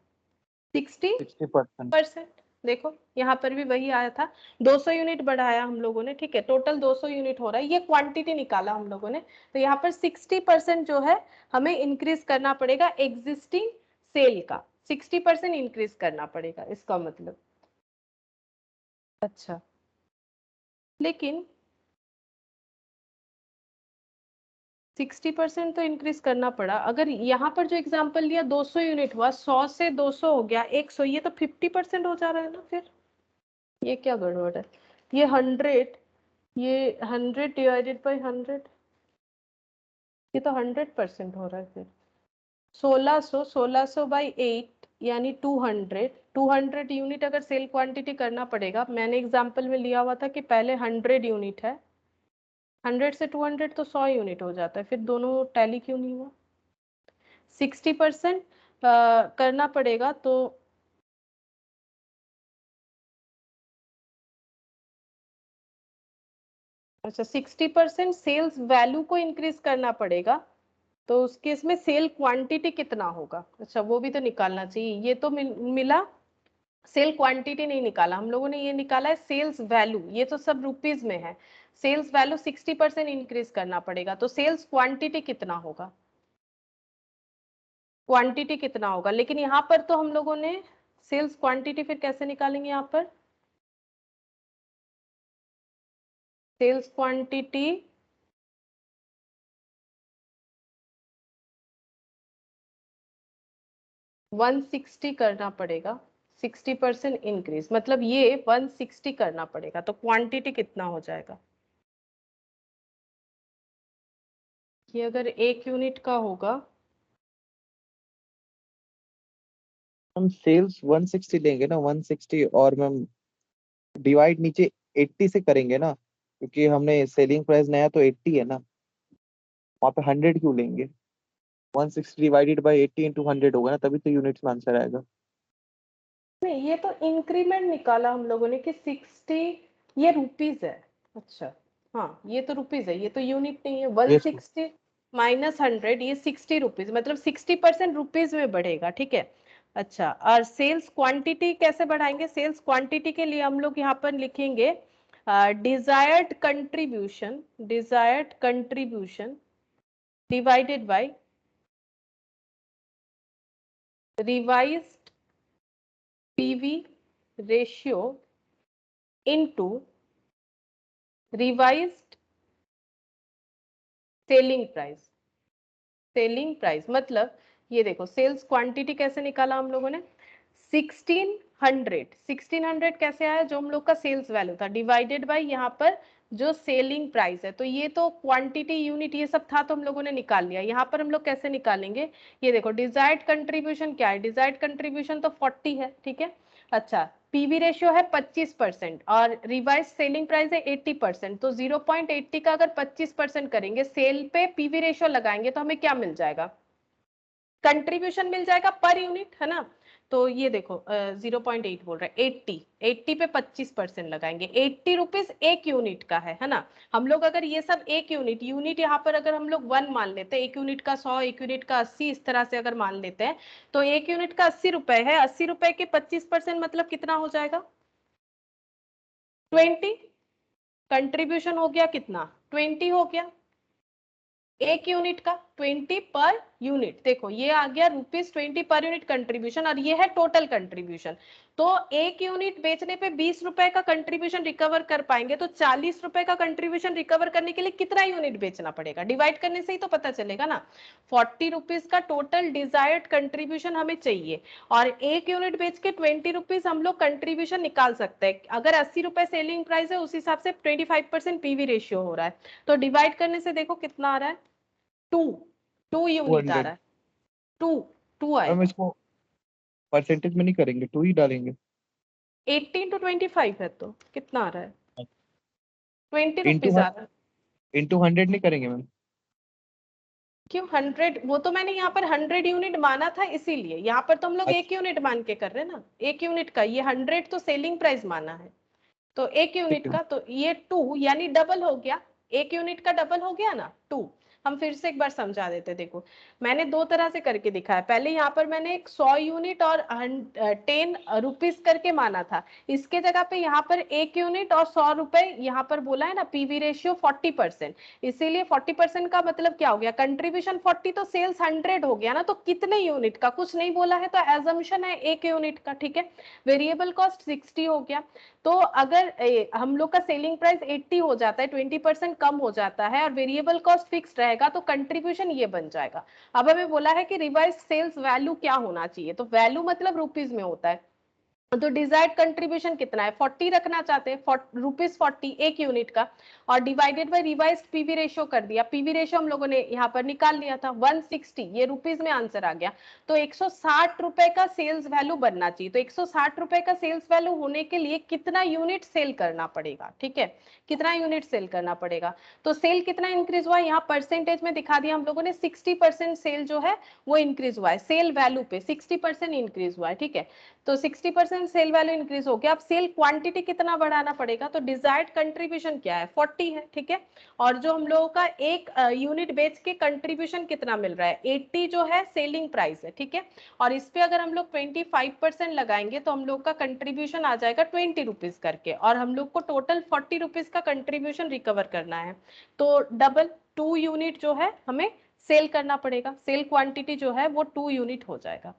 60%। देखो यहाँ पर भी वही आया था, 200 यूनिट बढ़ाया हम लोगों ने। ठीक है, टोटल 200 यूनिट हो रहा है, ये क्वांटिटी निकाला हम लोगों ने। तो यहाँ पर 60% जो है हमें इंक्रीज करना पड़ेगा, एग्जिस्टिंग सेल का 60% इंक्रीज करना पड़ेगा, इसका मतलब। अच्छा, लेकिन 60% तो इंक्रीज करना पड़ा। अगर यहाँ पर जो एग्जांपल लिया 200 यूनिट हुआ, 100 से 200 हो गया 100, ये तो 50% हो जा रहा है ना, फिर ये क्या गड़बड़ है, ये 100, ये 100 डिवाइडेड बाय 100, ये तो 100% हो रहा है फिर। 1600 बाई 8 यानी 200 यूनिट अगर सेल क्वांटिटी करना पड़ेगा। मैंने एग्जांपल में लिया हुआ था कि पहले 100 यूनिट है, 100 से 200 तो 100 यूनिट हो जाता है, फिर दोनों टैली क्यों नहीं हुआ। 60% करना पड़ेगा, तो अच्छा 60% सेल्स वैल्यू को इंक्रीज करना पड़ेगा, तो उस केस में सेल क्वांटिटी कितना होगा, अच्छा वो भी तो निकालना चाहिए। ये तो मिला सेल क्वांटिटी नहीं निकाला हम लोगों ने, ये निकाला है सेल्स वैल्यू। ये तो सब रुपीज में है। सेल्स वैल्यू 60% इंक्रीज करना पड़ेगा, तो सेल्स क्वांटिटी कितना होगा, क्वांटिटी कितना होगा। लेकिन यहाँ पर तो हम लोगों ने सेल्स क्वांटिटी फिर कैसे निकालेंगे, यहाँ पर सेल्स क्वांटिटी वन 160 करना पड़ेगा, 60% इंक्रीज, मतलब ये 160 करना पड़ेगा, तो क्वांटिटी कितना हो जाएगा। ये अगर 1 यूनिट का होगा, हम सेल्स 160 लेंगे ना, 160, और मैम डिवाइड नीचे 80 से करेंगे ना, क्योंकि हमने सेलिंग प्राइस नया तो 80 है ना, वहाँ पे 100 क्यों लेंगे। 160 डिवाइडेड बाई 80 इंटू 100 होगा ना, तभी तो यूनिट्स में आंसर आएगा। नहीं ये तो इंक्रीमेंट निकाला हम लोगों ने कि 60, ये रुपीज है। अच्छा हाँ, ये तो रुपीज है, ये तो यूनिट नहीं है। 160 माइनस 100, ये 60 रुपीज, मतलब 60% रुपीज में बढ़ेगा, ठीक है। अच्छा, और सेल्स क्वांटिटी कैसे बढ़ाएंगे, सेल्स क्वांटिटी के लिए हम लोग यहाँ पर लिखेंगे desired contribution, desired contribution divided bye revised PV ratio into revised selling price. Selling price मतलब ये देखो, सेल्स क्वांटिटी कैसे निकाला हम लोगों ने, 1600 कैसे आया, जो हम लोग का सेल्स वैल्यू था, डिवाइडेड बाय यहाँ पर जो सेलिंग प्राइस है। तो ये तो क्वांटिटी यूनिट ये सब था तो हम लोगों ने निकाल लिया। यहाँ पर हम लोग कैसे निकालेंगे, ये देखो डिजायर्ड कंट्रीब्यूशन क्या है, डिजायर्ड कंट्रीब्यूशन तो 40 है, ठीक है। अच्छा, पीवी रेशियो है 25% और रिवाइज सेलिंग प्राइस है 80%, तो 0.80 का अगर 25% करेंगे, सेल पे पीवी रेशियो लगाएंगे तो हमें क्या मिल जाएगा, कंट्रीब्यूशन मिल जाएगा पर यूनिट, है ना। तो ये देखो 0.8 बोल रहा है, 80 पे 25% लगाएंगे, 80 रुपीज एक यूनिट का है ना। हम लोग अगर ये सब एक यूनिट यूनिट यहाँ पर अगर हम लोग 1 मान लेते हैं, एक यूनिट का 100, एक यूनिट का 80, इस तरह से अगर मान लेते हैं, तो एक यूनिट का 80 रुपए है, 80 रुपए के 25% मतलब कितना हो जाएगा, 20। कंट्रीब्यूशन हो गया कितना, 20 हो गया एक यूनिट का, 20 पर यूनिट। देखो ये आ गया ₹20 पर यूनिट कंट्रीब्यूशन, और ये है टोटल कंट्रीब्यूशन। तो एक यूनिट बेचने पे 20 रुपए का कंट्रीब्यूशन रिकवर कर पाएंगे, तो 40 रुपए का कंट्रीब्यूशन रिकवर करने के लिए कितना यूनिट बेचना पड़ेगा, डिवाइड करने से ही तो पता चलेगा ना। 40 रुपीज का टोटल डिजायर्ड कंट्रीब्यूशन हमें चाहिए, और एक यूनिट बेच के 20 रुपीज हम लोग कंट्रीब्यूशन निकाल सकते हैं। अगर 80 रुपए सेलिंग प्राइस है, उस हिसाब से 25% पीवी रेशियो हो रहा है, तो डिवाइड करने से देखो कितना आ रहा है, 2 यूनिट आ 200। रहा है, 2 हम आएगा। इसको परसेंटेज में नहीं करेंगे, 2 ही डालेंगे। 18 to 25 है तो कितना आ रहा है, 20 इंटू रुपीज आ रहा है। इंटू 100 नहीं करेंगे मैम। क्यों 100, वो तो मैंने यहाँ पर 100 यूनिट माना था, इसीलिए यहाँ पर तो हम लोग अच्छा, एक यूनिट मान के कर रहे हैं ना, एक यूनिट का, ये 100 तो सेलिंग प्राइस माना है, तो एक ठीक यूनिट है। का, तो ये 2 यानी डबल हो गया, एक यूनिट का डबल हो गया ना 2। हम फिर से एक बार समझा देते, देखो मैंने दो तरह से करके दिखाया। पहले यहाँ पर मैंने एक 100 यूनिट और 10 रुपीज करके माना था, इसके जगह पे यहाँ पर एक यूनिट और 100 रुपए यहाँ पर बोला है ना, पीवी रेशियो 40%, इसीलिए 40% का मतलब क्या हो गया, कंट्रीब्यूशन 40 तो सेल्स 100 हो गया ना, तो कितने यूनिट का कुछ नहीं बोला है, तो एजम्पशन है एक यूनिट का, ठीक है। वेरिएबल कॉस्ट 60 हो गया, तो अगर हम लोग का सेलिंग प्राइस 80 हो जाता है, 20% कम हो जाता है और वेरिएबल कॉस्ट फिक्स रहेगा, तो कंट्रीब्यूशन ये बन जाएगा। अब हमें बोला है कि रिवाइज सेल्स वैल्यू क्या होना चाहिए, तो वैल्यू मतलब रुपीज में होता है, तो डिजायर्ड कंट्रीब्यूशन कितना है, 40 रखना चाहते हैं, ₹40 एक यूनिट का, और divided by revised PV ratio कर दिया। पीवी रेशियो हम लोगों ने यहाँ पर निकाल लिया था 160, ये रुपीज में आंसर आ गया, तो 160 रुपए का सेल्स वैल्यू बनना चाहिए। तो 160 रुपए का सेल्स वैल्यू होने के लिए कितना यूनिट सेल करना पड़ेगा, ठीक है, कितना यूनिट सेल करना पड़ेगा। तो सेल कितना इंक्रीज हुआ, यहाँ परसेंटेज में दिखा दिया हम लोगों ने, 60% सेल जो है वो इंक्रीज हुआ है, सेल वैल्यू पे 60% इंक्रीज हुआ है, ठीक है। तो 60% 2021 सेल वैल्यू इंक्रीज हो गया, अब सेल क्वांटिटी कितना बढ़ाना पड़ेगा, तो डिजायर्ड कंट्रीब्यूशन क्या है 40 है, ठीक है। और जो हम लोगों का एक यूनिट बेच के कंट्रीब्यूशन कितना मिल रहा है 80 जो है सेलिंग प्राइस है, ठीक है। और इस पे अगर हम लोग 25% लगाएंगे तो हम लोग का कंट्रीब्यूशन आ जाएगा 20 रुपीज करके, और हम लोग को टोटल 40 रुपीज का कंट्रीब्यूशन रिकवर करना है। तो डबल 2 यूनिट जो है हमें सेल करना पड़ेगा, सेल क्वांटिटी जो है वो 2 यूनिट हो जाएगा।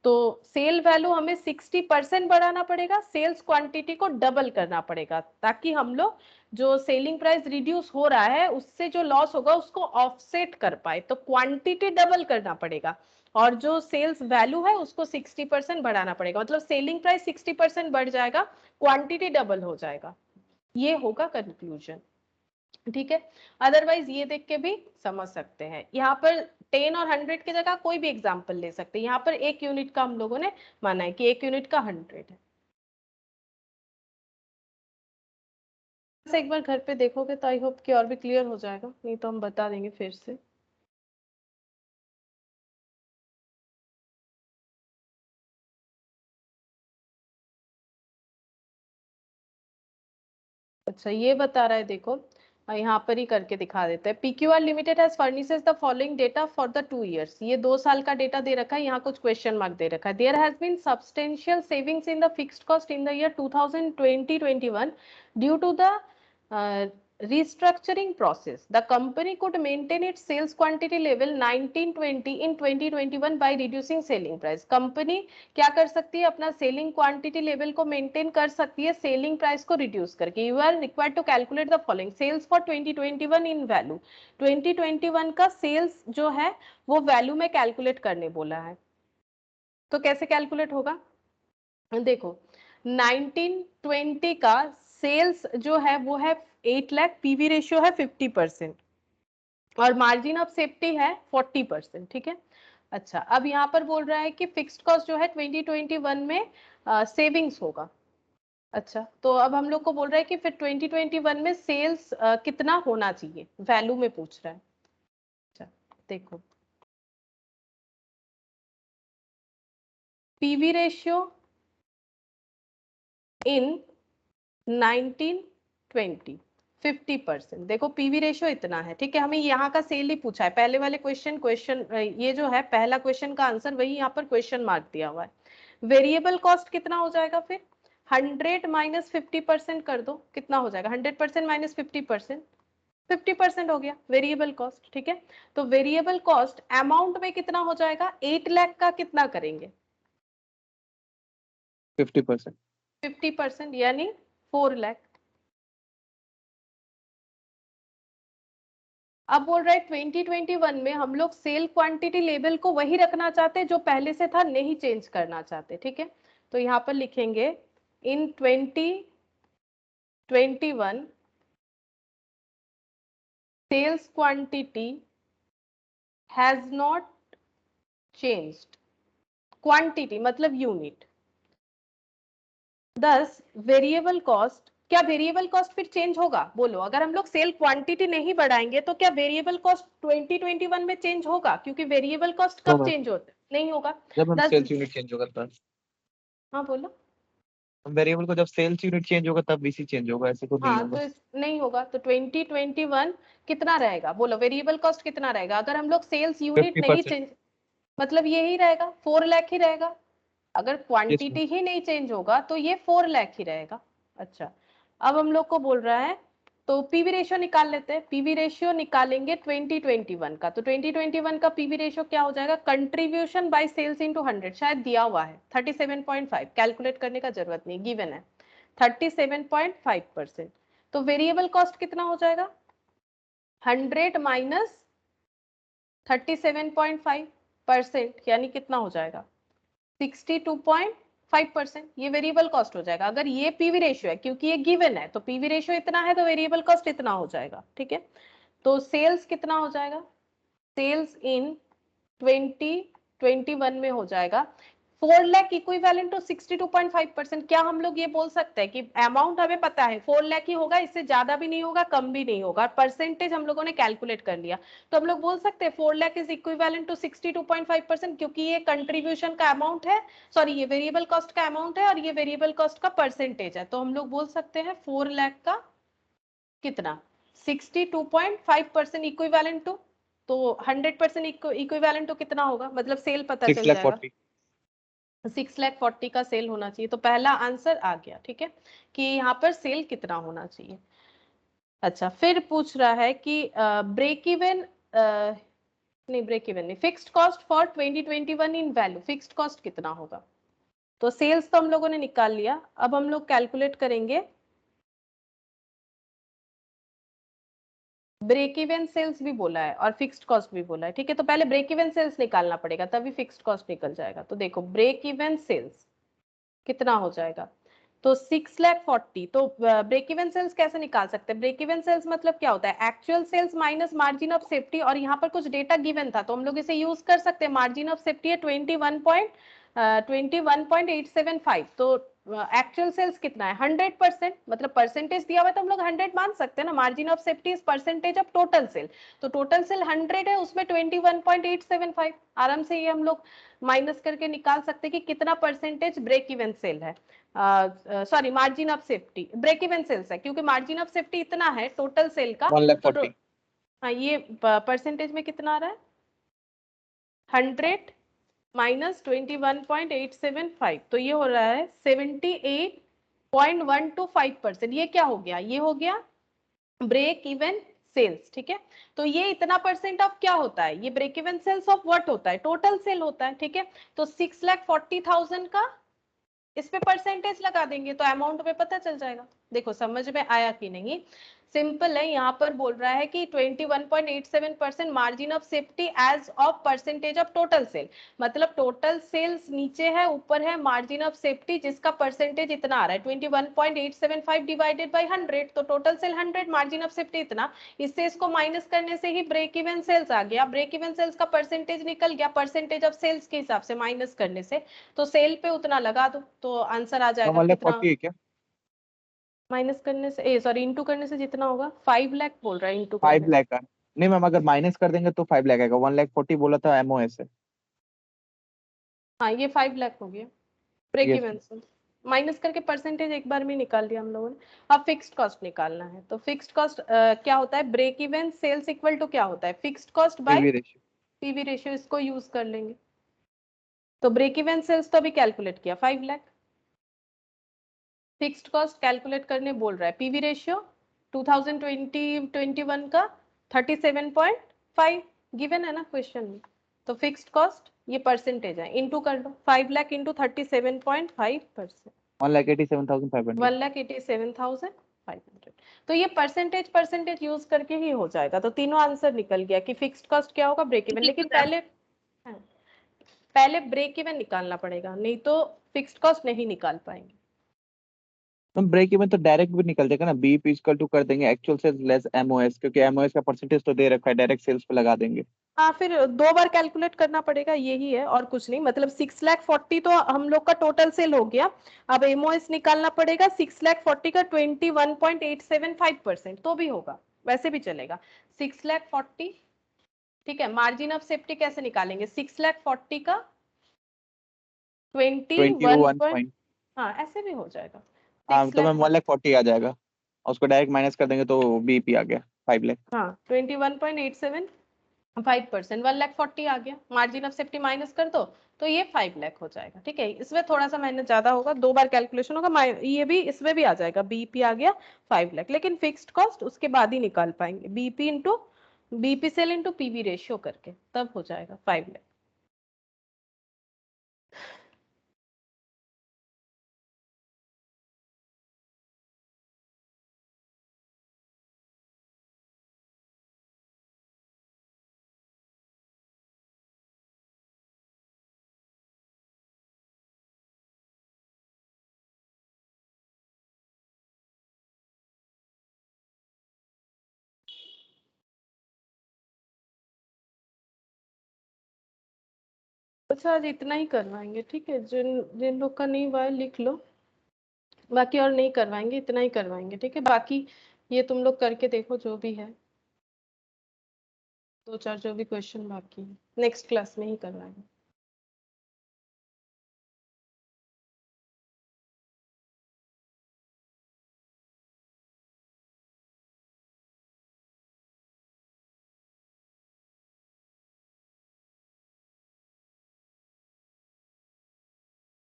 तो सेल वैल्यू हमें 60% बढ़ाना पड़ेगा, सेल्स क्वांटिटी को डबल करना पड़ेगा, ताकि हम लोग जो सेलिंग प्राइस रिड्यूस हो रहा है उससे जो लॉस होगा उसको ऑफसेट कर पाए। तो क्वांटिटी डबल करना पड़ेगा और जो सेल्स वैल्यू है उसको 60% बढ़ाना पड़ेगा, मतलब सेलिंग प्राइस 60% बढ़ जाएगा, क्वांटिटी डबल हो जाएगा। ये होगा कंक्लूजन, ठीक है। अदरवाइज ये देख के भी समझ सकते हैं, यहाँ पर 10 और 100 की जगह कोई भी एग्जांपल ले सकते हैं। यहाँ पर 1 यूनिट का हम लोगों ने माना है कि 1 यूनिट का 100 है। एक बार घर पे देखोगे तो आई होप कि और भी क्लियर हो जाएगा, नहीं तो हम बता देंगे फिर से। अच्छा ये बता रहा है, देखो यहाँ पर ही करके दिखा देते हैं। PQR limited has furnishes the following data for the 2 years। ये 2 साल का डेटा दे रखा है, यहाँ कुछ क्वेश्चन मार्क दे रखा है। There has been substantial savings in the fixed cost in the year 2020-21 due to the restructuring process. The company could maintain its sales quantity level 1920 in 2021 by reducing selling price. Company क्या कर सकती है, अपना selling quantity level को maintain कर सकती है selling price को रिड्यूस करके। You are required to calculate the following sales for 2021 in value. 2021 का सेल्स जो है वो वैल्यू में कैलकुलेट करने बोला है। तो कैसे कैलकुलेट होगा, देखो 1920 का सेल्स जो है वो है 8 लाख, पीवी रेशियो है 50% और मार्जिन ऑफ सेफ्टी है 40%, ठीक है। अच्छा अब यहाँ पर बोल रहा है कि फिक्स्ड कॉस्ट जो है 2021 में सेविंग्स होगा। अच्छा तो अब हम लोग को बोल रहा है कि फिर 2021 में सेल्स कितना होना चाहिए, वैल्यू में पूछ रहा है। अच्छा देखो पीवी रेशियो इन 1920 50%। देखो पीवी रेशियो इतना है, ठीक है। हमें यहाँ का सेल ही पूछा है, पहले वाले क्वेश्चन ये जो है पहला क्वेश्चन का आंसर वही यहाँ पर क्वेश्चन मार्क दिया हुआ है। वेरिएबल कॉस्ट कितना हो जाएगा, फिर 100 माइनस 50% कर दो, कितना हो जाएगा 100% माइनस 50%, 50% हो गया वेरिएबल कॉस्ट, ठीक है। तो वेरिएबल कॉस्ट अमाउंट में कितना हो जाएगा, 8 लाख का कितना करेंगे 50%। 50% यानी 4 लाख। अब बोल रहा है 2021 में हम लोग सेल क्वांटिटी लेवल को वही रखना चाहते हैं जो पहले से था, नहीं चेंज करना चाहते, ठीक है। तो यहाँ पर लिखेंगे in 2021 sales quantity has not changed, quantity मतलब यूनिट, दस वेरिएबल कॉस्ट, क्या वेरिएबल कॉस्ट फिर चेंज होगा, बोलो। अगर हम लोग सेल क्वांटिटी नहीं बढ़ाएंगे तो क्या वेरिएबल कॉस्ट 2021 में चेंज होगा, क्योंकि वेरिएबल कॉस्ट कब होगा। चेंज होता है, नहीं होगा। जब हम 10 सेल्स यूनिट चेंज होगा तब, हाँ बोलो। हम वेरिएबल को जब सेल्स यूनिट चेंज होगा तब बीसी चेंज होगा, ऐसे तो नहीं हाँ होगा। तो नहीं होगा, तो 2021 कितना रहेगा, बोलो वेरिएबल कॉस्ट कितना रहेगा अगर हम लोग सेल्स यूनिट नहीं 50%। चेंज, मतलब यही रहेगा 4 लाख ही रहेगा। अगर Yes, ma'am। क्वांटिटी ही नहीं चेंज होगा तो ये 4 लाख ही रहेगा। अच्छा अब हम लोग को बोल रहा है तो पीवी रेशियो निकाल लेते हैं। पीवी रेशियो निकालेंगे 2021 का, तो 2021 का पीवी रेशियो क्या हो जाएगा, कंट्रीब्यूशन बाय सेल्स इनटू 100, शायद दिया हुआ है 37.5, कैलकुलेट करने का जरूरत नहीं, गिवन है 37.5%। तो वेरिएबल कॉस्ट कितना हो जाएगा 100 माइनस 37.5% यानी कितना हो जाएगा 62.5%, ये वेरिएबल कॉस्ट हो जाएगा। अगर ये पीवी रेशियो है, क्योंकि ये गिवन है, तो पीवी रेशियो इतना है तो वेरिएबल कॉस्ट इतना हो जाएगा, ठीक है। तो सेल्स कितना हो जाएगा, सेल्स इन 2021 में हो जाएगा 4 लाख इक्विवेलेंट टू 62.5%। क्या हम लोग ये बोल सकते हैं कि अमाउंट हमें पता है 4 लाख ही होगा, इससे ज्यादा भी नहीं होगा, कम भी नहीं होगा, परसेंटेज हम लोगों ने कैलकुलेट कर लिया, तो हम लोग बोल सकते हैं 4 लाख इज इक्विवेलेंट टू 62.5%, क्योंकि ये कंट्रीब्यूशन का अमाउंट है, सॉरी ये वेरिएबल कॉस्ट का अमाउंट है और ये वेरिएबल कॉस्ट का परसेंटेज है, तो हम लोग बोल सकते हैं 4 लाख का कितना 62.5% इक्विवेलेंट टू, तो 100% इक्विवेलेंट टू कितना होगा, मतलब सेल पता 6 चल लाख जाएगा, 40। 6,40,000 का सेल होना चाहिए, तो पहला आंसर आ गया। ठीक है, कि यहाँ पर सेल कितना होना चाहिए। अच्छा, फिर पूछ रहा है कि ब्रेक इवन, नहीं ब्रेक इवन नहीं, fixed cost for 2021 in value, fixed cost कितना होगा। तो सेल्स तो हम लोगों ने निकाल लिया, अब हम लोग कैलकुलेट करेंगे ब्रेक इवन सेल्स भी बोला है और फिक्स्ड कॉस्ट भी बोला है। ठीक है, तो पहले ब्रेक इवन सेल्स निकालना पड़ेगा, तभी फिक्स्ड कॉस्ट निकल जाएगा। तो देखो ब्रेक इवन सेल्स कितना हो जाएगा, तो 6,40,000, तो ब्रेक इवन सेल्स कैसे निकाल सकते हैं, ब्रेक इवन सेल्स मतलब क्या होता है, actual sales minus margin of safety, और यहाँ पर कुछ डेटा गिवन था तो हम लोग इसे यूज कर सकते हैं, मार्जिन ऑफ सेफ्टी है 21.875, तो एक्चुअल सेल्स कितना है 100%, मतलब परसेंटेज दिया हुआ है तो हम लोग 100 मान सकते हैं ना, margin of safety is percentage of total cell, तो टोटल सेल 100 है, उसमें 21.875, आराम से ये हम लोग माइनस करके निकाल सकते हैं कि कितना परसेंटेज ब्रेक इवन सेल है, sorry margin of safety, break even sales है, क्योंकि मार्जिन ऑफ सेफ्टी इतना है टोटल सेल का, 1 लाख तो 40। हाँ ये परसेंटेज में कितना आ रहा है 100 माइनस 21.875, तो ये हो रहा है 78.125%, ये क्या हो गया, ये हो गया ब्रेक इवन सेल्स। ठीक है, तो ये इतना परसेंट ऑफ क्या होता है, ये break even sales of what होता है, टोटल सेल होता है। ठीक है, तो 6,40,000 का इस पे परसेंटेज लगा देंगे तो अमाउंट में पता चल जाएगा। देखो समझ में आया कि नहीं, सिंपल है, यहाँ पर बोल रहा है कि 21.87% margin of safety as of percentage of total sale, मतलब टोटल सेल्स नीचे है, ऊपर है मार्जिन ऑफ सेफ्टी जिसका परसेंटेज इतना आ रहा है 21.875 डिवाइडेड बाई 100, तो total sale 100, margin of safety इतना, इससे इसको माइनस करने से ही ब्रेक इवन सेल्स आ गया, ब्रेक इवन सेल्स का परसेंटेज निकल गया परसेंटेज ऑफ सेल्स के हिसाब से माइनस करने से, तो सेल पे उतना लगा दो तो आंसर आ तो जाएगा 1 लाख कितना, 40 है क्या? माइनस करने से ए सॉरी इंटू करने से जितना होगा 5 लाख बोल रहा है इंटू 5 करने से। लाख का नहीं मैम, अगर माइनस कर देंगे तो 5 लाख आएगा। 1 लाख 40 बोला था एमओएस है। हाँ ये 5 लाख हो गया ब्रेक यस। इवन से, माइनस करके परसेंटेज एक बार में निकाल दिया हम लोगों ने। अब फिक्स्ड कॉस्ट निकालना है, तो फिक्स्ड कॉस्ट क्या होता है, break even sales equal to क्या होता है, fixed cost by PV ratio. PV ratio, इसको यूज कर लेंगे। तो ब्रेक इवन सेल्स तो अभी कैलकुलेट किया 5 लाख, फिक्स्ड कॉस्ट कैलकुलेट करने बोल रहा है, पीवी रेशियो 2020-21 का 37.5 गिवन है ना क्वेश्चन में, तो फिक्स्ड कॉस्ट ये परसेंटेज है, इंटू कर लो 5 लाख इंटू 37.5%, 1,87,500। 1,87,500, तो ये परसेंटेज परसेंटेज यूज करके ही हो जाएगा, तो तीनों आंसर निकल गया कि फिक्स्ड कॉस्ट क्या होगा ब्रेक इवन, लेकिन पहले हाँ, पहले ब्रेक इवन निकालना पड़ेगा, नहीं तो फिक्स्ड कॉस्ट नहीं निकाल पाएंगे। हम ब्रेक इवन तो डायरेक्ट भी निकल जाएगा ना, बीईपी इक्वल टू कर देंगे एक्चुअल सेल्स लेस एमओएस, क्योंकि एमओएस का परसेंटेज तो दे रखा है, डायरेक्ट सेल्स पे लगा देंगे। हाँ फिर 2 बार कैलकुलेट करना पड़ेगा, यही है और कुछ नहीं, मतलब 6,40,000 तो हम लोग का टोटल सेल हो गया, अब एमओएस निकालना पड़ेगा 6,40,000 का 21.875%, तो भी होगा, वैसे भी चलेगा 6,40,000। ठीक है, मार्जिन ऑफ सेफ्टी कैसे निकालेंगे, 6,40,000 का 21 21 पॉइंट, पॉइंट। हाँ ऐसे भी हो जाएगा हाँ सिक्स तो मैम लाख 1,40,000 आ जाएगा और उसको डायरेक्ट माइनस कर देंगे तो बीईपी आ गया 5 लाख। हाँ 21.875%, 1,40,000 आ गया, मार्जिन ऑफ सेफ्टी माइनस कर दो तो ये 5 लाख हो जाएगा। ठीक है, इसमें थोड़ा सा मेहनत ज्यादा होगा, 2 बार कैलकुलेशन होगा, ये भी इसमें भी आ जाएगा, बीपी आ गया 5 लाख, लेकिन फिक्स्ड कॉस्ट उसके बाद ही निकाल पाएंगे, BP into BP sale into PV ratio करके, तब हो जाएगा 5 लाख। अच्छा आज इतना ही करवाएंगे, ठीक है। जिन जिन लोग का नहीं हुआ है लिख लो, बाकी और नहीं करवाएंगे, इतना ही करवाएंगे, ठीक है। बाकी ये तुम लोग करके देखो जो भी है, 2-4 जो भी क्वेश्चन बाकी है नेक्स्ट क्लास में ही करवाएंगे।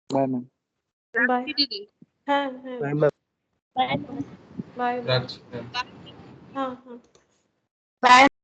Bye ma'am. बाय। दीदी हाँ हाँ बाय। बाय। राज हाँ हाँ। बाय।